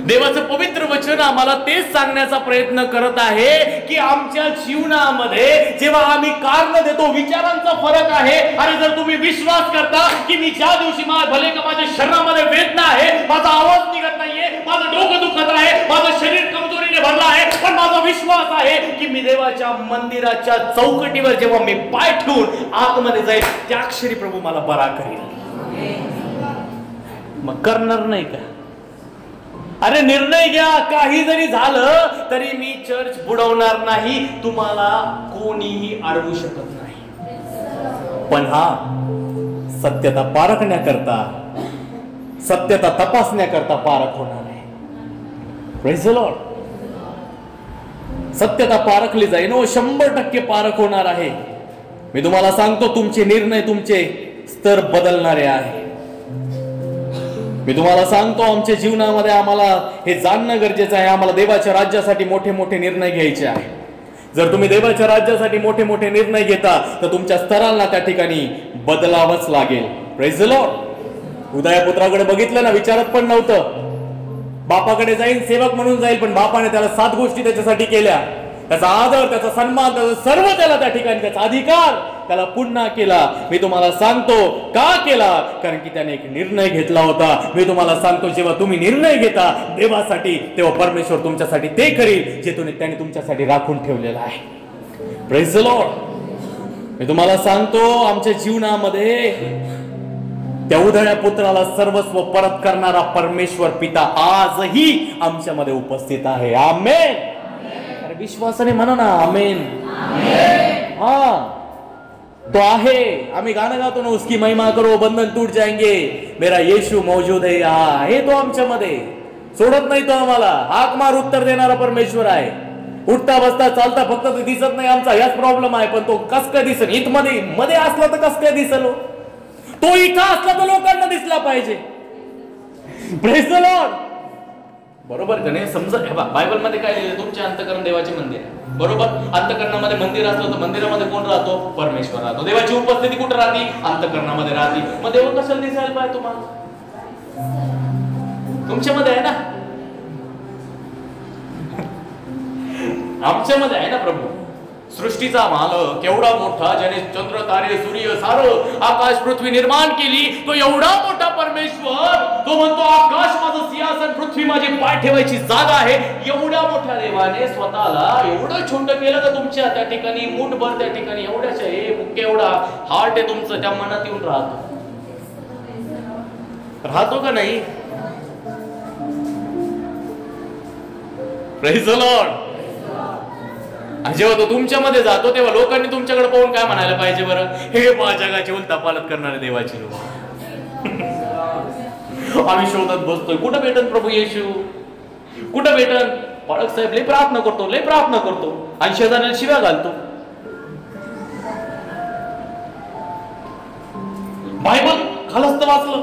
S1: देवाचं पवित्र वचन आम्हाला तेच सांगण्याचा प्रयत्न करत आहे की आमच्या जीवनामध्ये जेव्हा आम्ही कारण देतो, विचारांचा फरक आहे. आणि जर तुम्ही विश्वास करता की मी ज्या दिवशी भले का माझ्या शरीरामध्ये वेदना आहे, माझा आवाज निघत नाहीये, माझं डोकं दुखत आहे, माझं शरीर कमजोरीने भरलं आहे, पण माझा विश्वास आहे की मी देवाच्या मंदिराच्या चौकटीवर जेव्हा मी पाय ठेवून आतमध्ये जाईल, त्या क्षणी प्रभू मला बरा करेल. मग करणार नाही का? अरे निर्णय घ्या. काही जरी झालं तरी मी चर्च बुडवणार नाही. तुम्हाला कोणीही अडवू शकत नाही. पण हा सत्यता पारखण्याकरता, सत्यता तपासण्याकरता पारख होणार आहे. Praise the Lord. सत्यता पारखली जाईल, 100% पारख होणार आहे. मी तुम्हाला सांगतो, तुमचे निर्णय, तुमचे स्तर बदलणारे आहे. मी तुम्हाला सांगतो, आमच्या जीवनामध्ये आम्हाला हे जाणणं गरजेचं आहे. आम्हाला देवाच्या राज्यासाठी मोठे मोठे निर्णय घ्यायचे आहे. जर तुम्ही देवाच्या राज्यासाठी मोठे मोठे निर्णय घेता तर तुमच्या स्तरांना त्या ठिकाणी बदलावंच लागेल. Praise the Lord. उदयपुत्राकडे बघितलं ना, विचारत पण नव्हतं. बापाकडे जाईल, सेवक म्हणून जाईल, पण बापाने त्याला 7 गोष्टी त्याच्यासाठी केल्या. त्याचा आदर, त्याचा सन्मान, त्याचं सर्व त्याला त्या ठिकाणी, त्याचा अधिकार त्याला पुन्हा केला. मी तुम्हाला सांगतो का केला? कारण की त्याने एक निर्णय घेतला होता. मी तुम्हाला सांगतो, जेव्हा तुम्ही निर्णय घेता देवासाठी, तेव्हा परमेश्वर तुमच्यासाठी ते करील जे त्याने तुमच्यासाठी राखून ठेवलेलं आहे. Praise the Lord. मी तुम्हाला सांगतो, आमच्या जीवनामध्ये त्या उधळ्या पुत्राला सर्वस्व परत करणारा परमेश्वर पिता आजही आमच्यामध्ये उपस्थित आहे. आमेन. विश्वासाने म्हणा ना आमेन. हा तो आहे. आम्ही गाणं गातो ना, उसकी महिमा करो बंधन टूट जाएंगे, मेरा येशू मौजूद है. आहे तो आमच्यामध्ये, सोडत नाही तो आम्हाला. हाक मार उत्तर देणारा परमेश्वर आहे. उठता बसता चालता फक्त तो दिसत नाही, आमचा याच प्रॉब्लेम आहे. पण तो कस काय दिसेल? इथमध्ये मध्ये असला तर कस काय दिसेल? तो इथं असला तर लोकांना दिसला पाहिजे. Praise the Lord. बरोबर का नाही? समजा बायबल मध्ये काय लिहिलं? तुमचे अंतःकरण देवाचे मंदिर आहे. बरोबर. अंतःकरणामध्ये मंदिर असलं तर मंदिरामध्ये कोण राहतो? परमेश्वर राहतो. देवाची उपस्थिती कुठे राहते? अंतःकरणामध्ये राहते. मग देव कशाला दिसायला पाहिजे तुम्हाला? तुमच्यामध्ये आहे ना, आमच्यामध्ये आहे ना प्रभू. सृष्टीचा मालक केवढा मोठा, ज्याने चंद्र तारे सूर्य सारं आकाश पृथ्वी निर्माण केली, तो एवढा मोठा परमेश्वर, तो म्हणतो आकाश माझं सिंहासन, पृथ्वी माझी पाय ठेवायची जागा आहे. एवढ्या मोठ्या देवाने स्वतःला एवढं छोटं केलं का तुमच्या त्या ठिकाणी, मूठभर त्या ठिकाणी एवढ्याशा हे मुख्य एवढा हार्ट आहे तुमचं, त्या मनात येऊन राहतो का नाही? Praise the Lord. जेव्हा तो तुमच्यामध्ये जातो तेव्हा लोकांनी तुमच्याकडे पाहून काय म्हणायला पाहिजे बरं? हे पहा जगाची उलथापालथ करणारे देवाची लोक. आम्ही शोधत बसतोय कुठं भेटन प्रभू येशू, कुठं भेटन? बाळक साहेब लय प्रार्थना करतो आणि शेजाऱ्याला शिव्या घालतो. बायबल खालस्त वाचलं,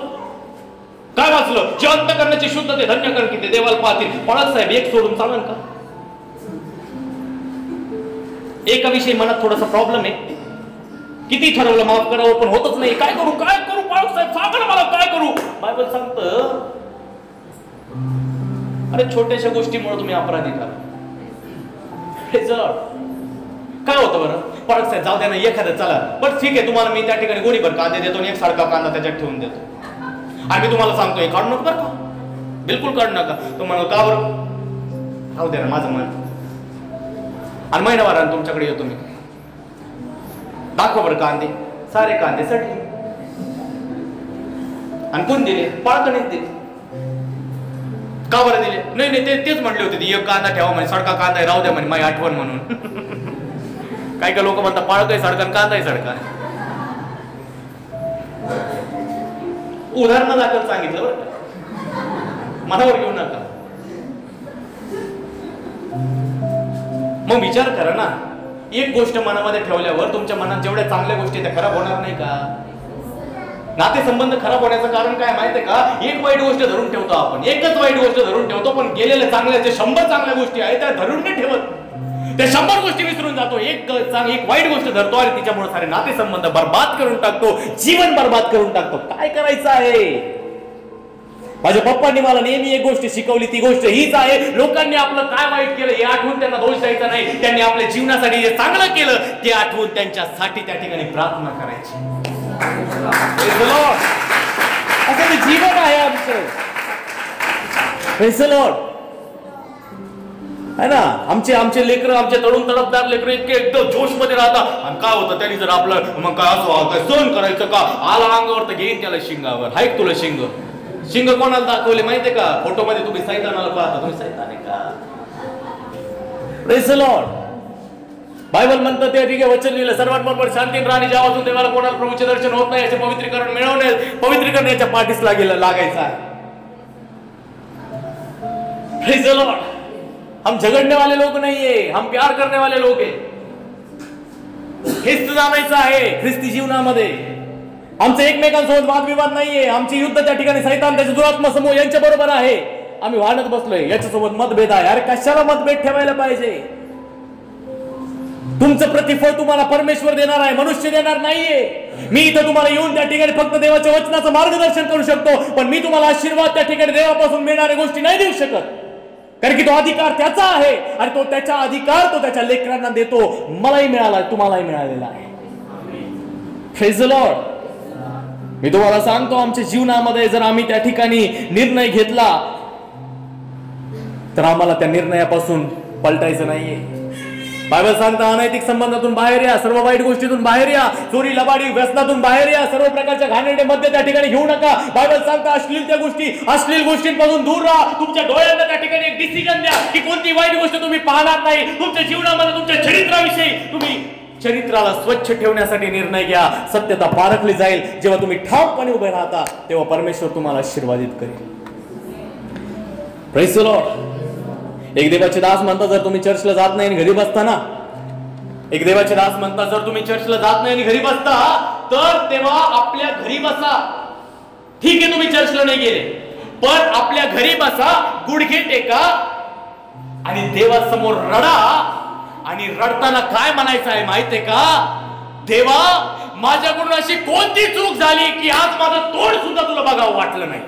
S1: काय वाचलं? जे अंतःकरणाची शुद्धते धन्य कर की ते देवाला पाहतील. बाळक साहेब एक सोडून चालेल का? एका विषयी मनात थोडासा प्रॉब्लेम आहे. किती ठरवलं माफ करावं पण होतच नाही. काय करू बाळक साहेब, सांगा ना मला काय करू? बायबल सांगतं, अरे छोट्याशा गोष्टीमुळे तुम्ही अपराधी करा. काय होतं बरं? बाळक साहेब जाऊ द्या ना, एखादं चला पण ठीक आहे, तुम्हाला मी त्या ठिकाणी गोणीभर कांदे देतो आणि एक सारखा कांदा त्याच्यात ठेवून देतो आणि मी तुम्हाला सांगतोय काढू नका बरं का, बिलकुल काढू नका. तुम्हाला का बरं? राहू द्या ना माझं मन. आणि महिनाभरानं तुमच्याकडे येतो मी, दाखवा बरं कांदे. सारे कांदे सडले. आणि कोण दिले? पाळकणीच दिले. का बरं दिले? नाही तेच म्हणले होते, एक कांदा ठेवा म्हणे, सडका कांदा राहू द्या म्हणे, माझी आठवण म्हणून. काही लोक म्हणतात पाळकही सडका कांदाही सडका. उदाहरण दाखल सांगितलं बरं का, मनावर घेऊ नका. मग विचार करा ना, एक गोष्ट मनामध्ये ठेवल्यावर तुमच्या मनात जेवढ्या चांगल्या गोष्टी त्या खराब होणार नाही का? नातेसंबंध खराब होण्याचं कारण काय माहितीये का? एक वाईट गोष्ट धरून ठेवतो आपण, एकच वाईट गोष्ट धरून ठेवतो, पण गेलेल्या चांगल्या जे 100 चांगल्या गोष्टी आहेत त्या धरून नाही ठेवत. त्या 100 गोष्टी विसरून जातो, एक वाईट गोष्ट धरतो आणि तिच्यामुळे सारे नातेसंबंध बर्बाद करून टाकतो, जीवन बर्बाद करून टाकतो. काय करायचं आहे? माझ्या पप्पांनी मला नेहमी एक गोष्ट शिकवली, ती गोष्ट हीच आहे, लोकांनी आपलं काय वाईट केलं हे आठवून त्यांना दोष द्यायचा नाही. त्यांनी आपल्या जीवनासाठी जे चांगलं केलं ते आठवून त्यांच्यासाठी त्या ठिकाणी प्रार्थना करायची. असं ते जीवन आहे आमचं. Praise the Lord. है ना? आमचे लेकरं, आमचे तरुण तडफदार लेकरं इतके एकदम जोश मध्ये राहतात. आणि काय होतं, त्यांनी जर आपलं मग काय असं सहन करायचं का? आला अंगावर तर घेईन त्याला शिंगावर. हाय तुला शिंग कोणाला दाखवले माहितीये का? फोटो मध्ये तुम्ही सैतानाला पाहता, तुम्ही सैतान आहे का? Praise the Lord. बायबल म्हणतं ते ठीक आहे, वचन लिहिलं, सर्वांबरोबर शांतीत राहणे, ज्यापासून देवाला कोणाला प्रभूचे दर्शन होत नाही याचे पवित्रीकरण याच्या पाठीस लागायचं आहे. Praise the Lord. हम झगड़ने वाले लोग नहीं है, हम प्यार करने वाले लोग हैं. ख्रिस्त जाणायचं आहे ख्रिस्ती जीवनामध्ये. आमचं एकमेकांसोबत वादविवाद नाहीये. आमची युद्ध त्या ठिकाणी सैतान त्याचे दुरात्मा समूह यांच्या बरोबर आहे. आम्ही वाढत बसलोय, याच्यासोबत मतभेद आहे. अरे कशाला मतभेद ठेवायला पाहिजे? तुमचं प्रतिफळ तुम्हाला परमेश्वर देणार आहे, मनुष्य देणार नाहीये. मी इथं तुम्हाला येऊन त्या ठिकाणी फक्त देवाच्या वचनाचं मार्गदर्शन करू शकतो, पण मी तुम्हाला आशीर्वाद त्या ठिकाणी देवापासून मिळणाऱ्या गोष्टी नाही देऊ शकत. कारण की तो अधिकार त्याचा आहे आणि तो त्याचा अधिकार तो त्याच्या लेकरांना देतो. मलाही मिळाला, तुम्हालाही मिळालेला आहे. Praise the Lord. मी तुम्हाला सांगतो, आमच्या जीवनामध्ये जर आम्ही त्या ठिकाणी निर्णय घेतला तर आम्हाला त्या निर्णयापासून पलटायचं नाहीये. बायबल सांगता अनैतिक संबंधातून बाहेर या, सर्व वाईट गोष्टीतून बाहेर या, चोरी लबाडी व्यसनातून बाहेर या, सर्व प्रकारच्या घाणेरडे मद्य त्या ठिकाणी घेऊ नका. बायबल सांगता अश्लील गोष्टींपासून दूर राहा. तुमच्या डोळ्यांना त्या ठिकाणी एक डिसिजन द्या की कोणती वाईट गोष्ट तुम्ही पाहणार नाही. तुमच्या जीवनामध्ये तुमच्या चरित्राविषयी तुम्ही चरित्राला स्वच्छ ठेवण्यासाठी निर्णय घ्या. सत्यता पारखली जाईल. जेव्हा तुम्ही ठामपणे उभे राहता तेव्हा परमेश्वर तुम्हाला आशीर्वादित करेल. Praise the Lord. एक देवाचे दास म्हणतात जर तुम्ही चर्चला जात नाही आणि घरी बसता ना, एक देवाचे दास म्हणतात जर तुम्ही चर्चला जात नाही आणि घरी बसता तर तेव्हा आपल्या घरी बसा. ठीक आहे तुम्ही चर्चला नाही गेले, पण आपल्या घरी बसा, गुडघे टेका आणि देवासमोर रडा. आणि रडताना काय म्हणायचं आहे माहितीये का? देवा, माझ्याकडून अशी कोणती चूक झाली की आज माझं तोंड सुद्धा तुला बघावं वाटलं नाही.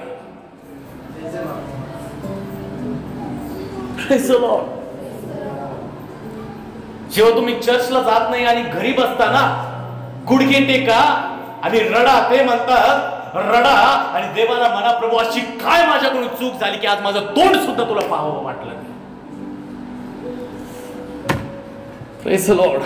S1: जेव्हा तुम्ही चर्चला जात नाही आणि घरी बसताना गुडघे टेका आणि रडा. ते म्हणतात रडा आणि देवाला म्हणा, प्रभू अशी काय माझ्याकडून चूक झाली की आज माझं तोंड सुद्धा तुला पाहावं वाटलं नाही. Praise the Lord.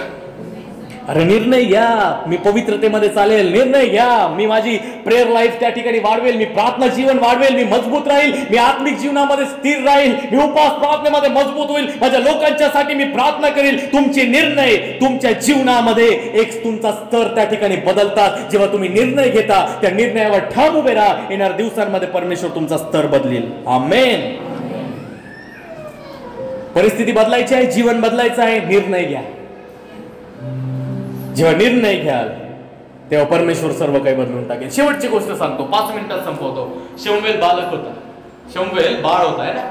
S1: अरे निर्णय घ्या, मी पवित्रतेमध्ये चालेल. निर्णय घ्या, मी माझी प्रेयर लाईफ त्या ठिकाणी वाढवेल, मी प्रार्थना जीवन वाढवेल, मी मजबूत राहील, मी आत्मिक जीवनामध्ये स्थिर राहील, मी उपवास प्रार्थनेमध्ये मजबूत होईल, माझ्या लोकांच्यासाठी मी प्रार्थना करेल. तुमचे निर्णय तुमच्या जीवनामध्ये एक तुमचा स्तर त्या ठिकाणी बदलतात. जेव्हा तुम्ही निर्णय घेता त्या निर्णयावर ठाम उभे राहा. येणाऱ्या दिवसांमध्ये परमेश्वर तुमचा स्तर बदलेल. आमेन. परिस्थिती बदलायची आहे, जीवन बदलायचं आहे, निर्णय घ्या. जेव्हा निर्णय घ्याल तेव्हा परमेश्वर सर्व काही बदलून टाकेल. शेवटची गोष्ट सांगतो, 5 मिनिटात संपवतो. शमूएल बालक होता, शमूएल बाळ होता आहे ना,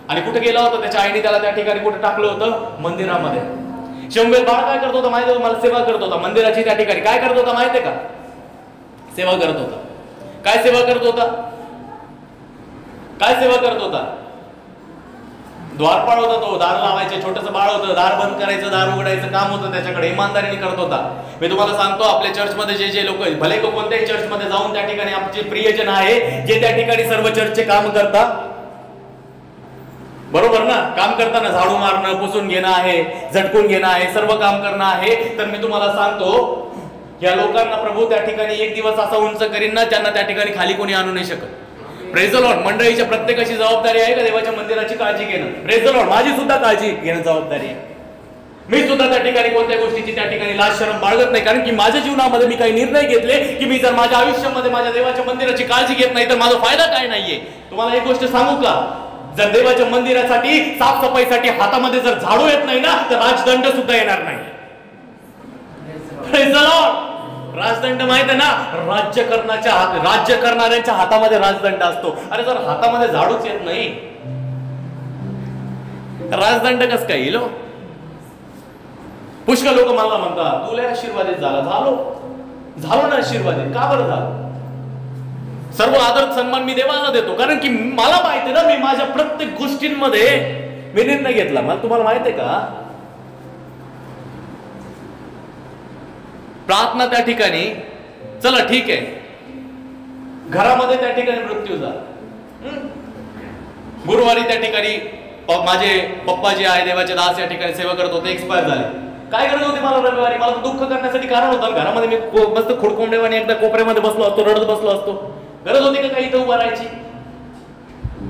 S1: आणि कुठे गेला होता? त्याच्या आईने त्याला त्या ठिकाणी कुठे टाकलं होतं? मंदिरामध्ये. शमूएल बाळ काय करत होता माहिती आहे तुम्हाला? सेवा करत होता मंदिराची. त्या ठिकाणी काय करत होता माहिती आहे का? सेवा करत होता. काय सेवा करत होता? काय सेवा करत होता? द्वारपाळ होता तो. दार लावायचे, छोटस बाळ होतं, दार बंद करायचं, दार उघडायचं काम होतं त्याच्याकडे. इमानदारीने करत होता. मी तुम्हाला सांगतो, आपल्या चर्चमध्ये जे लोक भले कोणत्याही चर्चमध्ये जाऊन त्या ठिकाणी आमचे प्रियजन आहे जे त्या ठिकाणी सर्व चर्चचे काम करतात, बरोबर ना? काम करताना झाडू मारणं, पुसून घेणं आहे, झटकून घेणं आहे, सर्व काम करणं आहे. तर मी तुम्हाला सांगतो, या लोकांना प्रभू त्या ठिकाणी एक दिवस असा उंच करीन ना, त्यांना त्या ठिकाणी खाली कोणी आणू नाही शकत. Praise the Lord. मंडळीच्या प्रत्येकाची जबाबदारी आहे का देवाच्या मंदिराची काळजी घेणं? Praise the Lord. माझी सुद्धा काळजी घेणं जबाबदारी आहे. मी सुद्धा त्या ठिकाणी कोणत्या गोष्टीची त्या ठिकाणी लाज शरम बाळगत नाही. कारण की माझ्या जीवनामध्ये मी काही निर्णय घेतले की मी जर माझ्या आयुष्यामध्ये माझ्या देवाच्या मंदिराची काळजी घेत नाही तर माझा फायदा काय नाहीये. तुम्हाला एक गोष्ट सांगू का? जर देवाच्या मंदिरासाठी साफसफाईसाठी हातामध्ये जर झाडू येत नाही ना तर राजदंड सुद्धा येणार नाही. Praise the Lord. राजदंड माहित आहे ना? राज्य करणाऱ्यांच्या हातामध्ये राजदंड असतो. अरे जर हातामध्ये झाडूच येत नाही राजदंड कस काय येईल? पुष्कळ लोक मला म्हणतात तुला आशीर्वादित झालो ना आशीर्वादित. का बरं झालो? सर्व आदर सन्मान मी देवाला देतो, कारण की मला माहिती आहे ना, मी माझ्या प्रत्येक गोष्टींमध्ये मी निर्णय घेतला. मला तुम्हाला माहित आहे का, प्रार्थना त्या ठिकाणी, चला ठीक आहे, घरामध्ये त्या ठिकाणी मृत्यू झाला, गुरुवारी त्या ठिकाणी माझे पप्पा जे आहे देवाचे दास या ठिकाणी सेवा करत होते, एक्सपायर झाले. काय करत होते? मला रविवारी मला दुःख करण्यासाठी कारण होतं. घरामध्ये मी मस्त खोडकोंडेवानी एकदा कोपऱ्यामध्ये बसलो असतो, रडत बसलो असतो. गरज होती का काही इथं उभा राहायची?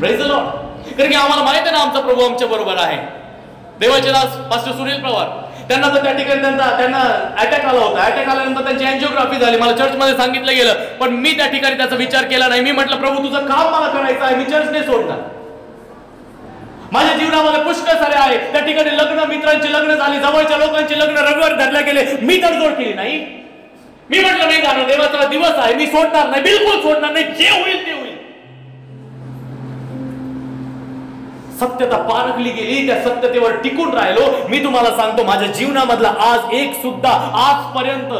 S1: Praise the Lord. कारण की आम्हाला माहित आहे ना आमचा प्रभू आमच्या बरोबर आहे. देवाचे दास पास्टर सुनील पवार, त्यांना तर त्या ठिकाणी त्यांना अटॅक आला होता. अटॅक आल्यानंतर त्यांची अँजिओग्राफी झाली. मला चर्चमध्ये सांगितलं गेलं, पण मी त्या ठिकाणी त्याचा विचार केला नाही. मी म्हटलं प्रभू तुझं काम मला करायचं आहे, मी चर्च नाही सोडणार. माझ्या जीवनामध्ये पुष्कळ सारे आहे त्या ठिकाणी लग्न, मित्रांची लग्न झाली, जवळच्या लोकांची लग्न रविवार धरल्या गेले, मी तडजोड केली नाही. मी म्हटलं नाही जाणार, देवाचा दिवस आहे, मी सोडणार नाही, बिलकुल सोडणार नाही, जे होईल ते होईल. सत्यता पारखली गेली, त्या सत्यतेवर टिकून राहिलो. मी तुम्हाला सांगतो माझ्या जीवनामधला आज एक सुद्धा आजपर्यंत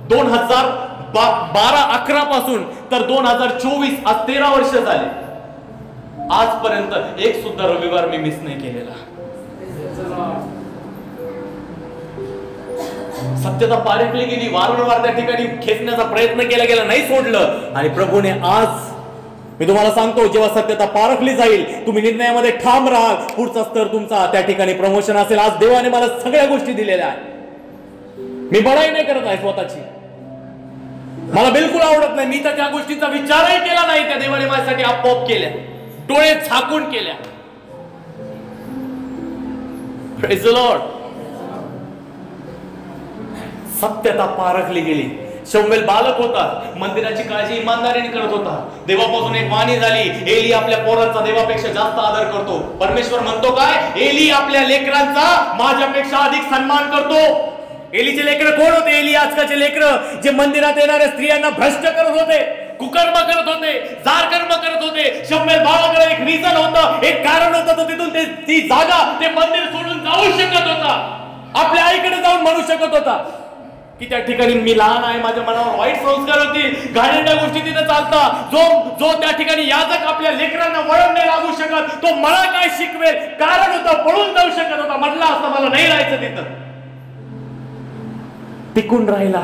S1: 2012-11 पासून तर 2024 आज 13 वर्ष झाले, आजपर्यंत एक सुद्धा रविवार मी मिस नाही केलेला. सत्यता पारखली गेली, वारंवार त्या ठिकाणी खेचण्याचा प्रयत्न केला गेला, नाही सोडलं. आणि प्रभूने आज मी तुम्हाला सांगतो, जेव्हा सत्यता पारखली जाईल, तुम्ही निर्णयामध्ये ठाम राहाल, पुढचा स्तर तुमचा त्या ठिकाणी प्रमोशन असेल. आज देवाने मला सगळ्या गोष्टी दिलेल्या आहेत. मी बडाई नाही करत आहे स्वतःची, मला बिलकुल आवडत नाही. मी तर त्या गोष्टीचा विचारही केला नाही. त्या देवाने माझ्यासाठी आपोआप केल्या, डोळे झाकून केल्या. Praise the Lord. सत्यता पारखली गेली. शमूएल बालक होता, मंदिराची काळजी इमानदारीने करत होता. देवापासून एक वाणी झाली, एली आपल्या पोरांचा देवापेक्षा जास्त आदर करतो. परमेश्वर म्हणतो काय, एली आपल्या लेकरांचा माझ्यापेक्षा अधिक सन्मान करतो. एलीचे लेकर कोण होते? एली आजकालचे लेकर जे मंदिरात येणाऱ्या स्त्रियांना भ्रष्ट करत होते, कुकर्म करत होते, जार कर्म करत होते. शमूएल बाळाकडे एक रिझन होतं, एक कारण होतं. तो तिथून ती जागा, ते मंदिर सोडून जाऊ शकत होता. आपल्या आईकडे जाऊन म्हणू शकत होता की त्या ठिकाणी मी लहान आहे, माझ्या मनावर वाईट संस्कार होतील, घाणेरड्या गोष्टी तिथे चालतात. जो त्या ठिकाणी याजक आपल्या लेकरांना वळण नाही लागू शकत, तो मला काय शिकवेल? कारण होतं, पळून जाऊ शकत होता. म्हटलं असतं मला नाही राहायचं तिथं, टिकून राहिला.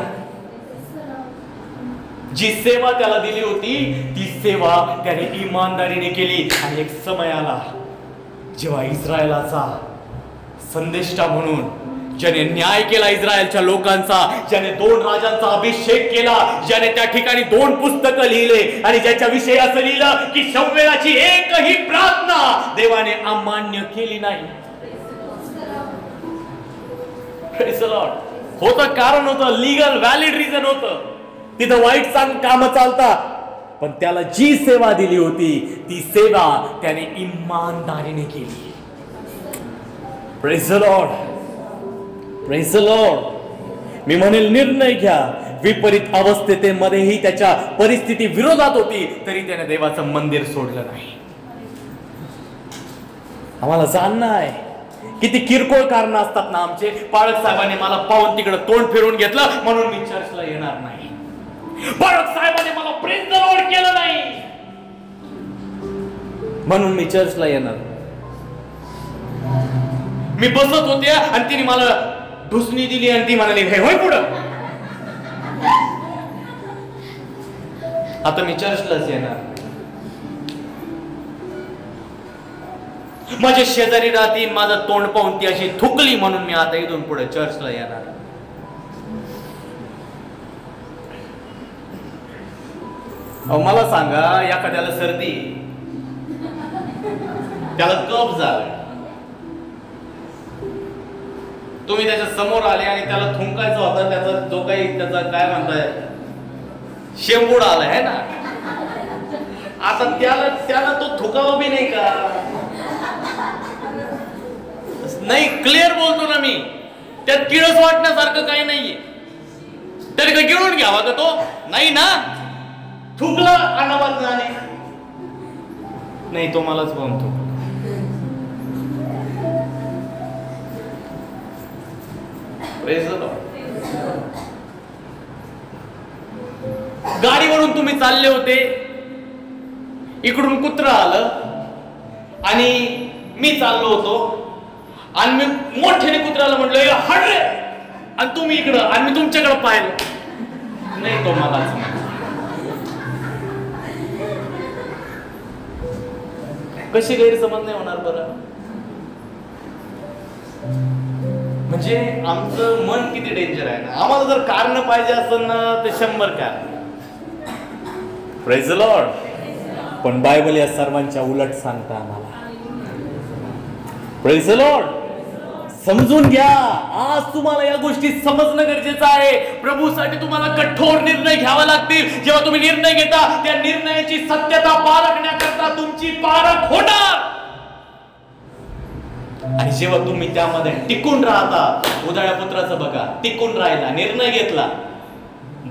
S1: जी सेवा त्याला दिली होती, ती सेवा त्याने इमानदारीने केली. आणि एक समय आला जेव्हा इस्रायलाचा संदेष्टा म्हणून, ज्याने न्याय केला इस्रायलच्या लोकांचा, ज्याने 2 राजांचा अभिषेक केला, ज्याने त्या ठिकाणी 2 पुस्तकं लिहिले, आणि ज्याच्या विषयी असं लिहिलं की शमूएलाची एकही प्रार्थना देवाने अमान्य केली नाही. Praise the Lord. होतं, कारण होतं, लीगल व्हॅलिड रिझन होतं. तिथं वाईट काम चालतात, पण त्याला जी सेवा दिली होती, ती सेवा त्याने इमानदारीने केली. Praise the Lord. Praise the Lord. मी म्हणेल, निर्णय घ्या. विपरीत अवस्थेमध्येही त्याच्या परिस्थिती विरोधात होती, तरी त्याने देवाचं मंदिर सोडलं नाही. आम्हाला जाणणं आहे किती किरकोळ कारण असतात ना आमचे. पाळक साहेबांनी मला पाहून तिकडे तोंड फिरवून घेतलं म्हणून मी चर्चला येणार नाही. पाळक साहेबांनी मला प्रेज द लॉर्ड केलं नाही म्हणून मी चर्चला येणार. मी बसत होते आणि तिने मला ढुसणी दिली आणि ती म्हणाली, हे होय पुढं, आता मी चर्चलाच येणार. माझे शेजारी राहतील, माझं तोंड पाहून ती अशी थुकली म्हणून मी आता इथून पुढे चर्चला येणार. मला सांगा, एखाद्याला सर्दी, त्याला कफ झाला, तुम्ही त्याच्या समोर आले आणि त्याला थुंकायचा होता, त्याचा जो काही त्याचा काय म्हणताय शेंबूड आलाय है ना, आता त्याला तो थुकावा बी नाही का? नाही, क्लिअर बोलतो ना मी, त्यात किळस वाटण्यासारखं काही नाहीये. तरी का गिळून घ्यावा का तो? नाही ना, थुकला अनावाज जाणे नाही, तो मलाच म्हणतो. गाडीवरून तुम्ही चालले होते, इकडून कुत्रा आलं आणि मी चाललो होतो आणि मी मोठ्याने कुत्र्याला म्हटलं हट रे, आणि तुम्ही इकडं आणि मी तुमच्याकडे पाहिलं नाही, तो मलाच. कशी गैरसमज नाही होणार बरं? म्हणजे आमचं मन किती डेंजर आहे ना. आम्हाला जर कारण पाहिजे असेल ना तर 100 कारण. Praise the Lord. पण बायबल या सर्वांच्या उलट सांगता आम्हाला. Praise the Lord. समजून घ्या, आज तुम्हाला या गोष्टी समजणं गरजेचं आहे. प्रभूसाठी तुम्हाला कठोर निर्णय घ्यावे लागतील. जेव्हा तुम्ही निर्णय घेता, त्या निर्णयाची सत्यता पारखण्याकरता तुमची पारख होणार. आणि जेव्हा तुम्ही त्यामध्ये टिकून राहता, उदाळ्या पुत्राचं बघा, टिकून राहिला, निर्णय घेतला,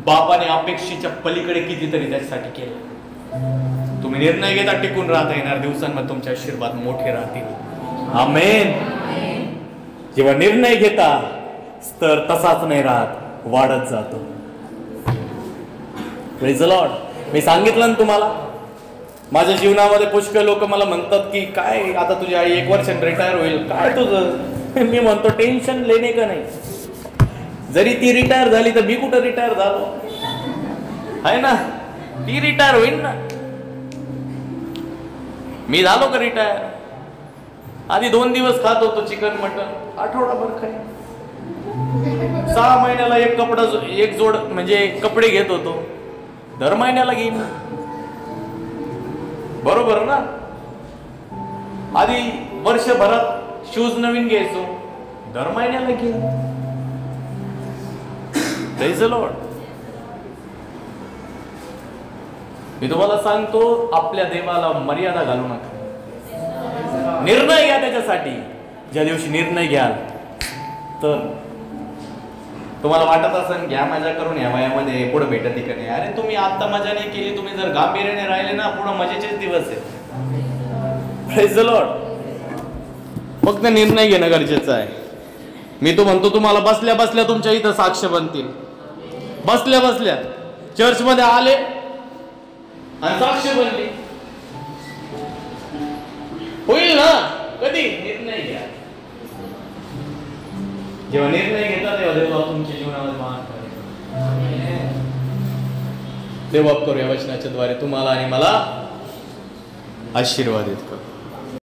S1: बापाने अपेक्षेच्या पलीकडे कितीतरी त्याच्यासाठी केलं. तुम्ही निर्णय घेता, टिकून राहता, येणार दिवसांमध्ये तुमचे आशीर्वाद मोठे राहतील. आमेन. जेव्हा निर्णय घेता, स्तर तसाच नाही राहत, वाढत जातो. Praise the Lord. मी सांगितलं ना तुम्हाला, माझ्या जीवनामध्ये पुष्कळ लोक मला म्हणतात की काय आता तुझी आई 1 वर्षाने रिटायर होईल, काय तुझं? मी म्हणतो टेन्शन लेणे का नाही. जरी ती रिटायर झाली तर मी कुठं रिटायर झालो आहे ना, ती रिटायर होईल ना. मी झालो का रिटायर, आधी 2 दिवस खात होतो चिकन मटन, आठवडाभर खाई, 6 महिन्याला एक जोड म्हणजे कपडे घेत होतो, दर महिन्याला घेईन, बरोबर ना? आधी वर्षभरात शूज नवीन घ्यायचो, दर महिन्याला घेईन. Praise the Lord. मी तुम्हाला सांगतो, आपल्या देवाला मर्यादा घालू नका. निर्णय घ्या त्याच्यासाठी. ज्या दिवशी निर्णय घ्याल तर तुम्हाला वाटत असेल घ्या मजा करून या वयामध्ये पुढे भेटत का नाही, अरे तुम्ही आता मजा नाही केली, तुम्ही जर गांभीर्याने राहिले ना, पुढे मजेचेच दिवस आहेत. Praise the Lord. फक्त निर्णय घेणं गरजेचं आहे. मी तो म्हणतो तुम्हाला बसल्या बसल्या तुमच्या इथं साक्ष बनतील. बसल्या बसल्या चर्च मध्ये आले आणि साक्ष बनली. होईल ना? कधी? निर्णय घ्या. जेव्हा निर्णय घेता तेव्हा देव तुमच्या जीवनामध्ये मान करेल. देव करूया वचनाच्या द्वारे तुम्हाला आणि मला आशीर्वादित करू.